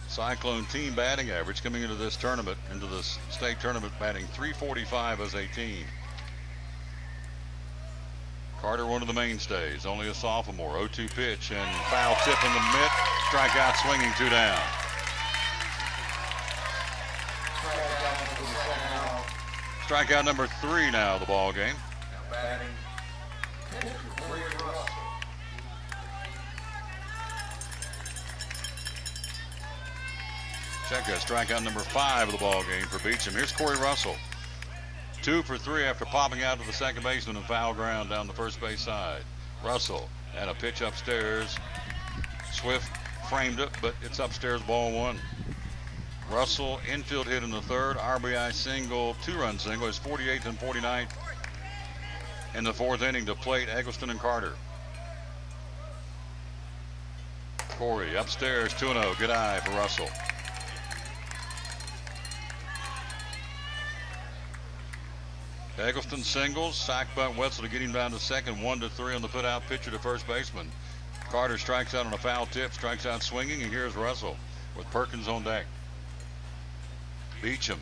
Cyclone team batting average coming into this tournament, into this state tournament, batting .345 as a team. Carter, one of the mainstays, only a sophomore. 0-2 pitch and foul tip in the mitt. Strikeout swinging, 2 down. Strikeout number 3 now of the ball game. Check that, strikeout number 5 of the ball game for Beecham. Here's Corey Russell. 2 for 3 after popping out to the second baseman and foul ground down the first base side. Russell and a pitch upstairs. Swift framed it, but it's upstairs, ball 1. Russell, infield hit in the 3rd, RBI single, 2-run single, his 48th and 49th in the 4th inning to plate Eggleston and Carter. Corey upstairs, 2-0, good eye for Russell. Eggleston singles, sack bunt Wetzel to get him down to second, 1-3 on the put out pitcher to first baseman. Carter strikes out on a foul tip, strikes out swinging, and here's Russell with Perkins on deck. Beecham,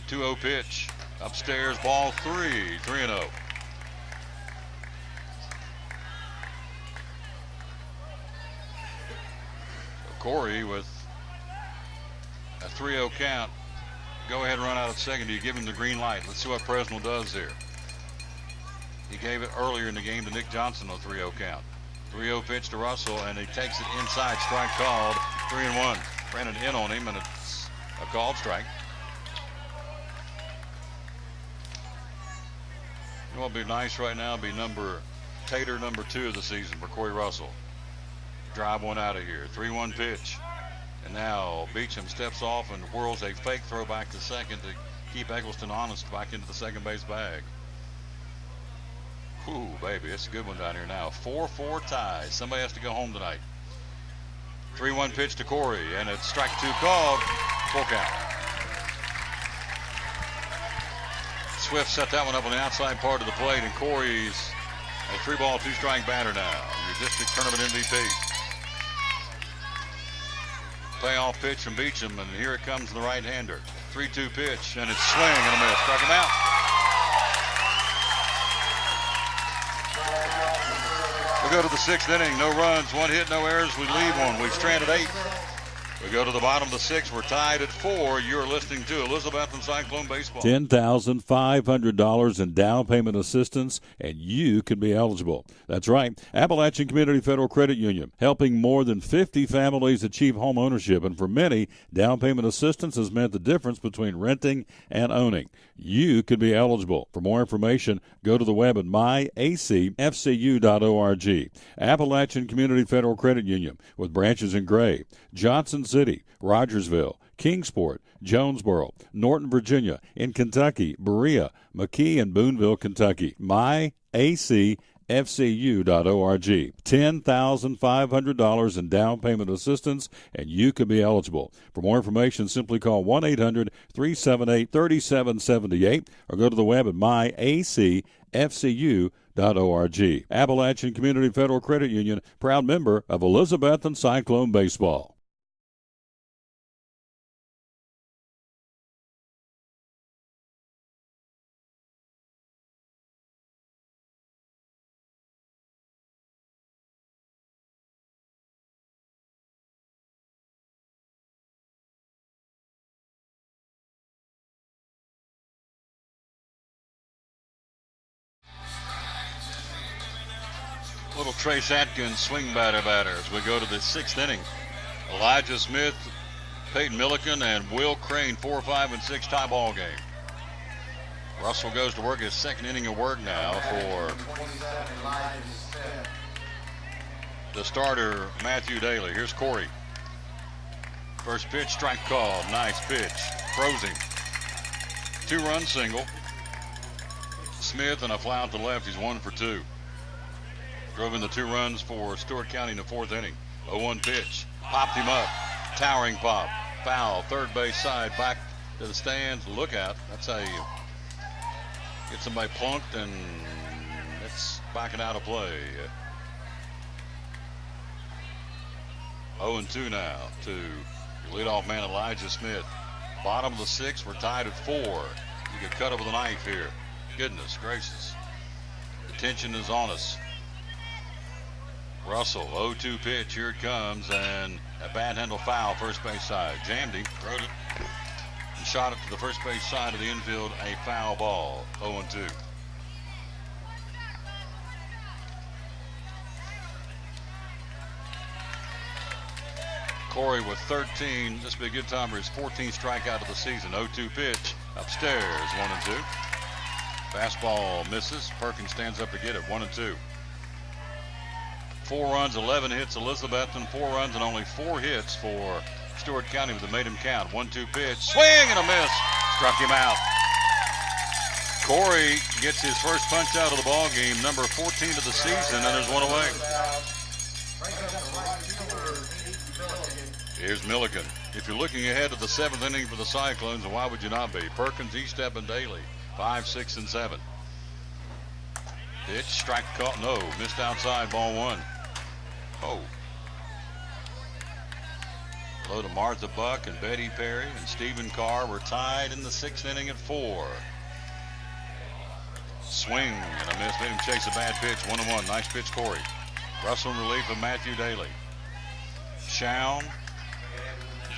2-0 pitch, upstairs, ball 3, 3-0. Corey with a 3-0 count. Go ahead and run out at second. Do you give him the green light? Let's see what Presnell does here. He gave it earlier in the game to Nick Johnson on a 3-0 count. 3-0 pitch to Russell, and he takes it inside. Strike called. 3-1. Ran it in on him, and it's a called strike. You know what would be nice right now? Be Tater number 2 of the season for Corey Russell. Drive one out of here. 3-1 pitch. And now Beecham steps off and whirls a fake throw back to second to keep Eggleston honest back into the second base bag. Ooh, baby, it's a good one down here now. 4-4 ties. Somebody has to go home tonight. 3-1 pitch to Corey, and it's strike 2 called. Full count. Swift set that one up on the outside part of the plate, and Corey's a 3-ball, 2-strike batter now. Your district tournament MVP. Payoff pitch from Beecham, and here it comes the right-hander. 3-2 pitch, and it's swing and a miss. Struck him out. We go to the 6th inning. No runs, 1 hit, no errors. We leave one. We've stranded 8. We go to the bottom of the 6th. We're tied at 4. You're listening to Elizabethton Cyclone Baseball. $10,500 in down payment assistance, and you could be eligible. That's right. Appalachian Community Federal Credit Union, helping more than 50 families achieve home ownership. And for many, down payment assistance has meant the difference between renting and owning. You could be eligible. For more information, go to the web at myacfcu.org. Appalachian Community Federal Credit Union, with branches in Gray, Johnson City, Rogersville, Kingsport, Jonesboro, Norton, Virginia, in Kentucky, Berea, McKee, and Booneville, Kentucky. myacfcu.org. $10,500 in down payment assistance, and you could be eligible. For more information, simply call 1-800-378-3778 or go to the web at myacfcu.org. Appalachian Community Federal Credit Union, proud member of Elizabethton Cyclone Baseball. Little Trace Atkins swing batter as we go to the sixth inning. Elijah Smith, Peyton Milliken, and Will Crane, 4, 5, and 6 tie ball game. Russell goes to work his second inning of work now for the starter, Matthew Daly. Here's Corey. First pitch, strike call. Nice pitch. Throws him. 2-run single. Smith and a fly out to left. He's 1 for 2. Drove in the 2 runs for Stewart County in the 4th inning. 0-1 pitch. Popped him up. Towering pop. Foul. Third base side. Back to the stands. Look out. That's how you get somebody plunked, and it's backing out of play. 0-2 now to your leadoff man, Elijah Smith. Bottom of the 6th. We're tied at 4. You get cut up with a knife here. Goodness gracious. The tension is on us. Russell, 0-2 pitch. Here it comes, and a bad handle foul, first base side. Jammed him, throwed it, and shot it to the first base side of the infield. A foul ball. 0-2. Corey with 13. This will be a good time for his 14th strikeout of the season. 0-2 pitch. Upstairs, 1-2. Fastball misses. Perkins stands up to get it. 1-2. 4 runs, 11 hits, Elizabethton. 4 runs and only 4 hits for Stewart County with a made him count. 1-2 pitch. Swing and a miss. Struck him out. Corey gets his first punch out of the ball game, number 14 of the season, and there's 1 away. Here's Milliken. If you're looking ahead to the 7th inning for the Cyclones, and why would you not be? Perkins, Eastep, and Daly, 5, 6, and 7. Pitch, strike, caught, no, missed outside, ball 1. Oh. Hello to Martha Buck and Betty Perry and Stephen Carr. We're tied in the 6th inning at 4. Swing and a miss. Made him chase a bad pitch. 1-1. Nice pitch, Corey. Russell in relief of Matthew Daly. Shawn,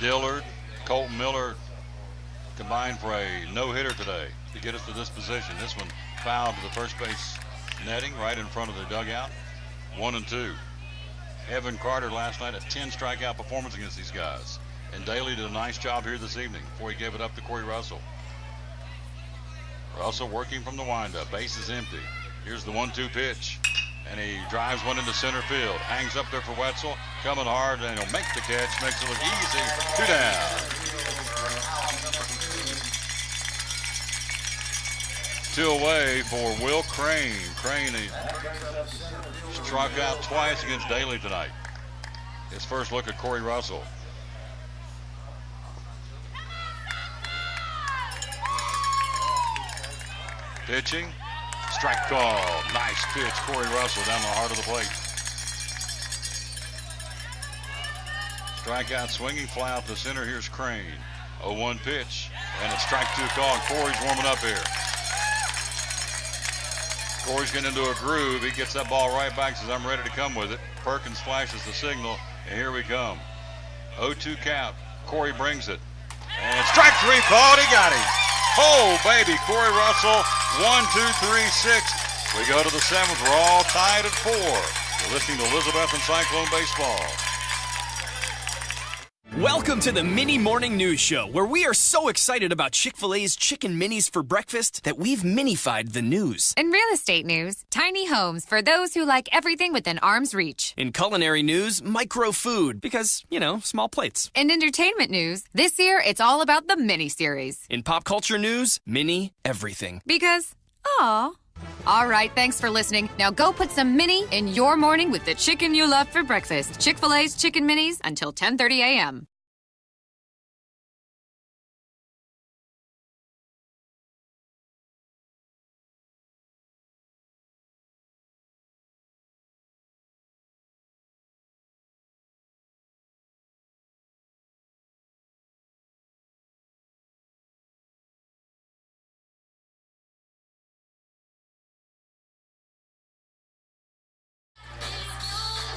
Dillard, Colton Miller combined for a no-hitter today to get us to this position. This one fouled to the first base netting right in front of the dugout. 1-2. Evan Carter last night, a 10 strikeout performance against these guys. And Daly did a nice job here this evening before he gave it up to Corey Russell. Russell working from the windup. Base is empty. Here's the 1-2 pitch. And he drives one into center field. Hangs up there for Wetzel. Coming hard, and he'll make the catch. Makes it look easy. 2 down. 2 away for Will Crane. Crane, he struck out twice against Daly tonight. His first look at Corey Russell. Pitching. Strike call. Nice pitch. Corey Russell down the heart of the plate. Strikeout swinging. Fly out to center. Here's Crane. 0-1 pitch. And a strike 2 call. Corey's warming up here. Corey's getting into a groove. He gets that ball right back, says, I'm ready to come with it. Perkins flashes the signal, and here we come. 0-2 count. Corey brings it. And strike 3 called. He got him. Oh, baby. Corey Russell, 1, 2, 3, 6. We go to the 7th. We're all tied at 4. You're listening to Elizabethton Cyclone Baseball. Welcome to the Mini Morning News Show, where we are so excited about Chick-fil-A's Chicken Minis for breakfast that we've minified the news. In real estate news, tiny homes for those who like everything within arm's reach. In culinary news, micro food, because, small plates. In entertainment news, this year it's all about the mini-series. In pop culture news, mini everything. Because, aw. All right, thanks for listening. Now go put some mini in your morning with the chicken you love for breakfast. Chick-fil-A's Chicken Minis until 10:30 a.m.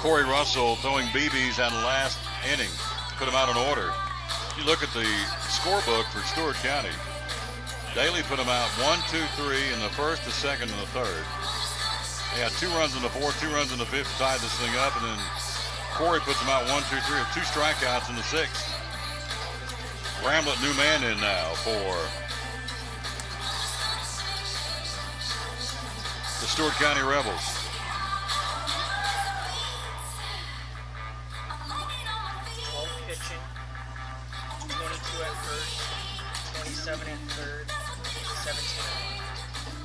Corey Russell throwing BBs out of the last inning. Put them out in order. You look at the scorebook for Stewart County. Daly put them out 1, 2, 3 in the first, the second, and the third. They had 2 runs in the 4th, 2 runs in the 5th to tie this thing up, and then Corey puts them out 1, 2, 3, with 2 strikeouts in the 6th. Bramlett, new man in now for the Stewart County Rebels. Pitching, 22 at first, 27 at third, 17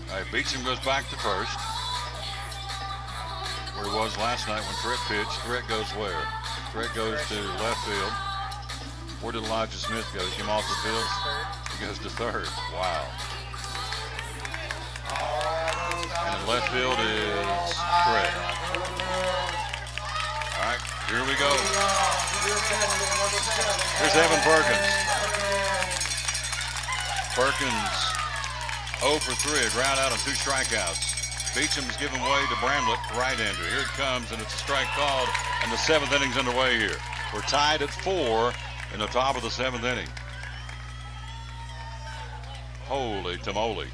at All right, Beecham goes back to first, where he was last night when Trent pitched. Trent goes where? Trent goes to left field. Where did Elijah Smith go? He came off the field. He goes to third. Wow. And in left field is Trent. All right, here we go. Here's Evan Perkins. Perkins 0 for 3, a ground out on 2 strikeouts. Beecham's giving way to Bramlett, right-hander. Here it comes, and it's a strike called, and the 7th inning's underway here. We're tied at 4 in the top of the 7th inning. Holy tamale.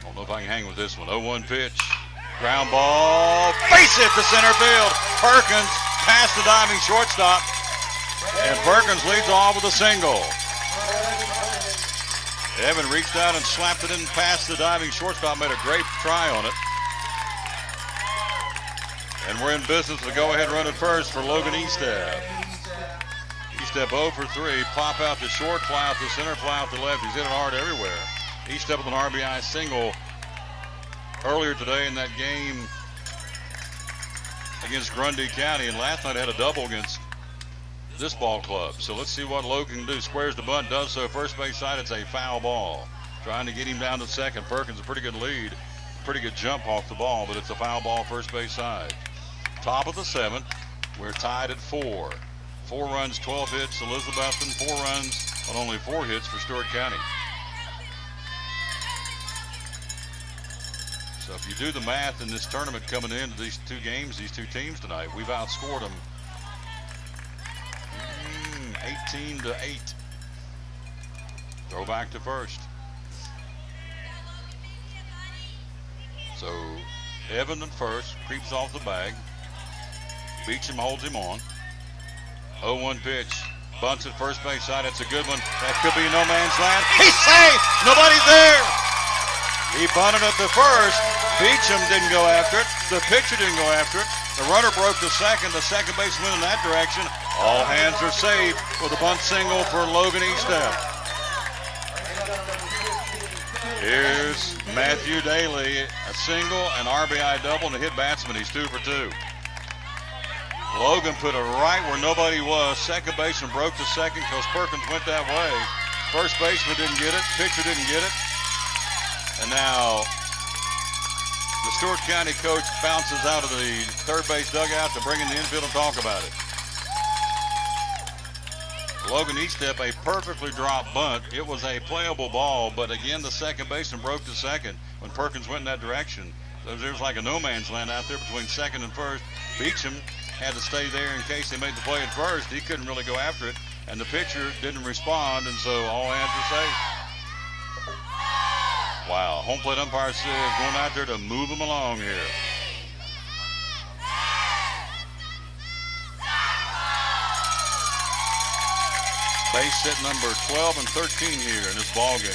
Don't know if I can hang with this one. 0-1 pitch. Ground ball. Face it to center field. Perkins past the diving shortstop. And Perkins leads off with a single. Evan reached out and slapped it in past the diving shortstop. Made a great try on it. And we're in business with a go-ahead run at first for Logan Estep. Estep 0 for 3. Pop out to short, fly out to center, fly out to left. He's hitting hard everywhere. Estep with an RBI single earlier today in that game against Grundy County, and last night had a double against this ball club. So let's see what Logan can do. Squares the bunt, does so. First base side, it's a foul ball. Trying to get him down to second. Perkins a pretty good lead. Pretty good jump off the ball, but it's a foul ball first base side. Top of the 7th. We're tied at 4. 4 runs, 12 hits. Elizabethton, 4 runs on only 4 hits for Stewart County. So if you do the math in this tournament coming into these 2 games, these 2 teams tonight, we've outscored them 18-8. Throw back to first. So Evan at first, creeps off the bag. Beecham holds him on. 0-1 pitch. Bunts at first base side. It's a good one. That could be no man's land. He's safe! Nobody's there! He bunted it to first. Beecham didn't go after it. The pitcher didn't go after it. The runner broke to second. The second base went in that direction. All hands are safe with a bunt single for Logan Estep. Here's Matthew Daly, a single, an RBI double, and a hit batsman. He's 2 for 2. Logan put it right where nobody was. Second baseman broke to second because Perkins went that way. First baseman didn't get it. Pitcher didn't get it. And now the Stewart County coach bounces out of the third base dugout to bring in the infield and talk about it. Logan Estep, a perfectly dropped bunt. It was a playable ball, but again, the second baseman broke to second when Perkins went in that direction. So there was like a no man's land out there between second and first. Beecham had to stay there in case they made the play at first. He couldn't really go after it, and the pitcher didn't respond, and so all hands are safe. Wow, home plate umpire says going out there to move him along here. Base hit number 12 and 13 here in this ball game.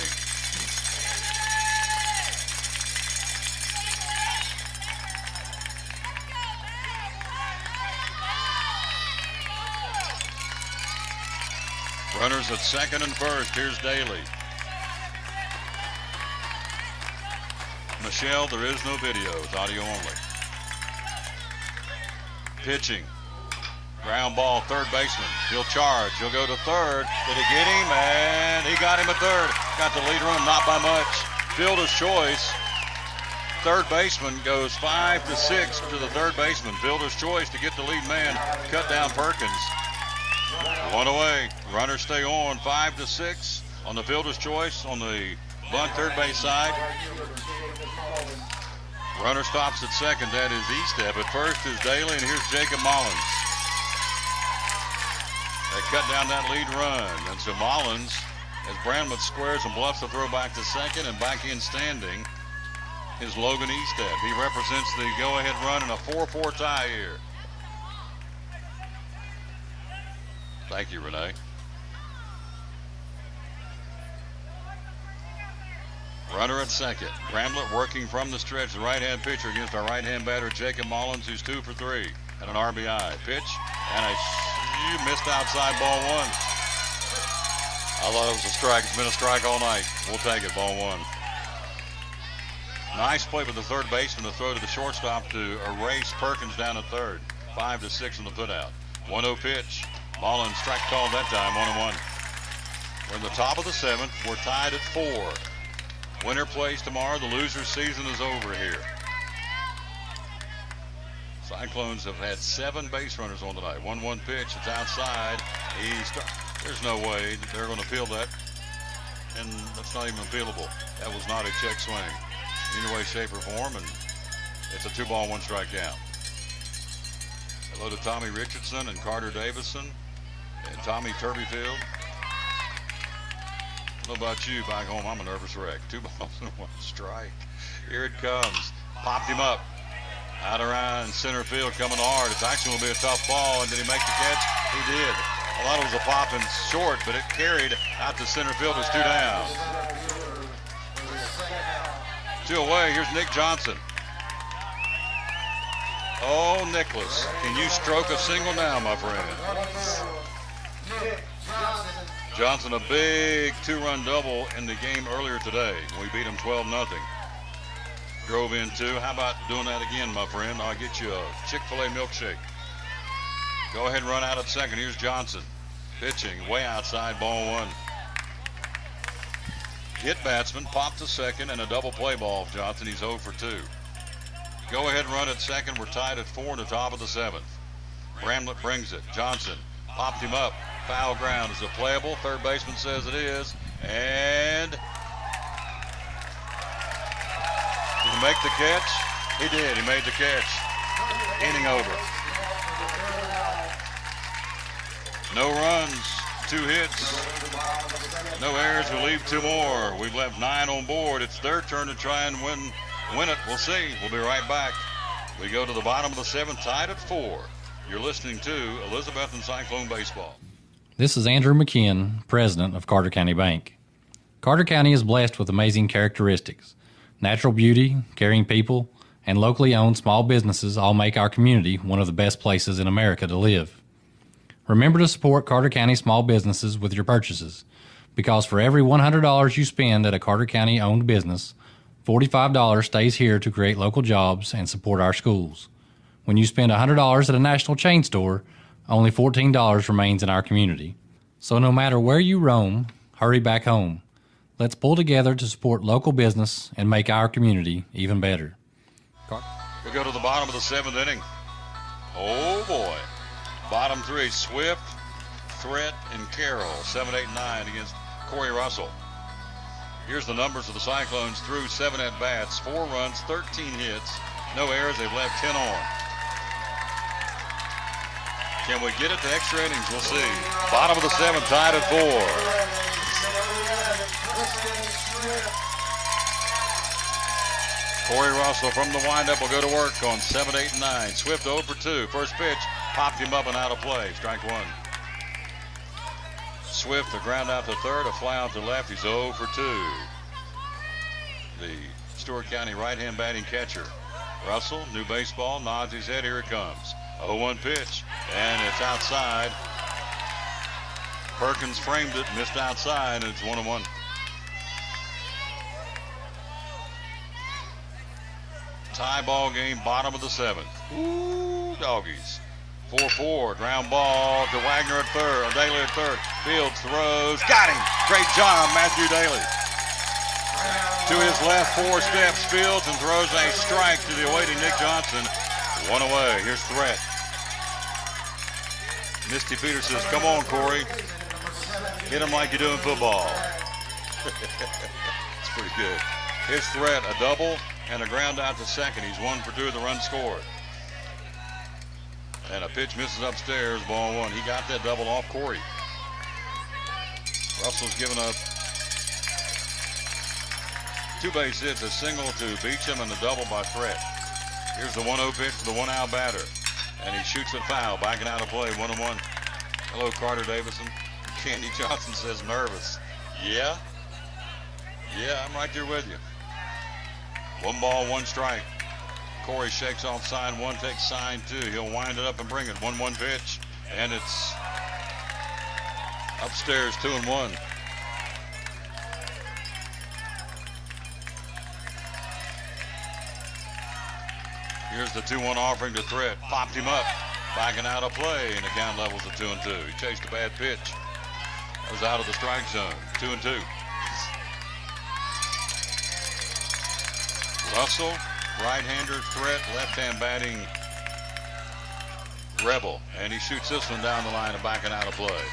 Runners at second and first. Here's Daly. Michelle, there is no video. It's audio only. Pitching. Ground ball, third baseman. He'll charge. He'll go to third. Did he get him? And he got him at third. Got the lead run, not by much. Fielder's choice. Third baseman goes 5-6 to the third baseman. Fielder's choice to get the lead man. Cut down Perkins. 1 away. Runners stay on. 5-6 on the fielder's choice on the bunt third base side. Runner stops at second. That is Estep. At first is Daly, and here's Jacob Mullins. They cut down that lead run. And so Mullins, as Bramlett squares and bluffs the throw back to second and back in standing is Logan Eastep. He represents the go-ahead run in a 4-4 tie here. Thank you, Renee. Runner at second. Bramlett working from the stretch. The right-hand pitcher against our right-hand batter, Jacob Mullins, who's 2 for 3. And an RBI. Pitch. And you missed outside, ball 1. I thought it was a strike. It's been a strike all night. We'll take it, ball 1. Nice play with the third baseman to throw to the shortstop to erase Perkins down at third. 5-6 on the putout. 1-0 pitch. Mullins strike called that time, 1-1. We're in the top of the 7th. We're tied at 4. Winner plays tomorrow. The loser's season is over here. Cyclones have had 7 base runners on tonight. 1-1 pitch. It's outside. There's no way they're going to appeal that. And that's not even appealable. That was not a check swing in any way, shape, or form. And it's a 2-ball, 1 strike down. Hello to Tommy Richardson and Carter Davison and Tommy Turbyfield. I don't know about you back home. I'm a nervous wreck. 2 balls and 1 strike. Here it comes. Popped him up. Out around center field, coming hard. It's actually going to be a tough ball. And did he make the catch? He did. I thought it was a pop and short, but it carried out to center field. It's 2 down. 2 away. Here's Nick Johnson. Oh, Nicholas, can you stroke a single now, my friend? Johnson, a big 2-run double in the game earlier today. We beat him 12-0. Drove in 2. How about doing that again, my friend? I'll get you a Chick-fil-A milkshake. Go ahead and run out at second. Here's Johnson. Pitching way outside, ball 1. Hit batsman, popped to second, and a double play ball of Johnson. He's 0 for 2. Go ahead and run at second. We're tied at 4 in the top of the 7th. Bramlett brings it. Johnson popped him up. Foul ground. Is it playable? Third baseman says it is. And did he make the catch? He did. He made the catch. Inning over. No runs, 2 hits, no errors. We'll leave 2 more. We've left 9 on board. It's their turn to try and win it. We'll see. We'll be right back. We go to the bottom of the 7th, tied at 4. You're listening to Elizabethton Cyclone Baseball. This is Andrew McKeon, president of Carter County Bank. Carter County is blessed with amazing characteristics. Natural beauty, caring people, and locally owned small businesses all make our community one of the best places in America to live. Remember to support Carter County small businesses with your purchases, because for every $100 you spend at a Carter County owned business, $45 stays here to create local jobs and support our schools. When you spend $100 at a national chain store, only $14 remains in our community. So no matter where you roam, hurry back home. Let's pull together to support local business and make our community even better. We go to the bottom of the 7th inning. Oh boy. Bottom 3, Swift, Threat, and Carroll. 7, 8, 9 against Corey Russell. Here's the numbers of the Cyclones through 7 at-bats, 4 runs, 13 hits, no errors. They've left 10 on. Can we get it to extra innings? We'll see. Bottom of the 7th, tied at 4. Corey Russell from the windup will go to work on 7, 8, 9. Swift 0 for 2. First pitch, popped him up and out of play. Strike 1. Swift, a ground out to third, a fly out to left. He's 0 for 2. The Stewart County right-hand batting catcher. Russell, new baseball, nods his head. Here it comes. 0-1 pitch, and it's outside. Perkins framed it, missed outside, and it's 1-1. Tie ball game, bottom of the 7th. Ooh, doggies. 4-4, ground ball to Wagner at third, or Daly at third. Fields throws, got him. Great job, Matthew Daly. To his left, 4 steps, Fields, and throws a strike to the awaiting Nick Johnson. 1 away. Here's Threat. Misty Peters says, come on, Corey. Hit him like you do in football. It's pretty good. Here's Threat, a double and a ground out to second. He's 1 for 2 of the run scored. And a pitch misses upstairs, ball 1. He got that double off Corey. Russell's given up 2 base hits, a single to Beecham, and a double by Threat. Here's the 1-0 pitch to the 1-out batter. And he shoots it foul, backing out of play, 1-1. Hello, Carter Davison. Candy Johnson says nervous. Yeah, I'm right there with you. 1 ball, 1 strike. Corey shakes off sign 1, takes sign 2. He'll wind it up and bring it. 1-1 pitch, and it's upstairs, 2-1. Here's the 2-1 offering to Threat. Popped him up, backing out of play, and the count levels at 2-2. He chased a bad pitch. That was out of the strike zone. 2-2. Russell, right-hander Threat, left-hand batting Rebel, and he shoots this one down the line and backing out of play.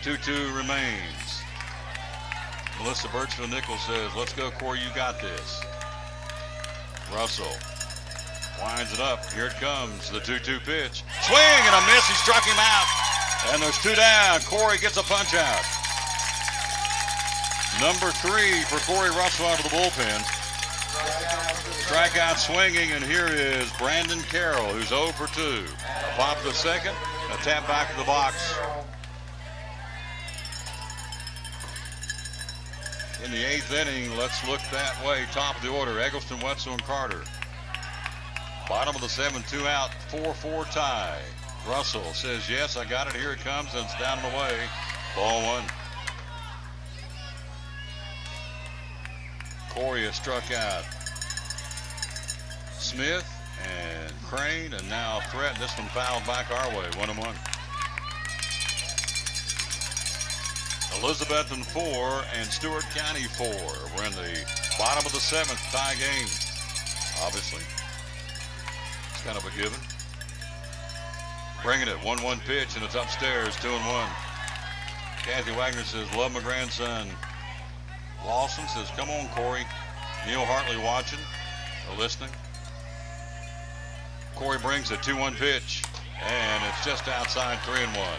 Two remains. Melissa Birchfield-Nichols says, let's go, Corey, you got this. Russell winds it up. Here it comes, the 2-2 pitch. Swing and a miss. He struck him out. And there's 2 down. Corey gets a punch out. Number 3 for Corey Russell out of the bullpen. Strikeout swinging, and here is Brandon Carroll, who's 0 for 2. A pop to second, a tap back to the box. In the 8th inning, let's look that way. Top of the order, Eggleston, Wetzel, and Carter. Bottom of the 7th, 2 out, 4-4 tie. Russell says, yes, I got it. Here it comes, and it's down and away. Ball 1. Corey has struck out Smith and Crane, and now Threat. This one fouled back our way, 1-1. Elizabethton 4 and Stewart County 4. We're in the bottom of the 7th, tie game. Obviously, it's kind of a given. Bringing it, 1-1 pitch, and it's upstairs, 2-1. Kathy Wagner says, love my grandson. Lawson says, come on, Corey. Neil Hartley watching or listening. Corey brings a 2-1 pitch, and it's just outside, 3-1.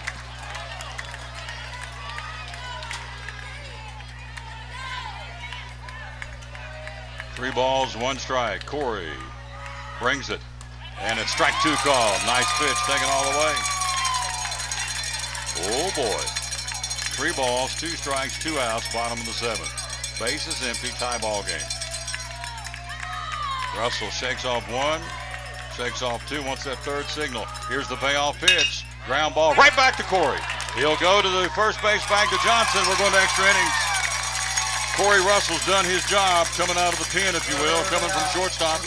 3 balls, 1 strike. Corey brings it, and it's strike 2 call. Nice pitch, taken all the way. Oh boy. 3 balls, 2 strikes, 2 outs, bottom of the 7th. Base is empty, tie ball game. Russell shakes off 1, shakes off 2, wants that 3rd signal. Here's the payoff pitch. Ground ball right back to Corey. He'll go to the first base bag to Johnson. We're going to extra innings. Corey Russell's done his job coming out of the pen, if you will, coming from shortstop.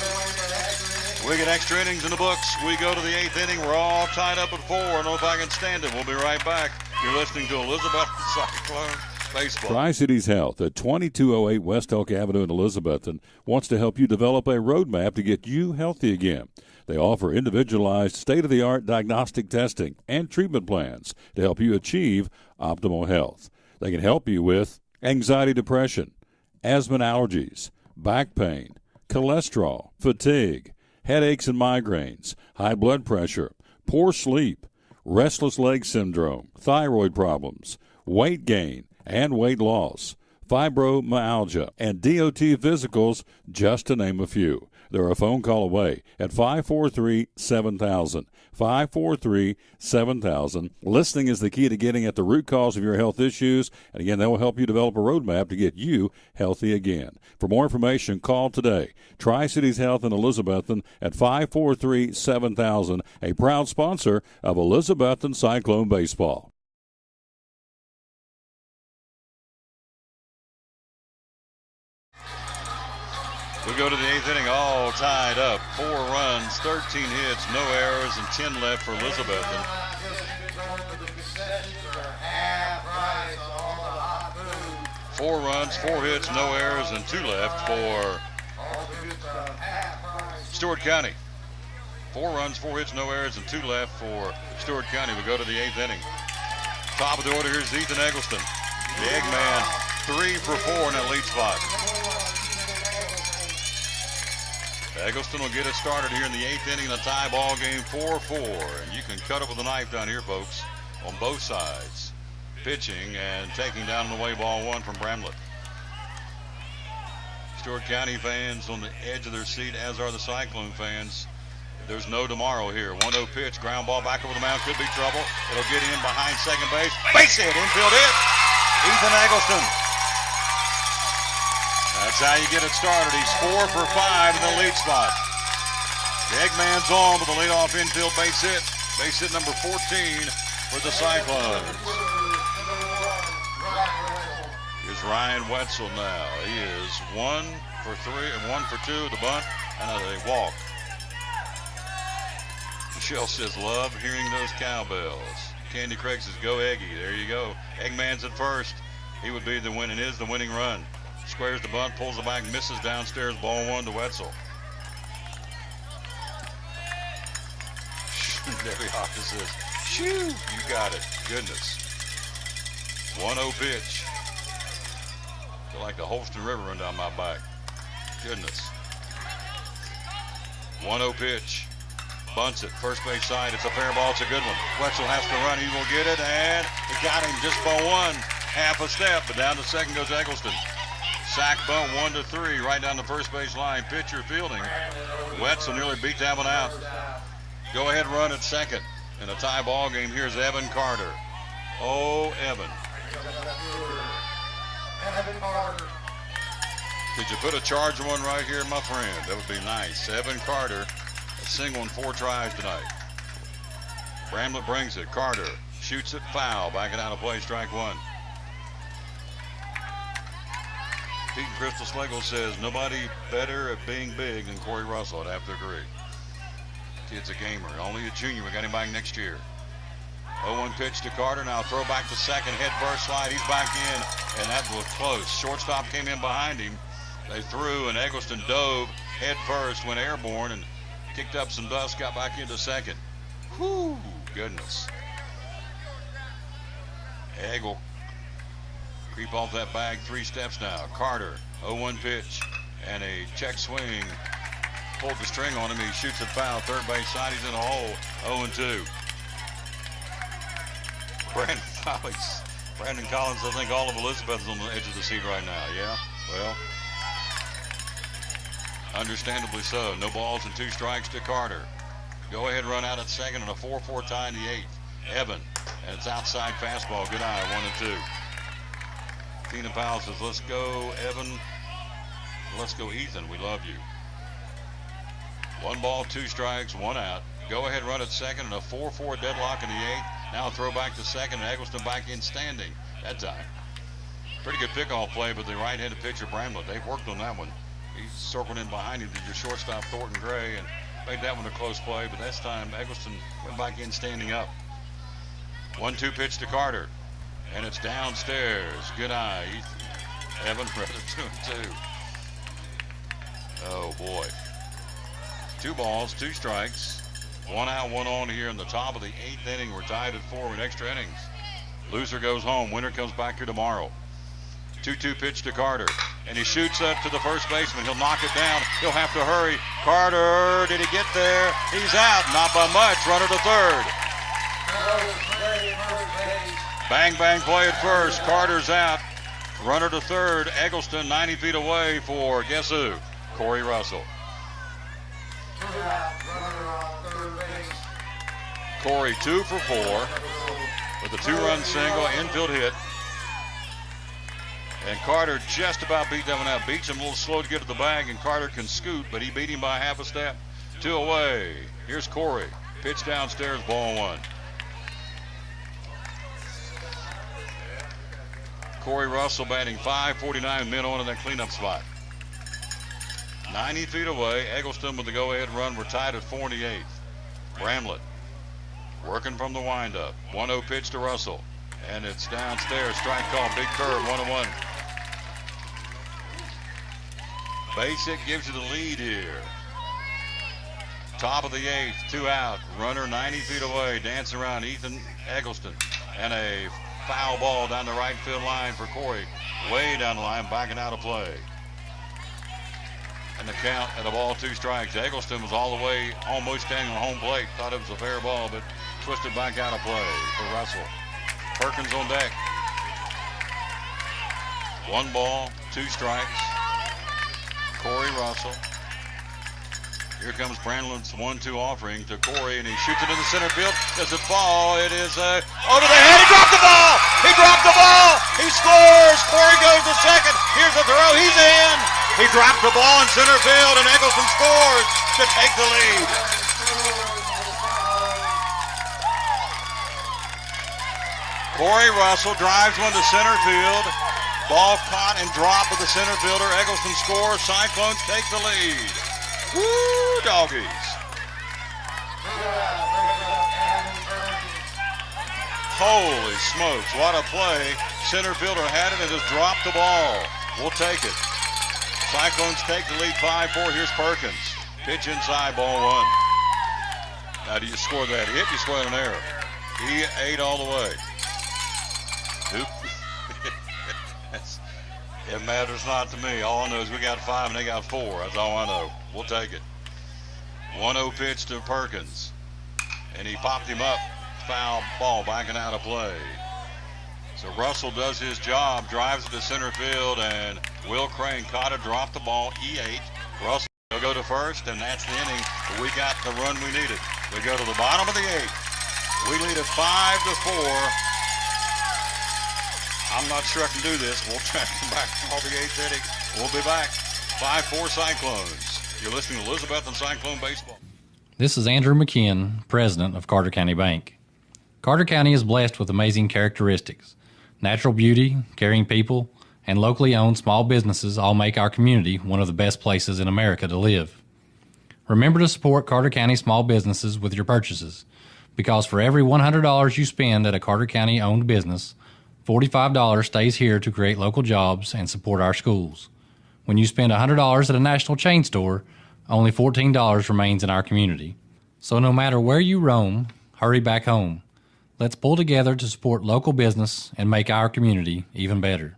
We get extra innings in the books. We go to the 8th inning. We're all tied up at 4. I don't know if I can stand it. We'll be right back. You're listening to Elizabethton Cyclone Baseball. Tri-Cities Health at 2208 West Elk Avenue in Elizabethton wants to help you develop a roadmap to get you healthy again. They offer individualized, state-of-the-art diagnostic testing and treatment plans to help you achieve optimal health. They can help you with anxiety, depression, asthma and allergies, back pain, cholesterol, fatigue, headaches and migraines, high blood pressure, poor sleep, restless leg syndrome, thyroid problems, weight gain and weight loss, fibromyalgia, and DOT physicals, just to name a few. They're a phone call away at 543-7000. 543-7000. Listening is the key to getting at the root cause of your health issues. And again, that will help you develop a roadmap to get you healthy again. For more information, call today. Tri-Cities Health in Elizabethton at 543-7000, a proud sponsor of Elizabethton Cyclone Baseball. We go to the 8th inning, all tied up. 4 runs, 13 hits, no errors, and 10 left for Elizabethton. 4 runs, 4 hits, no errors, and 2 left for Stewart County. 4 runs, 4 hits, no errors, and 2 left for Stewart County. We go to the 8th inning. Top of the order, here's Ethan Eggleston. The Eggman, 3 for 4 in that lead spot. Eggleston will get it started here in the 8th inning, a tie ball game, 4-4. And you can cut it with a knife down here, folks, on both sides. pitching and taking down the way ball one from Bramlett. Stewart County fans on the edge of their seat, as are the Cyclone fans. There's no tomorrow here. 1-0 pitch, ground ball back over the mound, could be trouble. It'll get in behind second base. Base hit, infield hit. Ethan Eggleston. That's how you get it started. He's 4 for 5 in the lead spot. The Eggman's on with the leadoff infield base hit. Base hit number 14 for the Cyclones. Here's Ryan Wetzel now. He is 1 for 3 and 1 for 2 the bunt and a walk. Michelle says, love hearing those cowbells. Candy Craig says, go Eggy. There you go. Eggman's at first. He would be the win and is the winning run. Squares the bunt, pulls the back, misses downstairs. Ball one to Wetzel. Debbie Hawkins says, shoo, you got it. Goodness. 1-0 pitch. Feel like the Holston River run down my back. Goodness. 1-0 pitch. Bunts it, first base side. It's a fair ball. It's a good one. Wetzel has to run. He will get it, and he got him just by one. Half a step, but down to second goes Eggleston. Sack bunt 1-3, right down the first base line. Pitcher fielding. Wetzel nearly beat that one out. Go ahead run at second. In a tie ball game, here's Evan Carter. Oh, Evan. Could you put a Charger one right here, my friend? That would be nice. Evan Carter, a single in 4 tries tonight. Bramlett brings it. Carter shoots it foul. Backing out of play, strike one. Pete and Crystal Schlegel says nobody better at being big than Corey Russell. I'd have to agree. Kid's a gamer. Only a junior. We got him back next year. 0-1 pitch to Carter. Now throw back to second. Head first slide. He's back in, and that was close. Shortstop came in behind him. They threw, and Eggleston dove head first, went airborne, and kicked up some dust, got back into second. Whew, goodness. Egg will creep off that bag 3 steps now. Carter, 0-1 pitch, and a check swing. Pulled the string on him. He shoots it foul. Third base side. He's in a hole. 0-2. Brandon Collins, I think all of Elizabethton's on the edge of the seat right now. Yeah, well, understandably so. No balls and 2 strikes to Carter. Go ahead run out at second and a 4-4 tie in the 8th. Evan, and it's outside fastball. Good eye, 1-2. Tina Powell says, let's go, Evan. Let's go, Ethan. We love you. 1 ball, 2 strikes, 1 out. Go ahead run at second and a 4-4 deadlock in the 8th. Now a throw back to second, and Eggleston back in standing that time. Pretty good pickoff play, but the right-handed pitcher, Bramlett, they've worked on that one. He's circled in behind him to your shortstop, Thornton Gray, and made that one a close play, but this time Eggleston went back in standing up. 1-2 pitch to Carter, and it's downstairs. Good eye. Evan for 2-2. Oh, boy. 2 balls, 2 strikes. 1 out, 1 on here in the top of the 8th inning. We're tied at 4 in extra innings. Loser goes home. Winner comes back here tomorrow. 2-2 pitch to Carter, and he shoots up to the first baseman. He'll knock it down. He'll have to hurry. Carter, did he get there? He's out. Not by much. Runner to third. Bang, bang play at first. Carter's out. Runner to third. Eggleston 90 feet away for guess who? Corey Russell. Corey 2 for 4 with a 2-run single, infield hit. And Carter just about beat that one out. Beats him a little slow to get to the bag, and Carter can scoot, but he beat him by half a step. 2 away. Here's Corey. Pitch downstairs, ball 1. Corey Russell batting .549, men on in that cleanup spot. 90 feet away. Eggleston with the go-ahead run. We're tied at 4 in the 8th. Bramlett working from the windup. 1-0 pitch to Russell, and it's downstairs. Strike call. Big curve. 1-1. Base hit gives you the lead here. Top of the 8th. 2 out. Runner 90 feet away. Dancing around Ethan Eggleston, and a foul ball down the right field line for Corey. Way down the line, backing out of play. And the count at a ball, 2 strikes. Eggleston was all the way almost standing on home plate. Thought it was a fair ball, but twisted back out of play for Russell. Perkins on deck. 1 ball, 2 strikes. Corey Russell. Here comes Brandlin's 1-2 offering to Corey, and he shoots it in the center field. Does it fall? It is over the head. He dropped the ball. He dropped the ball. He scores. Corey goes to second. Here's the throw. He's in. He dropped the ball in center field, and Eggleston scores to take the lead. Corey Russell drives one to center field. Ball caught and dropped with the center fielder. Eggleston scores. Cyclones take the lead. Woo, doggies. Holy smokes, what a play. Center fielder had it and just dropped the ball. We'll take it. Cyclones take the lead 5-4. Here's Perkins. Pitch inside, ball 1. Now, do you score that hit? You score an error. He ate all the way. It matters not to me. All I know is we got 5 and they got 4. That's all I know. We'll take it. 1-0 pitch to Perkins. And he popped him up. Foul ball, backing out of play. So Russell does his job, drives it to center field, and Will Crane caught it, dropped the ball. E8. Russell will go to first, and that's the inning. We got the run we needed. We go to the bottom of the 8th. We lead it 5-4. I'm not sure I can do this. We'll try to come back for the 8th inning. We'll be back. 5-4 Cyclones. You're listening to Elizabethton Cyclone Baseball. This is Andrew McKeon, president of Carter County Bank. Carter County is blessed with amazing characteristics. Natural beauty, caring people, and locally owned small businesses all make our community one of the best places in America to live. Remember to support Carter County small businesses with your purchases, because for every $100 you spend at a Carter County owned business, $45 stays here to create local jobs and support our schools. When you spend $100 at a national chain store, only $14 remains in our community. So no matter where you roam, hurry back home. Let's pull together to support local business and make our community even better.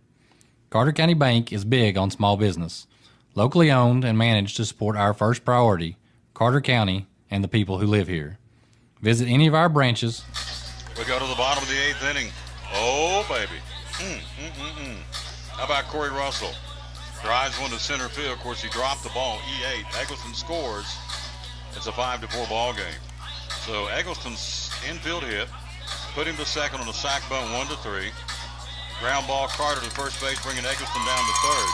Carter County Bank is big on small business, locally owned and managed to support our first priority, Carter County and the people who live here. Visit any of our branches. We go to the bottom of the 8th inning. Oh, baby. How about Corey Russell? Drives one to center field. Of course, he dropped the ball. E8. Eggleston scores. It's a 5-4 ball game. So Eggleston's infield hit put him to second on a sac bunt, 1-3. Ground ball, Carter to first base, bringing Eggleston down to third.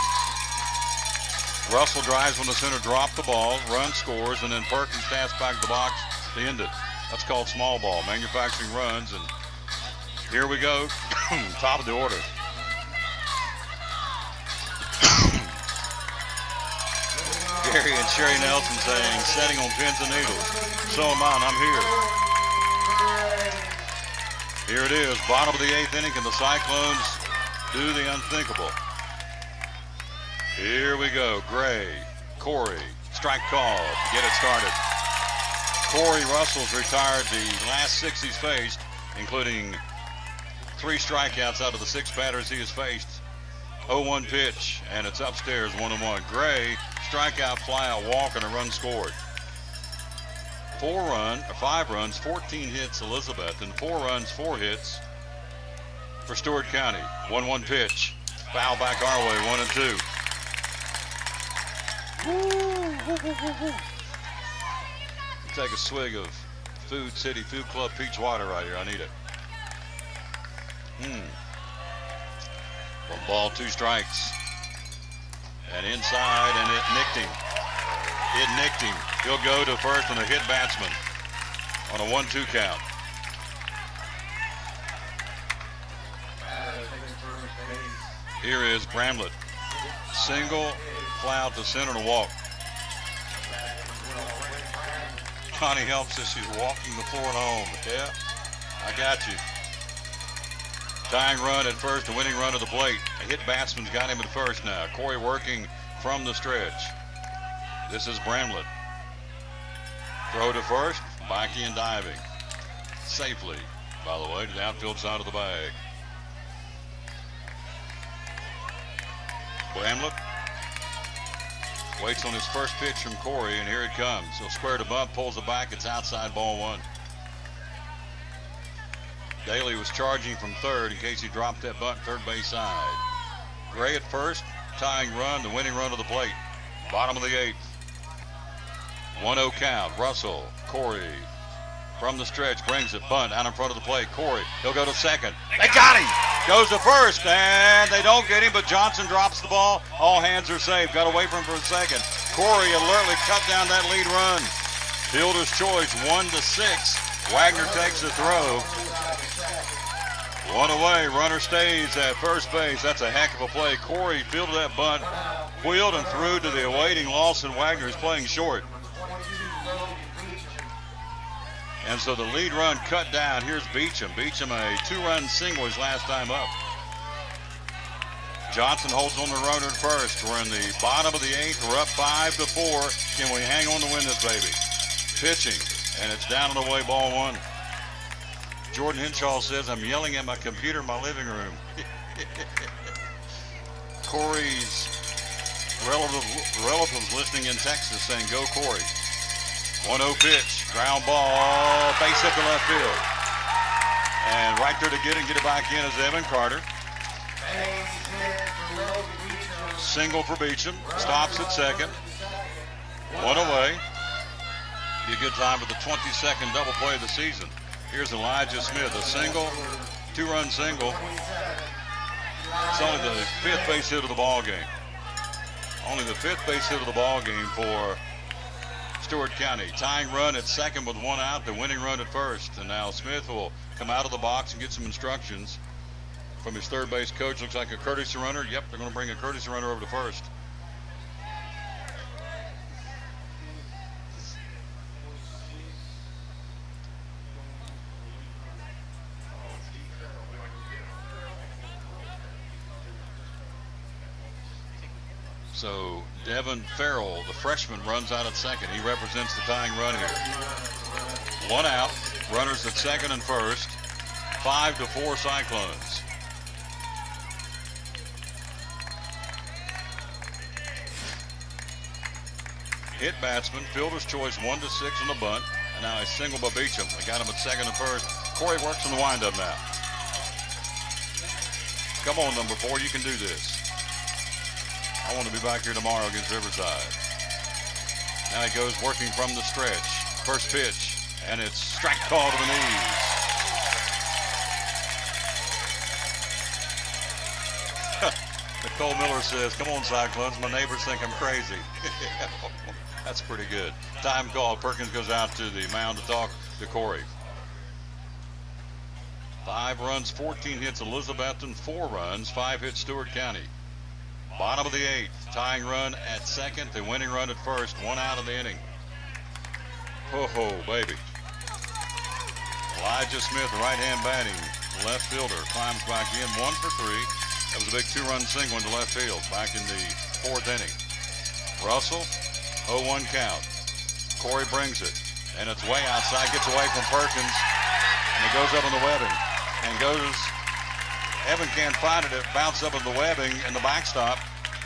Russell drives one to center, dropped the ball, run scores, and then Perkins taps back the box to end it. That's called small ball, manufacturing runs, and here we go, top of the order. Gary and Sherry Nelson saying, setting on pins and needles. So am I, and I'm here. Here it is, bottom of the 8th inning, and the Cyclones do the unthinkable. Here we go, Gray, Corey, strike call, get it started. Corey Russell's retired the last 6 he's faced, including 3 strikeouts out of the 6 batters he has faced. 0-1 pitch, and it's upstairs, 1-1. Gray, strikeout, flyout, walk, and a run scored. 5 runs, 14 hits, Elizabethton. 4 runs, 4 hits for Stewart County. 1-1 pitch, foul back our way, 1-2. Take a swig of Food City Food Club peach water right here. I need it. 1 ball, 2 strikes. And inside, and it nicked him. It nicked him. He'll go to first on a hit batsman on a 1-2 count. Here is Bramlett. Single, fly out to center and a walk. Connie helps us. She's walking the floor at home. Yeah, I got you. Tying run at first, a winning run to the plate. A hit batsman's got him at first now. Corey working from the stretch. This is Bramlett. Throw to first, Mikey and diving. Safely, by the way, to the outfield side of the bag. Bramlett waits on his first pitch from Corey, and here it comes. He'll square to bunt, pulls it back. It's outside, ball 1. Daly was charging from third in case he dropped that bunt third base side. Gray at first, tying run, the winning run of the plate. Bottom of the 8th. 1-0 count. Russell, Corey from the stretch brings it. Bunt out in front of the plate. Corey, he'll go to second. They got him. Goes to first, and they don't get him, but Johnson drops the ball. All hands are safe. Got away from him for a second. Corey alertly cut down that lead run. Fielder's choice, 1-6. Wagner takes the throw. One away, runner stays at first base. That's a heck of a play. Corey fielded that bunt, wheeled and threw to the awaiting Lawson Wagner, who's playing short. And so the lead run cut down. Here's Beecham. Beecham, a 2-run single his last time up. Johnson holds on the runner at first. We're in the bottom of the 8th. We're up 5-4. Can we hang on to win this baby? Pitching, and it's down and away, ball 1. Jordan Henshaw says, I'm yelling at my computer in my living room. Corey's relatives listening in Texas saying, go Corey. 1-0 pitch, ground ball, base hit to left field. And right there to get it back in is Evan Carter. Single for Beecham, stops at second. 1 away. Be a good time for the 22nd double play of the season. Here's Elijah Smith, a single, 2-run single. It's only the 5th base hit of the ball game. Only the 5th base hit of the ball game for Stewart County. Tying run at second with 1 out, the winning run at first. And now Smith will come out of the box and get some instructions from his third base coach. Looks like a courtesy runner. Yep, they're going to bring a courtesy runner over to first. So Devin Farrell, the freshman, runs out at second. He represents the tying run here. 1 out, runners at second and first. 5-4 Cyclones. Hit batsman, fielder's choice, 1-6 on the bunt. And now a single by Beecham. They got him at second and first. Corey works on the windup now. Come on, number 4, you can do this. I want to be back here tomorrow against Riverside. Now he goes working from the stretch. First pitch, and it's strike call to the knees. Nicole Miller says, come on, Cyclones. My neighbors think I'm crazy. That's pretty good. Time call. Perkins goes out to the mound to talk to Corey. 5 runs, 14 hits Elizabethton, 4 runs, 5 hits Stewart County. Bottom of the 8th, tying run at second, the winning run at first, 1 out of the inning. Ho, baby. Elijah Smith, right-hand batting, left fielder, climbs back in, 1 for 3. That was a big 2-run single into left field back in the 4th inning. Russell, 0-1 count. Corey brings it, and it's way outside, gets away from Perkins, and it goes up in the webbing, and goes. Evan can't find it. It bounced up in the webbing, and the backstop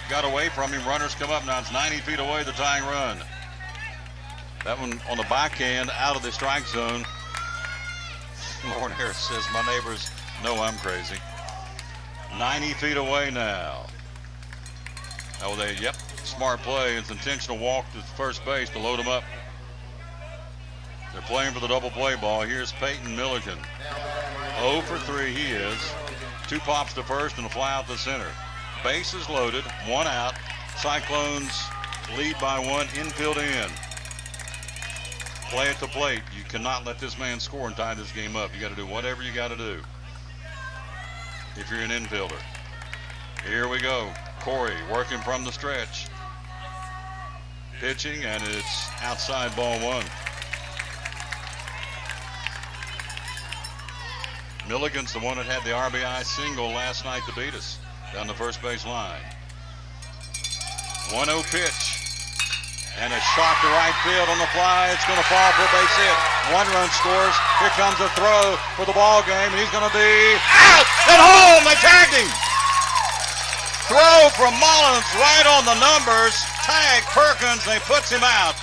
got away from him. Runners come up. Now it's 90 feet away, the tying run. That one on the backhand, out of the strike zone. Lauren Harris says, my neighbors know I'm crazy. 90 feet away now. Oh, yep, smart play. It's intentional walk to first base to load him up. They're playing for the double play ball. Here's Peyton Milligan. 0 for 3 he is. 2 pops to first and a fly out to center. Bases loaded, 1 out. Cyclones lead by 1, infield in. Play at the plate. You cannot let this man score and tie this game up. You got to do whatever you got to do if you're an infielder. Here we go. Corey working from the stretch. Pitching, and it's outside, ball 1. Milligan's the one that had the RBI single last night to beat us down the first base line. 1-0 pitch. And a shot to right field on the fly. It's going to fall for a base hit. 1 run scores. Here comes a throw for the ball game, and he's going to be out at home. They tagged him. Throw from Mullins right on the numbers. Tag Perkins, and he puts him out.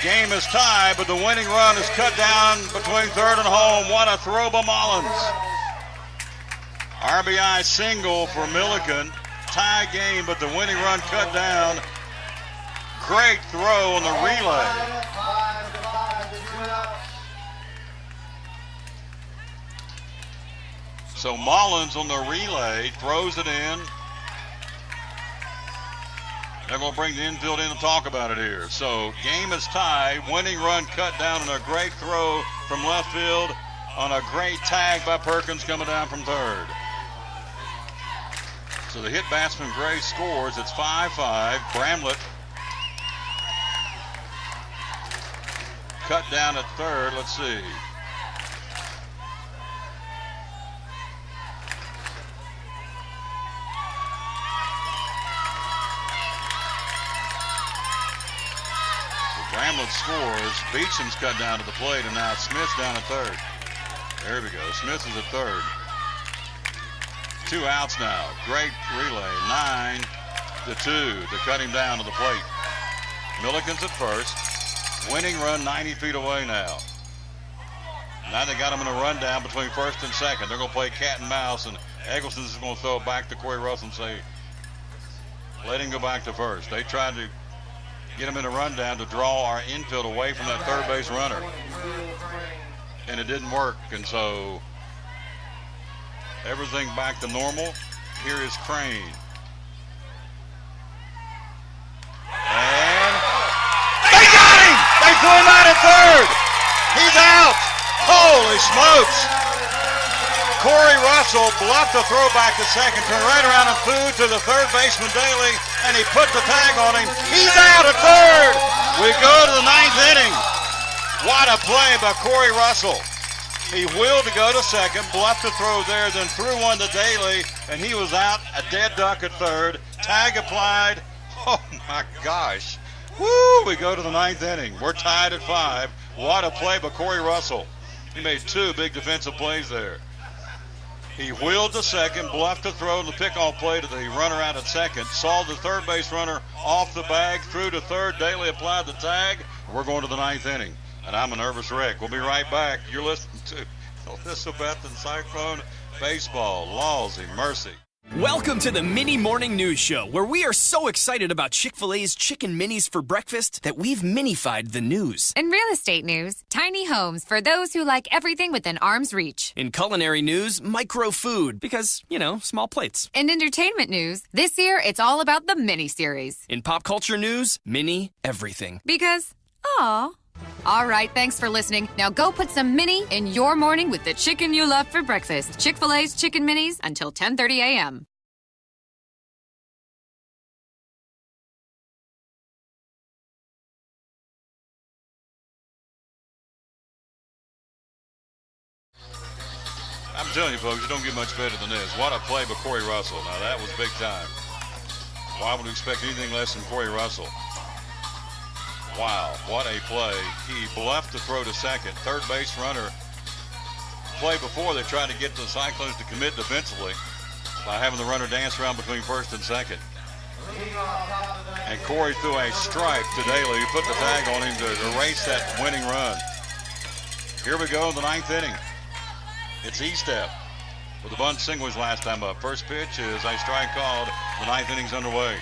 Game is tied, but the winning run is cut down between third and home. What a throw by Mullins. RBI single for Milligan. tie game, but the winning run cut down. Great throw on the relay. So Mullins on the relay throws it in. They're going to bring the infield in and talk about it here. So game is tied. Winning run cut down on a great throw from left field on a great tag by Perkins coming down from third. So the hit batsman Gray scores. It's 5-5. Bramlett cut down at third. Let's see. Bramlett scores. Beecham's cut down to the plate, and now Smith's down at third. There we go. Smith is at third. 2 outs now. Great relay. 9-2 to cut him down to the plate. Milliken's at first. Winning run 90 feet away now. Now they got him in a rundown between first and second. They're going to play cat and mouse, and Eggleston's is going to throw it back to Corey Russell and say, let him go back to first. They tried to get him in a rundown to draw our infield away from that third base runner. And it didn't work, and so everything back to normal. Here is Crane. And they got him! They threw him out at third! He's out! Holy smokes! Corey Russell bluffed the throw back to second, turned right around and threw to the third baseman Daly, and he put the tag on him. He's out at third! We go to the 9th inning. What a play by Corey Russell. He wheeled to go to second, bluffed the throw there, then threw one to Daly, and he was out, a dead duck at third. Tag applied. Oh my gosh. Woo! We go to the 9th inning. We're tied at 5. What a play by Corey Russell. He made 2 big defensive plays there. He wheeled to second, bluffed the throw in the pickoff play to the runner out at second, saw the third base runner off the bag, threw to third. Daly applied the tag. We're going to the 9th inning, and I'm a nervous wreck. We'll be right back. You're listening to Elizabethton Cyclone Baseball. Lawsy mercy. Welcome to the Mini Morning News Show, where we are so excited about Chick-fil-A's chicken minis for breakfast that we've minified the news. In real estate news, tiny homes for those who like everything within arm's reach. In culinary news, micro food, because, small plates. In entertainment news, this year it's all about the mini series. In pop culture news, mini everything. Because, aw. All right, thanks for listening. Now go put some mini in your morning with the chicken you love for breakfast. Chick-fil-A's Chicken Minis until 10:30 a.m. I'm telling you, folks, you don't get much better than this. What a play by Corey Russell. Now, that was big time. Why would you expect anything less than Corey Russell? Wow, what a play. He bluffed the throw to second. Third base runner. Play before, they tried to get the Cyclones to commit defensively by having the runner dance around between first and second. And Corey threw a strike to Daly, who put the tag on him to erase that winning run. Here we go in the 9th inning. It's E-Step with a bunt single his last time up. First pitch is a strike called. The 9th inning's underway.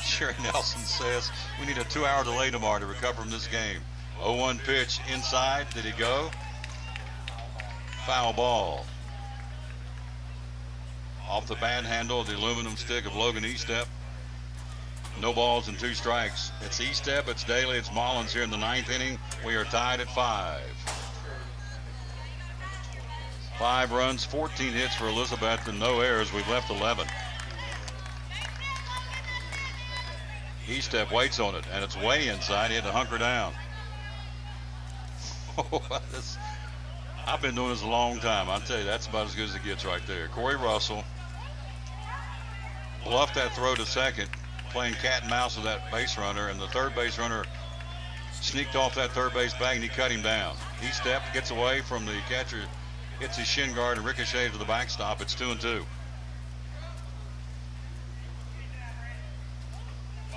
Sherry Nelson says we need a 2-hour delay tomorrow to recover from this game. 0-1 pitch inside. Did he go? Foul ball. Off the bad handle of the aluminum stick of Logan E-Step. No balls and 2 strikes. It's E-Step, it's Daly, it's Mullins here in the 9th inning. We are tied at 5. 5 runs, 14 hits for Elizabethton, no errors. We've left 11. E-Step waits on it, and it's way inside. He had to hunker down. I've been doing this a long time. I'll tell you, that's about as good as it gets right there. Corey Russell bluffed that throw to second, playing cat and mouse with that base runner, and the third base runner sneaked off that third base bag, and he cut him down. E-Step gets away from the catcher, hits his shin guard, and ricochets to the backstop. It's 2-2.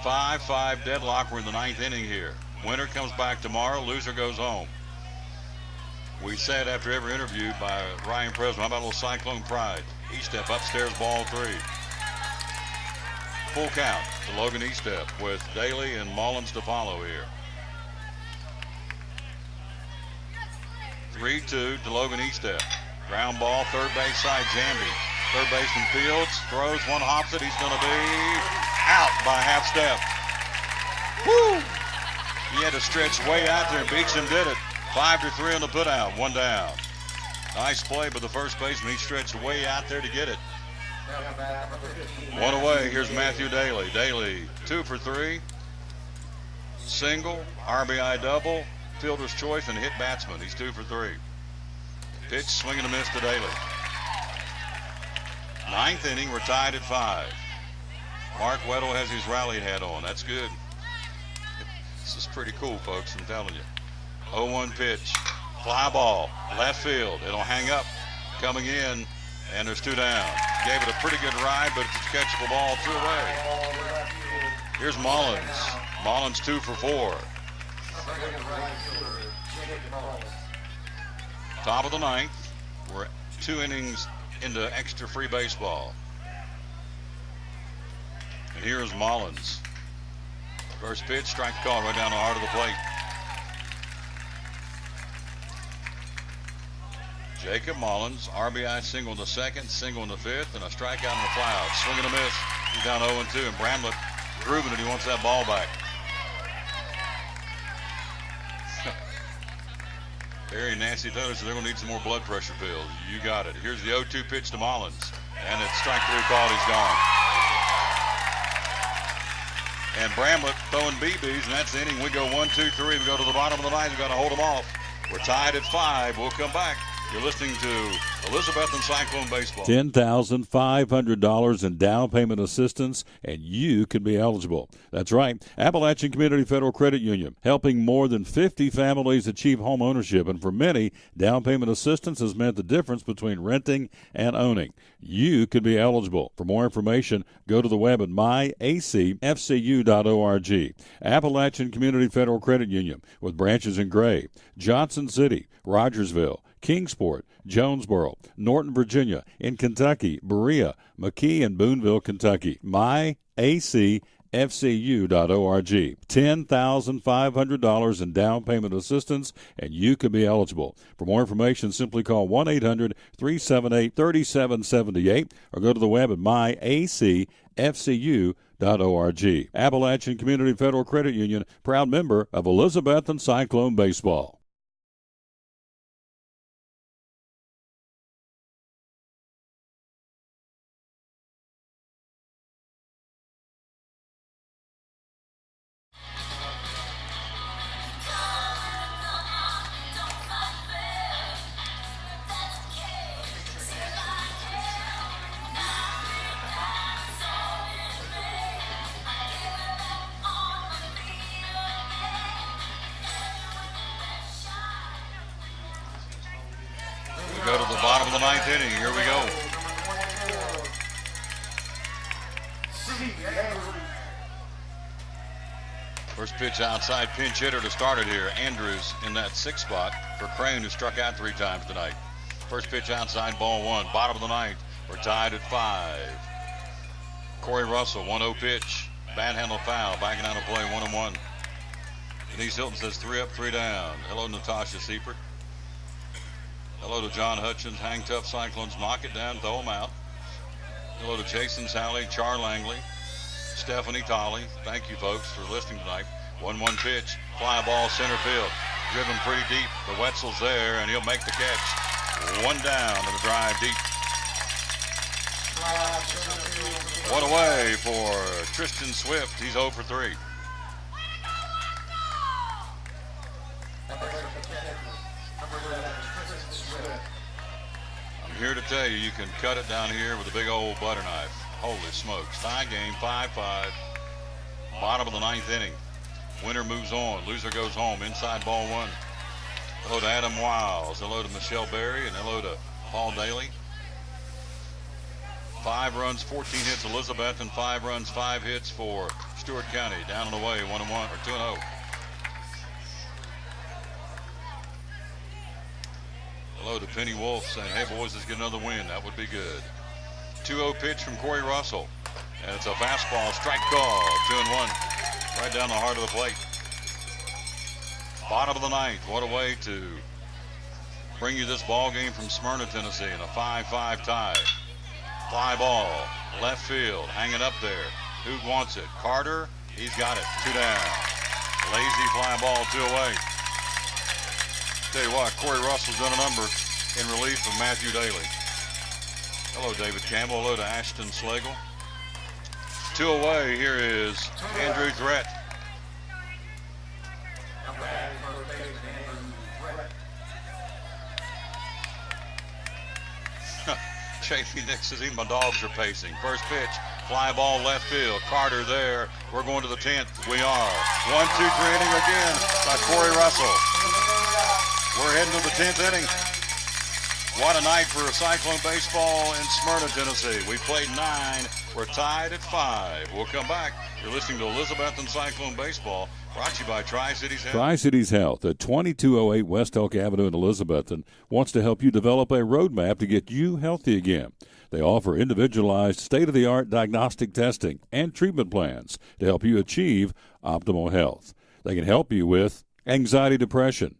5-5 deadlock. We're in the 9th inning here. Winner comes back tomorrow. Loser goes home. We said after every interview by Ryan Presman, how about a little Cyclone pride? Estep upstairs, ball 3. Full count to Logan Estep with Daly and Mullins to follow here. 3-2 to Logan Estep. Ground ball, third base side, Jamby. Third baseman Fields throws one, hops it. He's going to be out by half step. Woo! He had to stretch way out there, and Beecham did it. 5-3 on the putout, one down. Nice play by the first baseman. He stretched way out there to get it. One away. Here's Matthew Daly. Daly, 2 for 3. Single, RBI double, fielder's choice, and hit batsman. He's 2 for 3. Pitch, swing and a miss to Daly. 9th inning, we're tied at 5. Mark Weddle has his rally hat on. That's good. This is pretty cool, folks, I'm telling you. 0-1 pitch. Fly ball, left field. It'll hang up, coming in, and there's 2 down. Gave it a pretty good ride, but it's a catchable ball, 2 away. Here's Mullins. Mullins 2 for 4. Top of the 9th. We're 2 innings into extra free baseball. And here's Mullins. First pitch, strike call right down the heart of the plate. Jacob Mullins, RBI single in the 2nd, single in the 5th, and a strikeout and a flyout. Swing and a miss. He's down 0-2, and Bramlett grooving it. He wants that ball back. Barry and Nancy Donis, they're going to need some more blood pressure pills. You got it. Here's the 0-2 pitch to Mullins, and it's strike 3 called. He's gone. And Bramlett throwing BBs, and that's the inning. We go 1-2-3. We go to the bottom of the 9th. We've got to hold them off. We're tied at 5. We'll come back. You're listening to Elizabethton Cyclone Baseball. $10,500 in down payment assistance, and you could be eligible. That's right. Appalachian Community Federal Credit Union, helping more than 50 families achieve home ownership. And for many, down payment assistance has meant the difference between renting and owning. You could be eligible. For more information, go to the web at myacfcu.org. Appalachian Community Federal Credit Union, with branches in Gray, Johnson City, Rogersville, Kingsport, Jonesboro, Norton, Virginia, in Kentucky, Berea, McKee, and Booneville, Kentucky. myacfcu.org. $10,500 in down payment assistance, and you could be eligible. For more information, simply call 1-800-378-3778 or go to the web at myacfcu.org. Appalachian Community Federal Credit Union, proud member of Elizabethton Cyclone Baseball. Go to the bottom of the 9th inning. Here we go. First pitch outside, pinch hitter to start it here. Andrews in that 6th spot for Crane, who struck out 3 times tonight. First pitch outside, ball 1. Bottom of the 9th. We're tied at 5. Corey Russell, 1-0 pitch. Bad handle foul. Backing out of play, 1-1. Denise Hilton says 3 up, 3 down. Hello, Natasha Seifert. Hello to John Hutchins. Hang tough Cyclones. Knock it down, throw them out. Hello to Jason Sally, Char Langley, Stephanie Tolley. Thank you, folks, for listening tonight. 1-1 pitch. Fly ball center field. Driven pretty deep. The Wetzel's there, and he'll make the catch. 1 down to the drive deep. 1 away for Tristan Swift. He's 0 for 3. I'm here to tell you can cut it down here with a big old butter knife. Holy smokes. Tie game, 5-5. Bottom of the 9th inning. Winner moves on. Loser goes home. Inside ball 1. Hello to Adam Wiles. Hello to Michelle Berry. And hello to Paul Daly. 5 runs, 14 hits, Elizabethton. 5 runs, 5 hits for Stewart County. Down and away, 1-1 or 2-0. Hello to Penny Wolf saying, hey boys, let's get another win. That would be good. 2-0 pitch from Corey Russell. And it's a fastball, strike call, 2-1. Right down the heart of the plate. Bottom of the ninth. What a way to bring you this ball game from Smyrna, Tennessee, in a 5-5 tie. Fly ball, left field, hanging up there. Who wants it? Carter. He's got it. 2 down. Lazy fly ball, 2 away. Tell you what, Corey Russell's done a number in relief of Matthew Daly. Hello, David Campbell. Hello to Ashton Slagle. 2 away. Here is Andrew Threat. Chafee Nick says, even my dogs are pacing. First pitch, fly ball left field. Carter there. We're going to the 10th. We are. 1-2-3 inning again by Corey Russell. We're heading to the 10th inning. What a night for Cyclone baseball in Smyrna, Tennessee. We played 9. We're tied at 5. We'll come back. You're listening to Elizabethton Cyclone baseball, brought to you by Tri-Cities Health. Tri-Cities Health at 2208 West Elk Avenue in Elizabethton wants to help you develop a roadmap to get you healthy again. They offer individualized, state-of-the-art diagnostic testing and treatment plans to help you achieve optimal health. They can help you with anxiety, depression,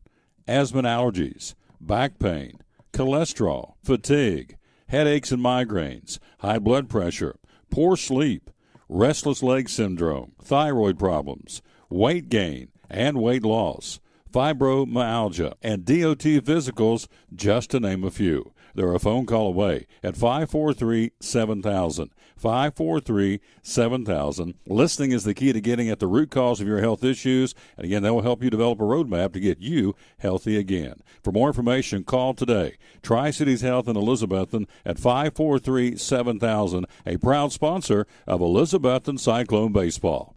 asthma and allergies, back pain, cholesterol, fatigue, headaches and migraines, high blood pressure, poor sleep, restless leg syndrome, thyroid problems, weight gain and weight loss, fibromyalgia, and DOT physicals, just to name a few. They're a phone call away at 543-7000. 543-7000. Listening is the key to getting at the root cause of your health issues. And again, that will help you develop a roadmap to get you healthy again. For more information, call today. Tri-Cities Health in Elizabethton at 543-7000, a proud sponsor of Elizabethton Cyclone Baseball.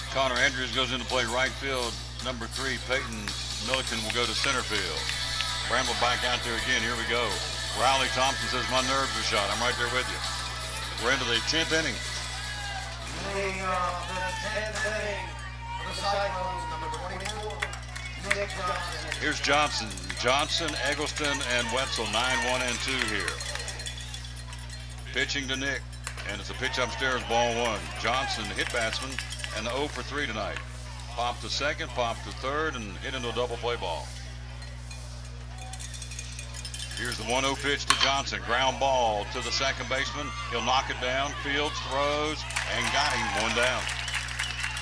Connor Andrews goes in to play right field. Number 3, Peyton Milliken will go to center field. Bramble back out there again. Here we go. Riley Thompson says, my nerves are shot. I'm right there with you. We're into the 10th inning. Inning of the 10th inning for the Cyclones, number 24, Nick Johnson. Here's Johnson. Johnson, Eggleston, and Wetzel, 9-1 and 2 here. Pitching to Nick, and it's a pitch upstairs, ball 1. Johnson, hit batsman, and 0 for 3 tonight. Popped to second, popped to third, and hit into a double play ball. Here's the 1-0 pitch to Johnson. Ground ball to the second baseman. He'll knock it down. Fields throws and got him 1 down.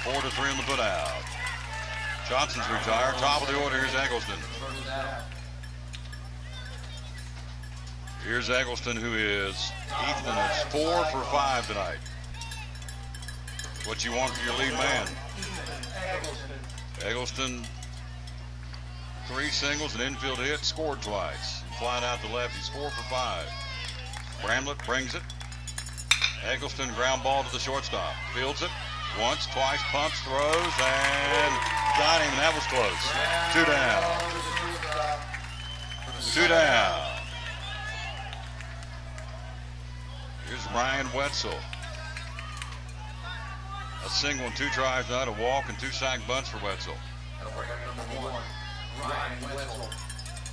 4-3 on the put out. Johnson's retired. Top of the order. Here's Eggleston. Here's Eggleston, who is Ethan is 4 for 5 tonight. What you want from your lead man? Eggleston, 3 singles, an infield hit, scored twice. Flying out to left, he's 4 for 5. Bramlett brings it. Eggleston, ground ball to the shortstop. Fields it once, twice, pumps, throws, and got him, and that was close. 2 down. 2 down. Here's Ryan Wetzel. A single and 2 tries tonight, a walk and 2 sack bunts for Wetzel.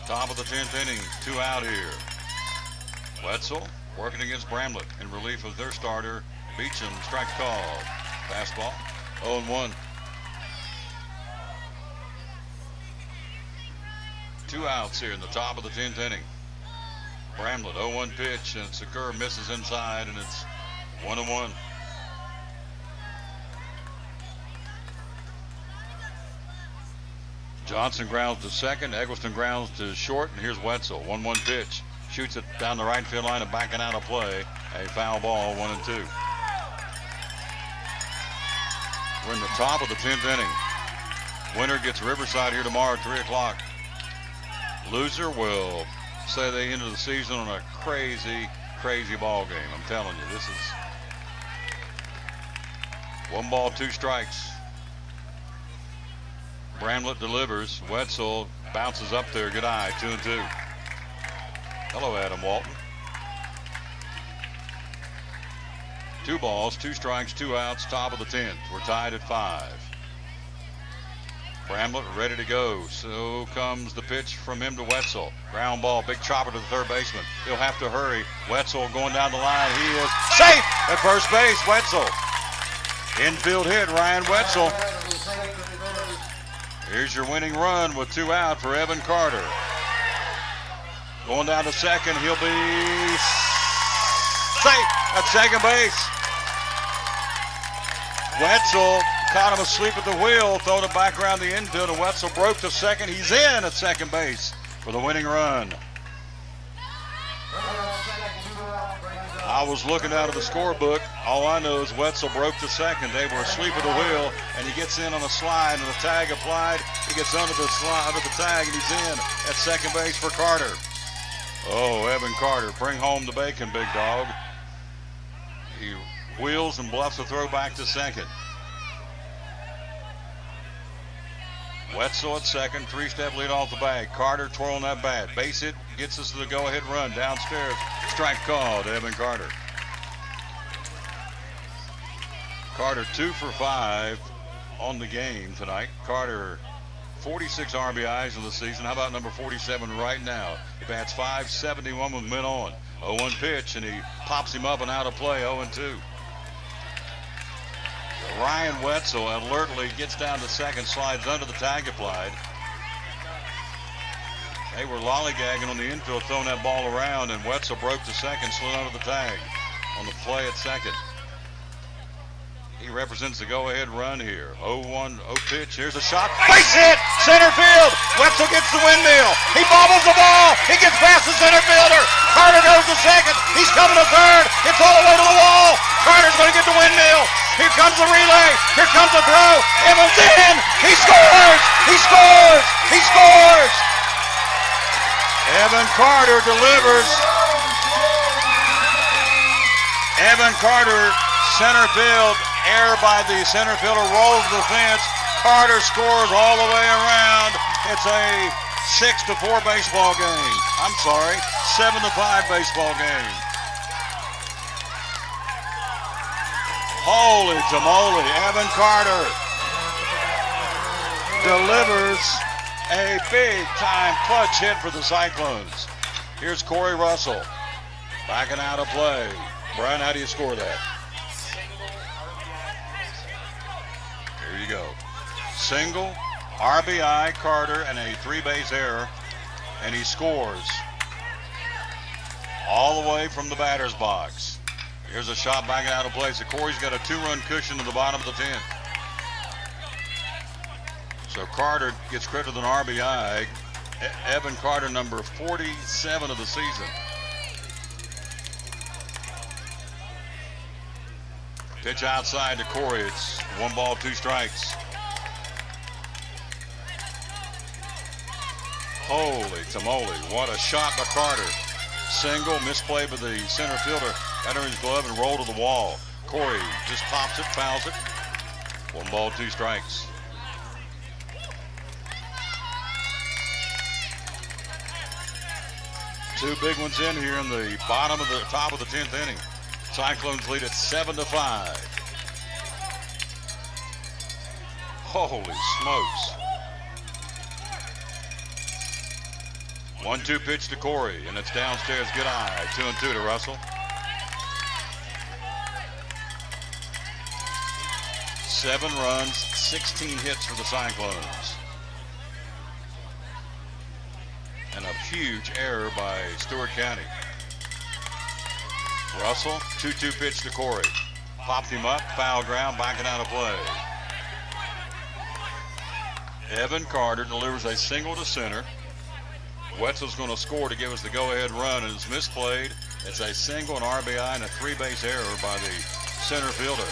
Top of the 10th inning, 2 out here. Wetzel working against Bramlett in relief of their starter, Beecham. Strike called. Fastball, 0-1. 2 outs here in the top of the 10th inning. Bramlett, 0-1 pitch, and Secure misses inside, and it's 1-1. Johnson grounds to second. Eggleston grounds to short, and here's Wetzel. 1-1 pitch. Shoots it down the right field line and backing out of play. A foul ball, 1-2. We're in the top of the 10th inning. Winner gets Riverside here tomorrow at 3 o'clock. Loser will say they ended the season on a crazy, crazy ball game. I'm telling you, this is 1 ball, 2 strikes. Bramlett delivers. Wetzel bounces up there. Good eye. 2-2. Hello, Adam Walton. 2 balls, 2 strikes, 2 outs, top of the 10th. We're tied at 5. Bramlett ready to go. So comes the pitch from him to Wetzel. Ground ball, big chopper to the third baseman. He'll have to hurry. Wetzel going down the line. He is safe at first base. Wetzel. Infield hit, Ryan Wetzel. Here's your winning run with 2 out for Evan Carter. Going down to second. He'll be safe at second base. Wetzel caught him asleep at the wheel, throwed it back around the infield, and Wetzel broke to second. He's in at second base for the winning run. I was looking out of the scorebook. All I know is Wetzel broke to second. They were asleep at the wheel, and he gets in on a slide, and the tag applied. He gets under the slide, under the tag, and he's in at second base for Carter. Oh, Evan Carter, bring home the bacon, big dog. He wheels and bluffs a throw back to second. Wetzel at second, 3-step lead off the bag. Carter twirling that bat. Base hit gets us to the go-ahead run downstairs. Strike called, Evan Carter. Carter 2 for 5 on the game tonight. Carter 46 RBIs in the season. How about number 47 right now? He bats .571 with men on. 0-1 pitch, and he pops him up and out of play, 0-2. Ryan Wetzel alertly gets down to second, slides under the tag applied. They were lollygagging on the infield, throwing that ball around, and Wetzel broke to second, slid under the tag on the play at second. He represents the go-ahead run here. 0-1, 0 pitch. Here's a shot. Base hit! Center field! Wetzel gets the windmill. He bobbles the ball. He gets past the center fielder. Carter goes to second. He's coming to third. It's all the way to the wall. Carter's going to get the windmill. Here comes the relay. Here comes the throw. Evans in. He scores! He scores! He scores! Evan Carter delivers. Evan Carter, center field. Error by the center fielder, rolls the fence. Carter scores all the way around. It's a 6-4 baseball game. I'm sorry, 7-5 baseball game. Holy tamale, Evan Carter delivers a big-time clutch hit for the Cyclones. Here's Corey Russell backing out of play. Brian, how do you score that? Here you go. Single, RBI, Carter, and a 3-base error, and he scores all the way from the batter's box. Here's a shot backing out of place. Corey's got a 2-run cushion to the bottom of the 10th. So Carter gets credit with an RBI. Evan Carter, number 47 of the season. Pitch outside to Corey. It's 1 ball, 2 strikes. Holy tamale. What a shot by Carter. Single, misplay by the center fielder. Got under his glove and rolled to the wall. Corey just pops it, fouls it. 1 ball, 2 strikes. Two big ones in here in the bottom of the top of the 10th inning. Cyclones lead at 7-5. Holy smokes. 1-2 pitch to Corey, and it's downstairs. Good eye. 2-2 to Russell. 7 runs, 16 hits for the Cyclones. And a huge error by Stewart County. Russell, 2-2 pitch to Corey. Popped him up, foul ground, backing out of play. Evan Carter delivers a single to center. Wetzel's going to score to give us the go-ahead run, and it's misplayed. It's a single, an RBI, and a 3-base error by the center fielder.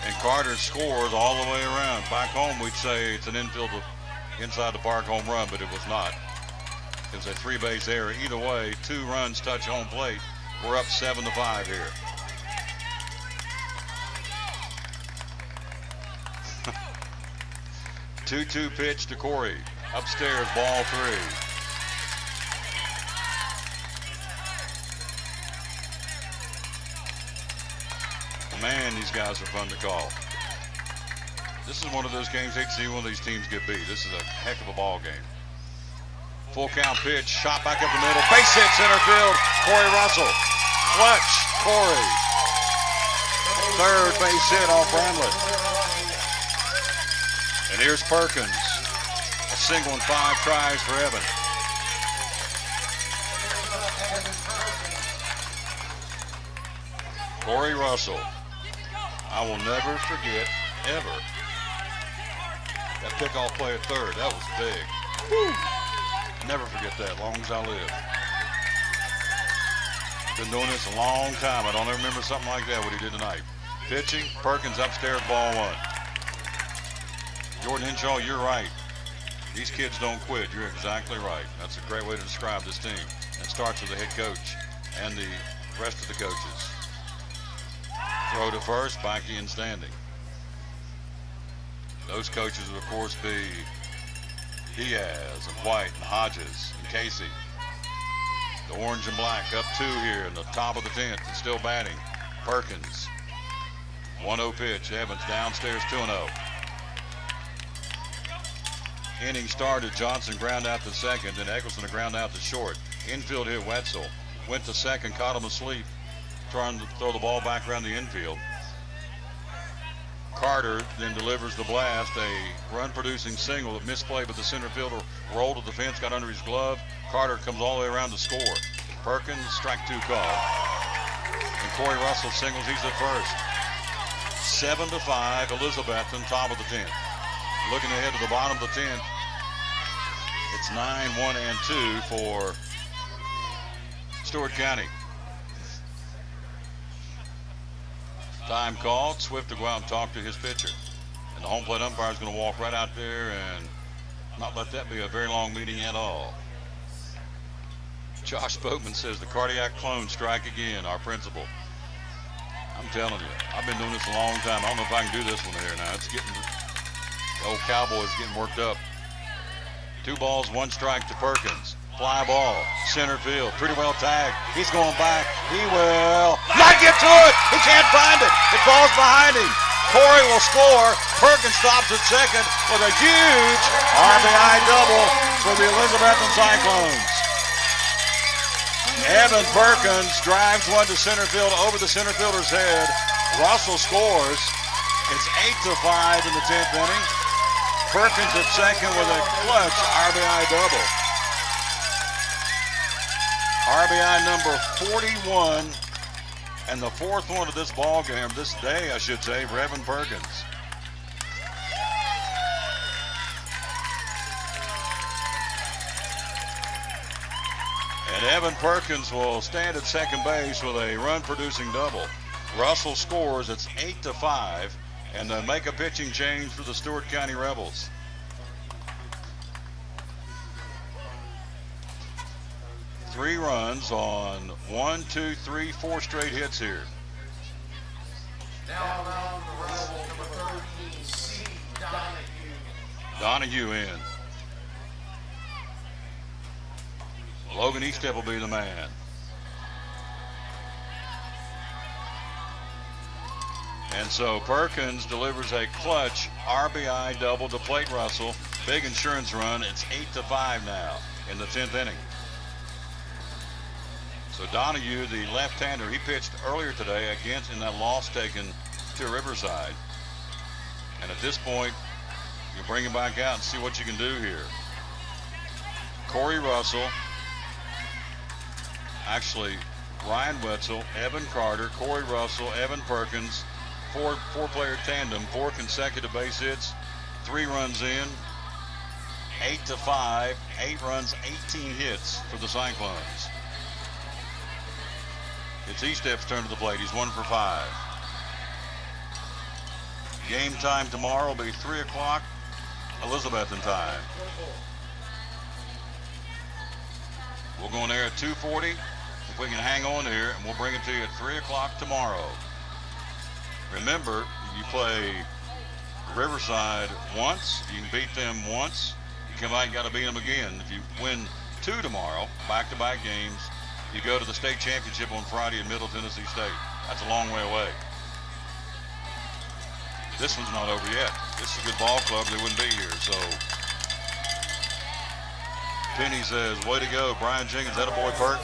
And Carter scores all the way around. Back home, we'd say it's an infield inside the park home run, but it was not. It was a 3-base error. Either way, 2 runs touch home plate. We're up 7-5 here. Two-two pitch to Corey. Upstairs, ball 3. Man, these guys are fun to call. This is one of those games, hate to see one of these teams get beat. This is a heck of a ball game. Full count pitch, shot back up the middle, base hit center field, Corey Russell. Clutch, Corey. Third base hit off Bramlett. And here's Perkins. A single and 5 tries for Evan. Corey Russell. I will never forget, ever, that pickoff play at third. That was big. Woo. Never forget that, long as I live. Been doing this a long time. I don't ever remember something like that, what he did tonight. Pitching, Perkins upstairs, ball 1. Jordan Henshaw, you're right. These kids don't quit. You're exactly right. That's a great way to describe this team. It starts with the head coach and the rest of the coaches. Throw to first, Bakke and standing. Those coaches would, of course, be Diaz and White and Hodges and Casey. The orange and black up 2 here in the top of the 10th and still batting. Perkins. 1-0 pitch. Evans downstairs 2-0. Inning started. Johnson ground out to second. Then Eccleston a ground out to short. Infield hit Wetzel. Went to second. Caught him asleep. Trying to throw the ball back around the infield. Carter then delivers the blast. A run-producing single that misplayed, but the center fielder rolled to the fence, got under his glove. Carter comes all the way around to score. Perkins, strike 2 call. And Corey Russell singles. He's at first. 7-5, Elizabethton, top of the 10th. Looking ahead to the bottom of the 10th, it's 9, 1, and 2 for Stewart County. Time called. Swift to go out and talk to his pitcher. And the home plate umpire is going to walk right out there and not let that be a very long meeting at all. Josh Boatman says the cardiac clone strike again, our principal. I'm telling you, I've been doing this a long time. I don't know if I can do this one here now. It's getting, the old Cowboys getting worked up. 2 balls, 1 strike to Perkins. Fly ball, center field, pretty well tagged. He's going back. He will not get to it. He can't find it. It falls behind him. Corey will score. Perkins stops at second with a huge RBI double for the Elizabethton Cyclones. Evan Perkins drives one to center field over the center fielder's head. Russell scores. It's 8-5 in the 10th inning. Perkins at second with a clutch RBI double. RBI number 41 and the 4th one of this ball game, this day I should say, for Evan Perkins. And Evan Perkins will stand at second base with a run-producing double. Russell scores. It's 8-5, and they make a pitching change for the Stewart County Rebels. Three runs on 1, 2, 3, 4 straight hits here. Now around the Rebel, number 13, C. Donahue in. Logan Eastep will be the man. And so Perkins delivers a clutch RBI double to plate Russell. Big insurance run. It's 8-5 now in the 10th inning. So Donahue, the left-hander, he pitched earlier today against in that loss taken to Riverside. And at this point, you bring him back out and see what you can do here. Corey Russell, actually Ryan Wetzel, Evan Carter, Corey Russell, Evan Perkins, four-player tandem, 4 consecutive base hits, 3 runs in, 8-5, 8 runs, 18 hits for the Cyclones. It's Eastep's turn to the plate. He's 1 for 5. Game time tomorrow will be 3 o'clock, Elizabethton time. We'll go on there at 2:40. If we can hang on here, and we'll bring it to you at 3 o'clock tomorrow. Remember, you play Riverside once, you can beat them once, you come out and got to beat them again. If you win 2 tomorrow, back-to-back games, you go to the state championship on Friday in Middle Tennessee State. That's a long way away. This one's not over yet. This is a good ball club. They wouldn't be here. So Penny says, way to go, Brian Jenkins. That a boy, Perk.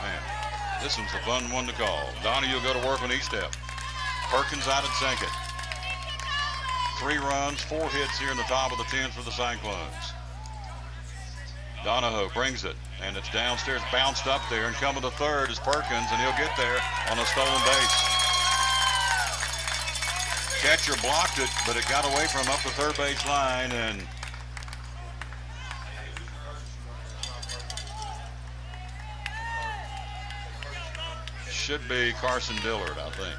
Man, this one's a fun one to call. Donnie, you'll go to work on each step. Perkins out at second. 3 runs, 4 hits here in the top of the 10th for the Cyclones. Donahoe brings it, and it's downstairs, bounced up there, and coming to third is Perkins, and he'll get there on a stolen base. Catcher blocked it, but it got away from him up the third base line, and should be Carson Dillard, I think.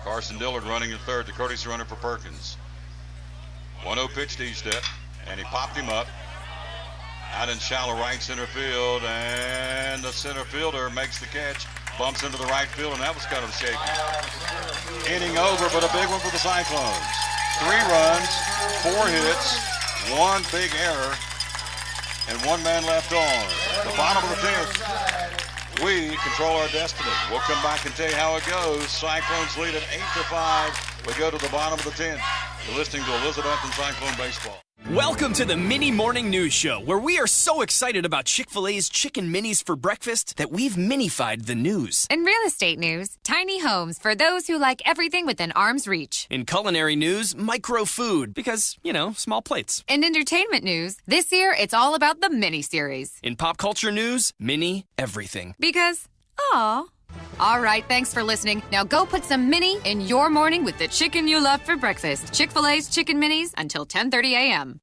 Carson Dillard running at third, the courtesy runner for Perkins. 1-0 pitch to each step, and he popped him up. Out in shallow right center field, and the center fielder makes the catch, bumps into the right field, and that was kind of shaky. Inning over, but a big one for the Cyclones. 3 runs, 4 hits, 1 big error, and 1 man left on. The bottom of the 10th, we control our destiny. We'll come back and tell you how it goes. Cyclones lead at 8-5. We go to the bottom of the 10th. You're listening to Elizabethton Cyclone Baseball. Welcome to the Mini Morning News Show, where we are so excited about Chick-fil-A's Chicken Minis for breakfast that we've minified the news. In real estate news, tiny homes for those who like everything within arm's reach. In culinary news, micro food, because, small plates. In entertainment news, this year it's all about the mini-series. In pop culture news, mini everything. Because, aw. All right, thanks for listening. Now go put some mini in your morning with the chicken you love for breakfast. Chick-fil-A's Chicken Minis until 10:30 a.m.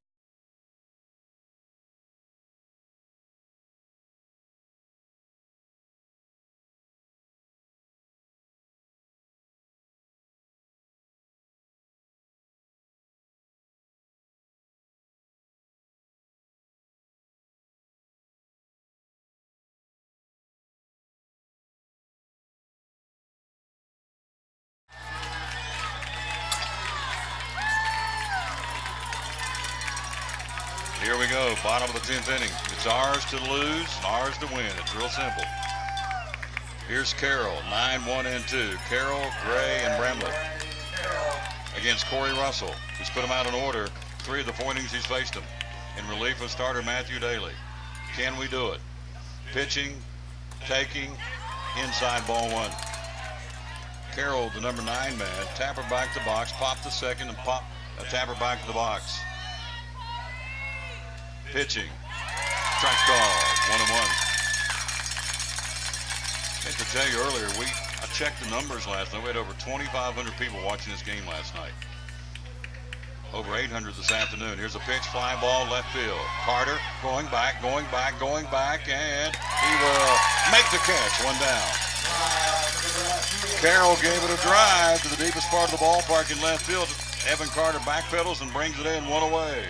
Here we go, bottom of the 10th inning. It's ours to lose, ours to win. It's real simple. Here's Carroll, 9-1-2. Carroll, Gray, and Bramlett against Corey Russell, who's put him out in order 3 of the 4 innings he's faced him. In relief of starter Matthew Daly. Can we do it? Pitching, taking, inside ball 1. Carroll, the number 9 man, tapper back to box, pop to second, and pop a tapper back to the box. Pitching. Strike call. 1-1. I meant to tell you earlier, I checked the numbers last night. We had over 2,500 people watching this game last night. Over 800 this afternoon. Here's a pitch, fly ball, left field. Carter going back, and he will make the catch. 1 down. Carroll gave it a drive to the deepest part of the ballpark in left field. Evan Carter backpedals and brings it in, 1 away.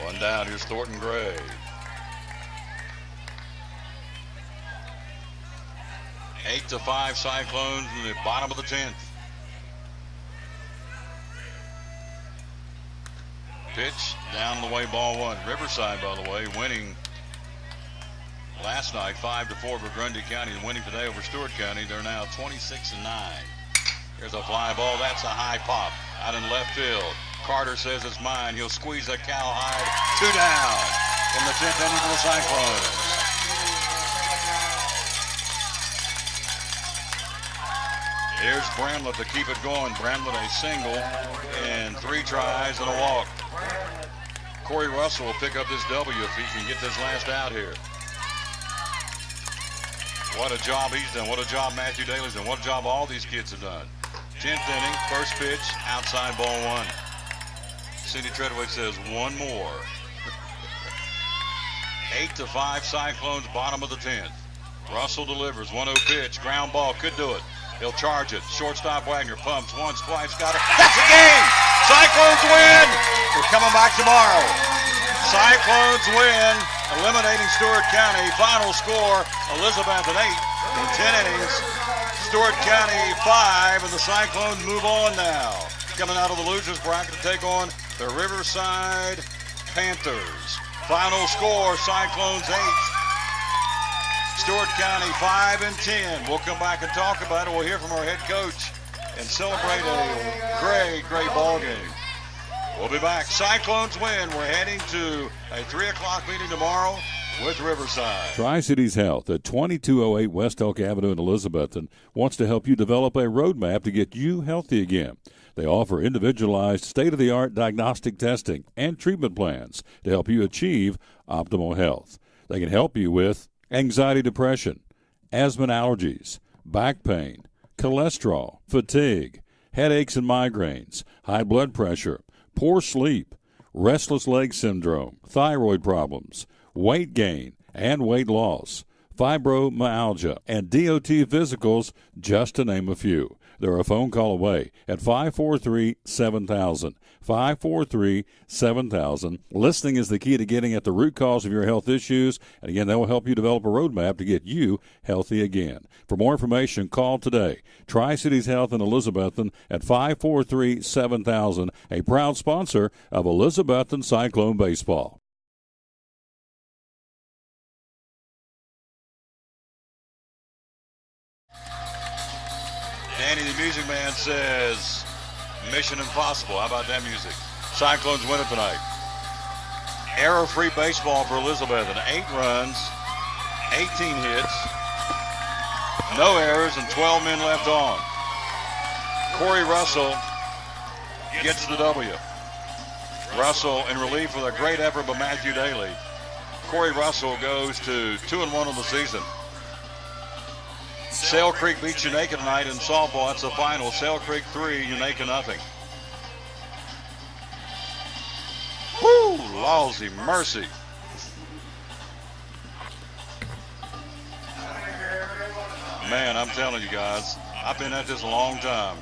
1 down. Here's Thornton Gray. 8-5 Cyclones in the bottom of the 10th. Pitch down the way, ball 1. Riverside, by the way, winning last night 5-4 for Grundy County, and winning today over Stewart County. They're now 26-9. Here's a fly ball. That's a high pop out in left field. Carter says it's mine. He'll squeeze a cowhide. 2 down in the 10th inning for the Cyclones. Here's Bramlett to keep it going. Bramlett a single and 3 tries and a walk. Corey Russell will pick up this W if he can get this last out here. What a job he's done. What a job Matthew Daly's done. What a job all these kids have done. 10th inning, first pitch, outside ball 1. Cindy Treadway says 1 more. 8-5 Cyclones, bottom of the 10th. Russell delivers, 1-0 pitch, ground ball, could do it. He'll charge it. Shortstop Wagner pumps once, twice, got it. That's the game! Cyclones win! We're coming back tomorrow. Cyclones win, eliminating Stewart County. Final score, Elizabethton 8 in 10 innings. Stewart County 5, and the Cyclones move on now. Coming out of the losers bracket to take on the Riverside Panthers. Final score, Cyclones 8. Stewart County 5 and 10. We'll come back and talk about it. We'll hear from our head coach and celebrate a great ball game. We'll be back. Cyclones win. We're heading to a 3 o'clock meeting tomorrow with Riverside. Tri-Cities Health at 2208 West Elk Avenue in Elizabethton wants to help you develop a roadmap to get you healthy again. They offer individualized, state-of-the-art diagnostic testing and treatment plans to help you achieve optimal health. They can help you with anxiety, depression, asthma and allergies, back pain, cholesterol, fatigue, headaches and migraines, high blood pressure, poor sleep, restless leg syndrome, thyroid problems, weight gain and weight loss, fibromyalgia, and DOT physicals, just to name a few. They're a phone call away at 543-7000. 543-7000. Listening is the key to getting at the root cause of your health issues. And again, that will help you develop a roadmap to get you healthy again. For more information, call today. Tri-Cities Health in Elizabethton at 543-7000, a proud sponsor of Elizabethton Cyclone Baseball. Danny the Music Man says, Mission Impossible. How about that music? Cyclones win it tonight. Error-free baseball for Elizabethton. 8 runs, 18 hits, no errors, and 12 men left on. Corey Russell gets the W. Russell in relief with a great effort by Matthew Daly. Corey Russell goes to 2-1 on the season. Sail Creek beats Unaka tonight in softball. That's the final. Sail Creek 3, Unaka nothing. Whoo, lousy mercy. Man, I'm telling you guys, I've been at this a long time.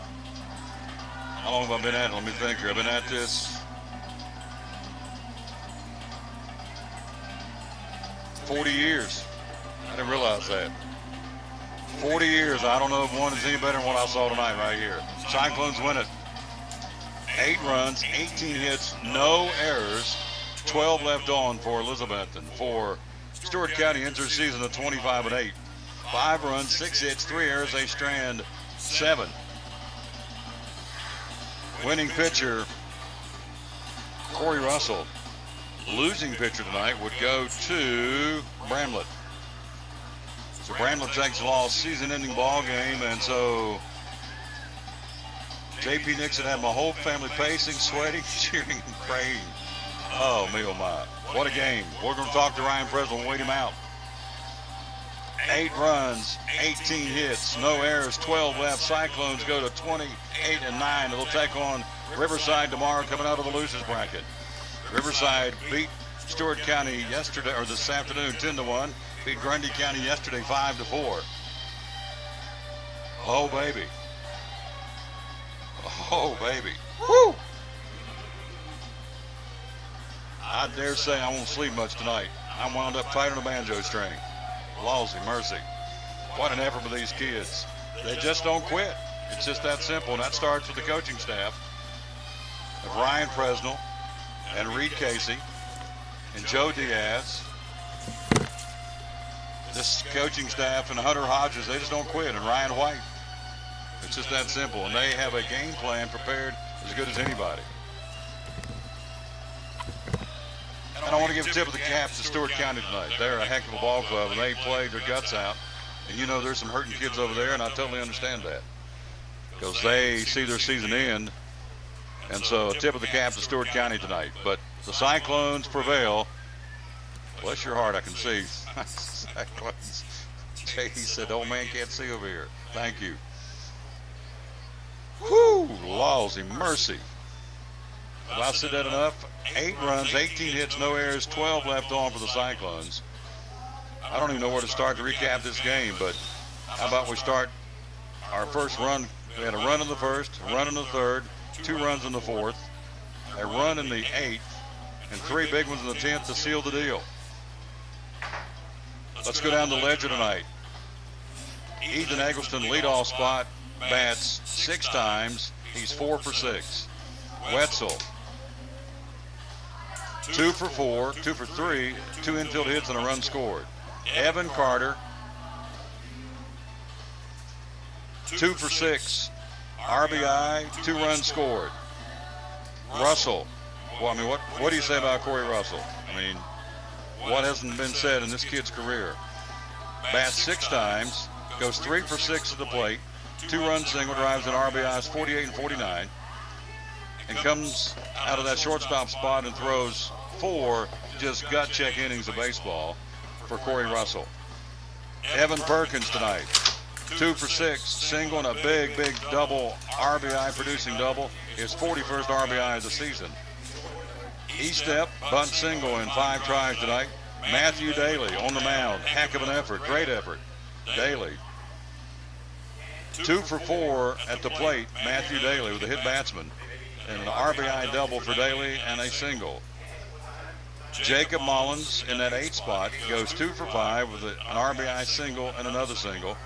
How long have I been at it? Let me think here. I've been at this 40 years. I didn't realize that. 40 years. I don't know if one is any better than what I saw tonight right here. Cyclones win it. 8 runs, 18 hits, no errors, 12 left on for Elizabethton. For Stewart County ends their season at 25-8. 5 runs, 6 hits, 3 errors, they strand 7. Winning pitcher, Corey Russell. Losing pitcher tonight would go to Bramlett. So Bramlett takes a loss, season-ending ball game, and so J.P. Nixon had my whole family pacing, sweating, cheering, and praying. Oh, me oh my. What a game. We're going to talk to Ryan Presnell and wait him out. 8 runs, 18 hits, no errors, 12 left. Cyclones go to 28-9. They'll take on Riverside tomorrow coming out of the losers bracket. Riverside beat Stewart County yesterday, or this afternoon, 10-1. Beat Grundy County yesterday 5-4. Oh, baby. Oh, baby. Woo! I dare say I won't sleep much tonight. I wound up tight on a banjo string. Lousy mercy. What an effort for these kids. They just don't quit. It's just that simple, and that starts with the coaching staff of Ryan Presnell and Reed Casey and Joe Diaz. This coaching staff and Hunter Hodges, they just don't quit, and Ryan White. It's just that simple, and they have a game plan prepared as good as anybody. And I want to give a tip of the cap to Stewart County tonight. They're a heck of a ball club, and they played their guts out. And you know there's some hurting kids over there, and I totally understand that because they see their season end. And so a tip of the cap to Stewart County tonight. But the Cyclones prevail. Bless your heart, I can see. Cyclones. He said, old man can't see over here. Thank you. Whoo, lousy mercy. Have I said that enough? 8 runs, 18 hits, no errors, 12 left on for the Cyclones. I don't even know where to start to recap this game, but how about we start our first run? We had a run in the first, a run in the third, 2 runs in the fourth, a run in the 8th, and 3 big ones in the 10th to seal the deal. Let's go down the ledger tonight. Ethan Eggleston, leadoff spot, bats 6 times. He's 4 for 6. Wetzel, 2 for 4, 2 for 3, 2 infield hits and a run scored. Evan Carter, 2 for 6, RBI, 2 runs scored. Russell, well, I mean, what do you say about Corey Russell? I mean, what hasn't been said in this kid's career? Bats 6 times, goes 3 for 6 at the plate, 2-run single, drives in RBIs 48 and 49, and comes out of that shortstop spot and throws 4 just gut check innings of baseball for Corey Russell. Evan Perkins tonight, 2 for 6, single and a big double, RBI producing double, his 41st RBI of the season. E-step, bunt single in 5 tries tonight. Matthew Daly on the mound, heck of an effort, great effort. Daly, 2 for 4 at the plate, Matthew Daly with a hit batsman, and an RBI double for Daly and a single. Jacob Mullins in that 8 spot goes 2 for 5 with an RBI single and another single.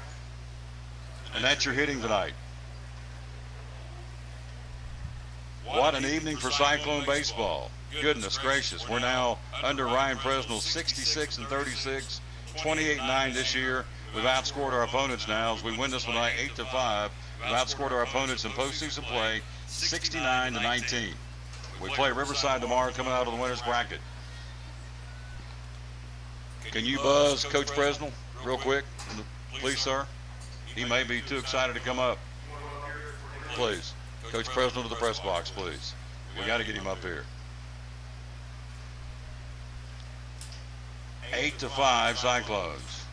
And that's your hitting tonight. What an evening for Cyclone baseball. Goodness gracious. We're now under Ryan Presnell's 66 and 36, 28-9 this year. We've outscored our opponents now as we win this one tonight 8-5. We've outscored our opponents in postseason play 69-19. We play Riverside tomorrow coming out of the winner's bracket. Can you buzz Coach Presnell real quick, please, sir? He may be too excited to come up. Please. Coach Presnell to the press box, please. We got to get him up here. 8-5 Cyclones.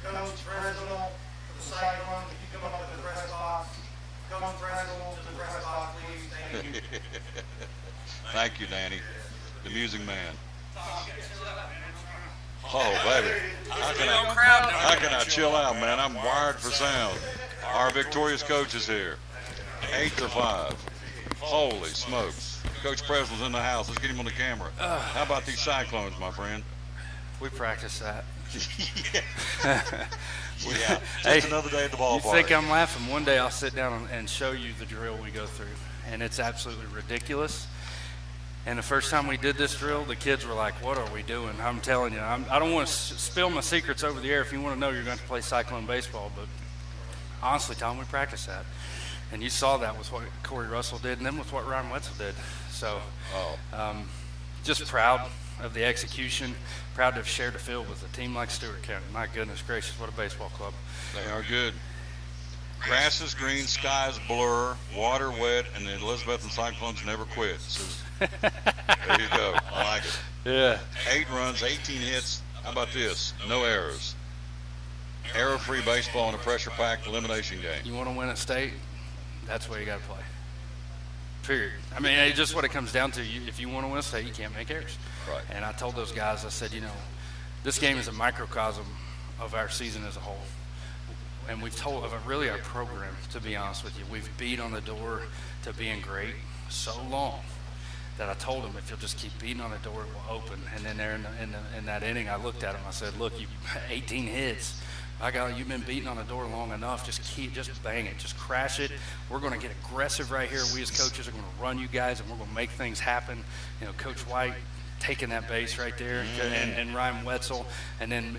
Coach Presnell for the Cyclones, if you come up to the press box. Coach Presnell to the press box, please. Thank you. Thank you, Danny, the music man. Oh, baby. How can I chill out, man? I'm wired for sound. Our victorious coach is here. 8-5. Holy smokes. Coach Presnell's in the house. Let's get him on the camera. How about these Cyclones, my friend? We practice that. Yeah, just another day at the ballpark. You think I'm laughing? One day I'll sit down and show you the drill we go through, and it's absolutely ridiculous. And the first time we did this drill, the kids were like, what are we doing? I'm telling you, I don't want to spill my secrets over the air. If you want to know, you're going to play Cyclone baseball. But honestly, Tom, we practice that. And you saw that with what Corey Russell did and then with what Ryan Wetzel did. So just proud of the execution, proud to have shared the field with a team like Stewart County. My goodness gracious, what a baseball club. They are good. Grass is green, skies blur, water wet, and the Elizabethton Cyclones never quit. So there you go. I like it. Yeah. 8 runs, 18 hits. How about this? No errors. Error-free baseball in a pressure-packed elimination game. You want to win at state? That's where you got to play. Period. I mean, it's just what it comes down to. If you want to win a state, you can't make errors. Right. And I told those guys, I said, this game is a microcosm of our season as a whole. And we've told really our program, to be honest with you, we've beat on the door to being great so long that I told them, if you'll just keep beating on the door, it will open. And then there in that inning, I looked at him. I said, look, you 18 hits. You've been beating on the door long enough. Just bang it. Just crash it. We're going to get aggressive right here. We as coaches are going to run you guys, and we're going to make things happen. Coach White taking that base right there, and Ryan Wetzel. And then,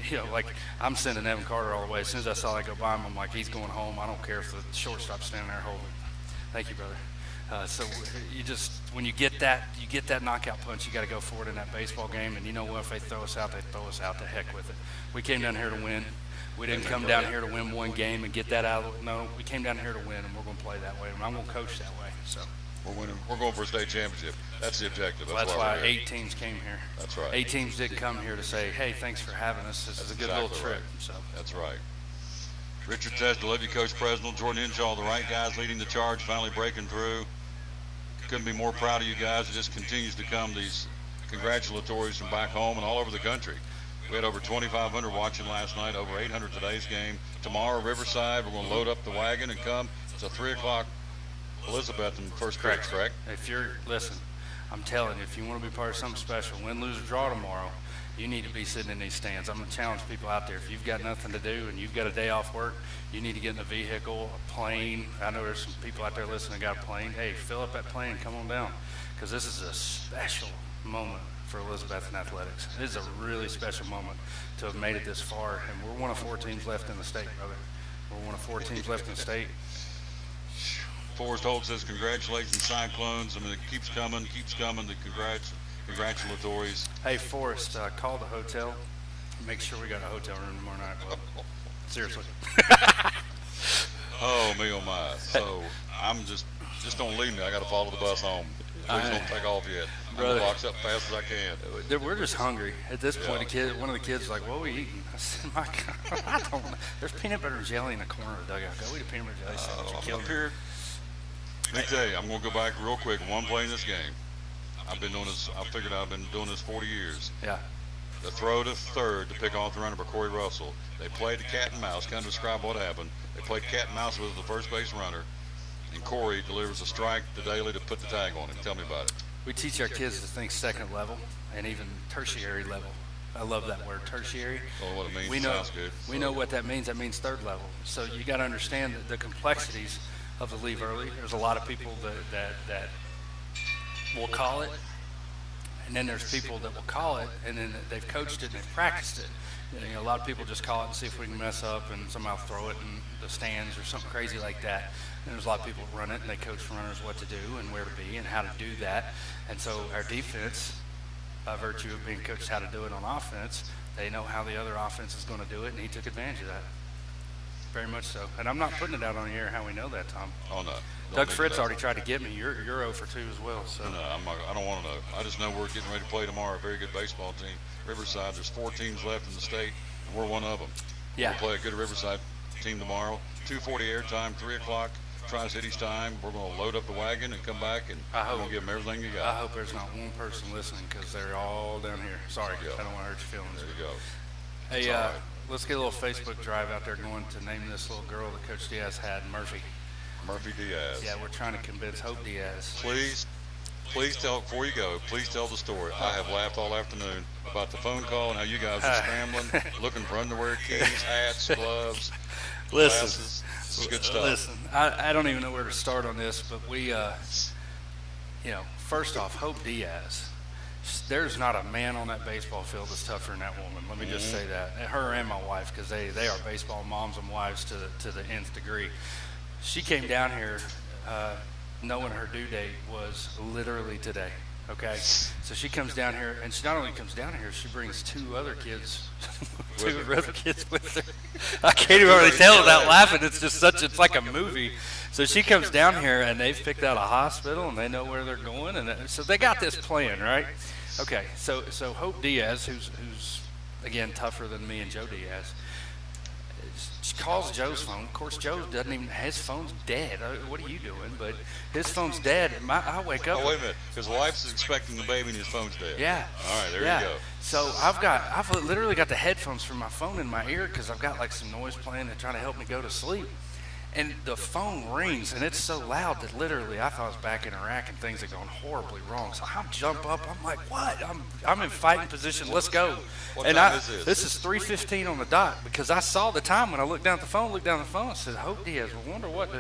I'm sending Evan Carter all the way. As soon as I saw that go by him, I'm like, he's going home. I don't care if the shortstop's standing there holding. Thank you, brother. So when you get that knockout punch, you got to go for it in that baseball game. And you know what? If they throw us out, they throw us out. To heck with it. We came down here to win. We didn't come down here to win one game and get that out of it. No, we came down here to win, and we're going to play that way. And I'm going to coach that way. So we're winning. We're going for a state championship. That's the objective. That's why 8 teams came here. That's right. 8 teams didn't come here to say, hey, thanks for having us. This is a good little trip. Right. So that's right. Richard Test, love you, Coach Presnell. Jordan Henshaw, the right guys leading the charge, finally breaking through. Couldn't be more proud of you guys. It just continues to come, these congratulatories from back home and all over the country. We had over 2,500 watching last night, over 800 today's game. Tomorrow, Riverside, we're going to load up the wagon and come. It's a 3 o'clock Elizabethton first pitch, correct? Listen, I'm telling you, if you want to be part of something special, win, lose, or draw tomorrow, you need to be sitting in these stands. I'm going to challenge people out there. If you've got nothing to do and you've got a day off work, you need to get in a vehicle, a plane. I know there's some people out there listening that got a plane. Hey, fill up that plane, come on down, because this is a special moment for Elizabethton athletics. It is a really special moment to have made it this far, and we're one of 4 teams left in the state, brother. We're one of 4 teams left in the state. Forrest Holt says, congratulations, Cyclones. I mean, it keeps coming, the congratulatories. Hey, Forrest, call the hotel. Make sure we got a hotel room tomorrow night. Well, seriously. Oh, me, oh, my. So, I'm just don't leave me. I got to follow the bus home. Please don't take off yet. I'm going to box up fast as I can. We're just hungry. At this point, one of the kids was like, what are we eating? I said, my God, I don't know. There's peanut butter and jelly in the corner of the dugout. Go eat a peanut butter and jelly sandwich. You're killing me. Let me tell you, I'm going to go back real quick. One play in this game. I've been doing this. I figured I've been doing this 40 years. Yeah. The throw to third to pick off the runner by Corey Russell. They played the cat and mouse. Kind of describe what happened. They played cat and mouse with the first base runner, and Corey delivers a strike to Daly to put the tag on him. Tell me about it. We teach our kids to think second level and even tertiary level. I love that word, tertiary. Oh, what it means. We know, sounds good. We know what that means. That means third level. So you got to understand the complexities of the leave early. There's a lot of people that will call it, and then there's people that will call it, and then they've coached it and they've practiced it. You know, a lot of people just call it and see if we can mess up and somehow throw it in the stands or something crazy like that. And there's a lot of people that run it, and they coach runners what to do and where to be and how to do that. And so our defense, by virtue of being coached how to do it on offense, they know how the other offense is going to do it, and he took advantage of that. Very much so. And I'm not putting it out on the air how we know that, Tom. Oh, no. Doug Fritz already tried to get me. You're 0 for 2 as well. So. No, I don't want to know. I just know we're getting ready to play tomorrow. A very good baseball team. Riverside, there's 4 teams left in the state, and we're one of them. Yeah. We'll play a good Riverside team tomorrow. 2:40 airtime, 3 o'clock, Tri-Cities time. We're going to load up the wagon and come back, and we're going to give them everything you got. I hope there's not one person listening, because they're all down here. Sorry, I don't want to hurt your feelings. There you go. Hey, let's get a little Facebook drive out there going to name this little girl that Coach Diaz had, Murphy Diaz. Yeah, we're trying to convince Hope Diaz. Please tell, before you go, please tell the story. I have laughed all afternoon about the phone call and how you guys are scrambling, looking for underwear, keys, hats, gloves, glasses. This is good stuff. Listen, I don't even know where to start on this, but we, first off, Hope Diaz. There's not a man on that baseball field that's tougher than that woman. Let me just say that. Her and my wife, because they are baseball moms and wives to the nth degree. She came down here knowing her due date was literally today. Okay, so she comes down here, and she not only comes down here, she brings 2 other kids, 2 other kids with her. I can't even really tell without laughing. It's just it's like a movie. So she comes down here, and they've picked out a hospital, and they know where they're going, and so they got this plan, right? Okay, so Hope Diaz, who's again tougher than me and Joe Diaz, she calls Joe's phone. Of course, Joe doesn't even. His phone's dead. What are you doing? But his phone's dead. And I wake up. Oh, wait a minute. His wife's expecting the baby, and his phone's dead. Yeah. All right, there you go. So I've literally got the headphones from my phone in my ear because I've got like some noise playing and trying to help me go to sleep. And the phone rings, and it's so loud that literally I thought I was back in Iraq and things had gone horribly wrong. So I jump up. I'm like, what? I'm in fighting position. Let's go. What time is this? This is 3:15 on the dot because I saw the time when I looked down at the phone. I said, Hope Diaz, I wonder what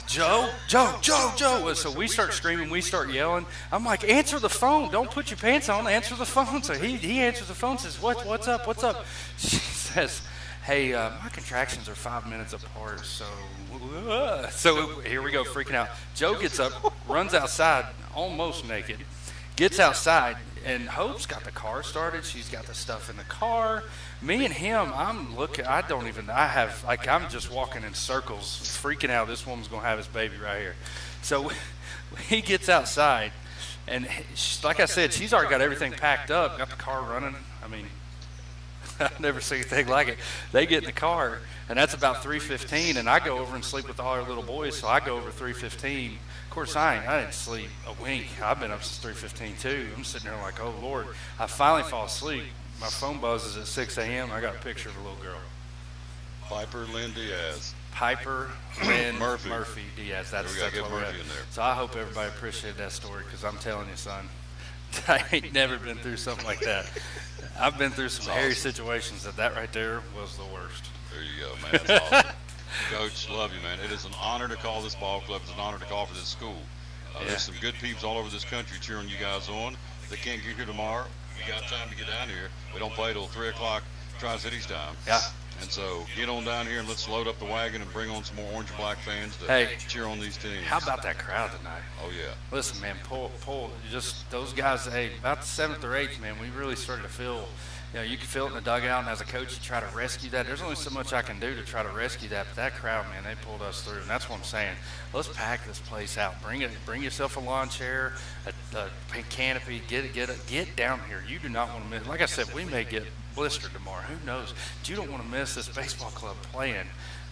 Joe. So we start screaming. We start yelling. I'm like, answer the phone. Don't put your pants on. Answer the phone. So he answers the phone, says, what's up? She says, hey, my contractions are 5 minutes apart, so here we go, freaking out. Joe gets up, runs outside, almost naked, gets outside, and Hope's got the car started. She's got the stuff in the car. Me and him, I'm just walking in circles, freaking out. This woman's going to have this baby right here. So he gets outside, and like I said, she's already got everything packed up, got the car running. I mean, I've never seen anything like it. They get in the car, and that's about 3:15, and I go over and sleep with all our little boys, so I go over 3:15. Of course, I didn't sleep a wink. I've been up since 3:15, too. I'm sitting there like, oh, Lord. I finally fall asleep. My phone buzzes at 6 a.m. I got a picture of a little girl. Piper Lynn Diaz. Piper, Lynn, Murphy. Diaz. We That's got to get what we're Murphy at. in there. So I hope everybody appreciated that story, because I'm telling you, son, I ain't never been through something like that. I've been through some hairy situations that right there was the worst. There you go, man. That's awesome. Coach, love you, man. It is an honor to call this ball club. It's an honor to call for this school. There's some good peeps all over this country cheering you guys on. If they can't get here tomorrow, you got time to get down here. We don't play till 3 o'clock Tri-Cities time. Yeah. And so get on down here and let's load up the wagon and bring on some more orange and black fans to cheer on these teams. How about that crowd tonight? Oh, yeah. Listen, man, pull. Just those guys, about the 7th or 8th, man, we really started to feel, you can feel it in the dugout, and as a coach, you try to rescue that. There's only so much I can do to try to rescue that, but that crowd, man, they pulled us through, and that's what I'm saying. Let's pack this place out. Bring yourself a lawn chair, a canopy, get down here. You do not want to miss. Like I said, we may get blistered tomorrow. Who knows? But you don't want to miss this baseball club playing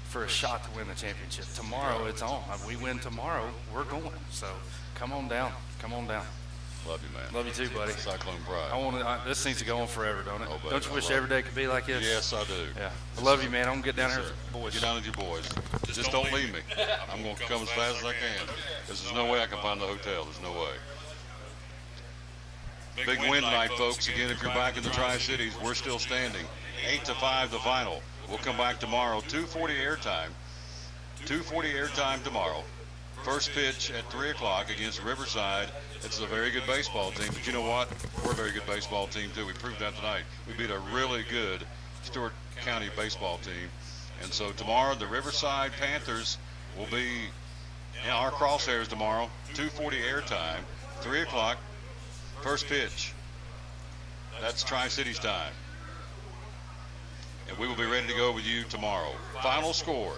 for a shot to win the championship. Tomorrow, it's on. If we win tomorrow, we're going. So come on down. Love you, man. Love you too, buddy. Cyclone Pride. This needs to go on forever, don't it? Oh, buddy, Don't you wish every day could be like this? Yes, I do. Yeah. I love you, man. I'm going to get down here with the boys. Get down with your boys. Just don't leave me. I'm going to come as fast as I can. Because there's no way I can find the hotel. There's no way. Big win tonight, folks. Again, if you're back in the Tri-Cities, we're still standing. 8-5 the final. We'll come back tomorrow. 2:40 airtime. 2:40 airtime tomorrow. First pitch at 3 o'clock against Riverside. It's a very good baseball team, but you know what? We're a very good baseball team, too. We proved that tonight. We beat a really good Stewart County baseball team. And so tomorrow, the Riverside Panthers will be in our crosshairs tomorrow. 2:40 airtime. 3 o'clock. First pitch. That's Tri-Cities time. And we will be ready to go with you tomorrow. Final score,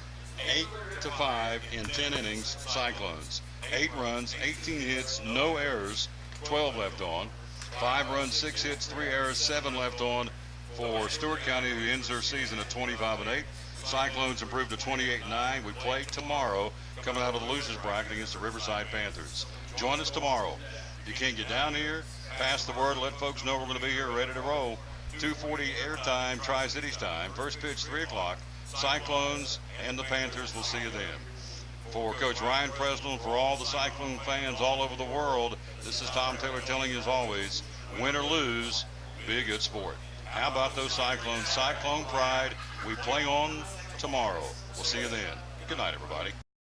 8-5 in 10 innings, Cyclones. 8 runs, 18 hits, no errors, 12 left on. 5 runs, 6 hits, 3 errors, 7 left on for Stewart County, who ends their season at 25-8. Cyclones improved to 28-9. We play tomorrow, coming out of the losers bracket against the Riverside Panthers. Join us tomorrow. You can't get down here, pass the word, let folks know we're going to be here ready to roll. 2:40 airtime, Tri-Cities time. First pitch, 3 o'clock. Cyclones and the Panthers will see you then. For Coach Ryan Presnell, for all the Cyclone fans all over the world, this is Tom Taylor telling you as always, win or lose, be a good sport. How about those Cyclones? Cyclone Pride. We play on tomorrow. We'll see you then. Good night, everybody.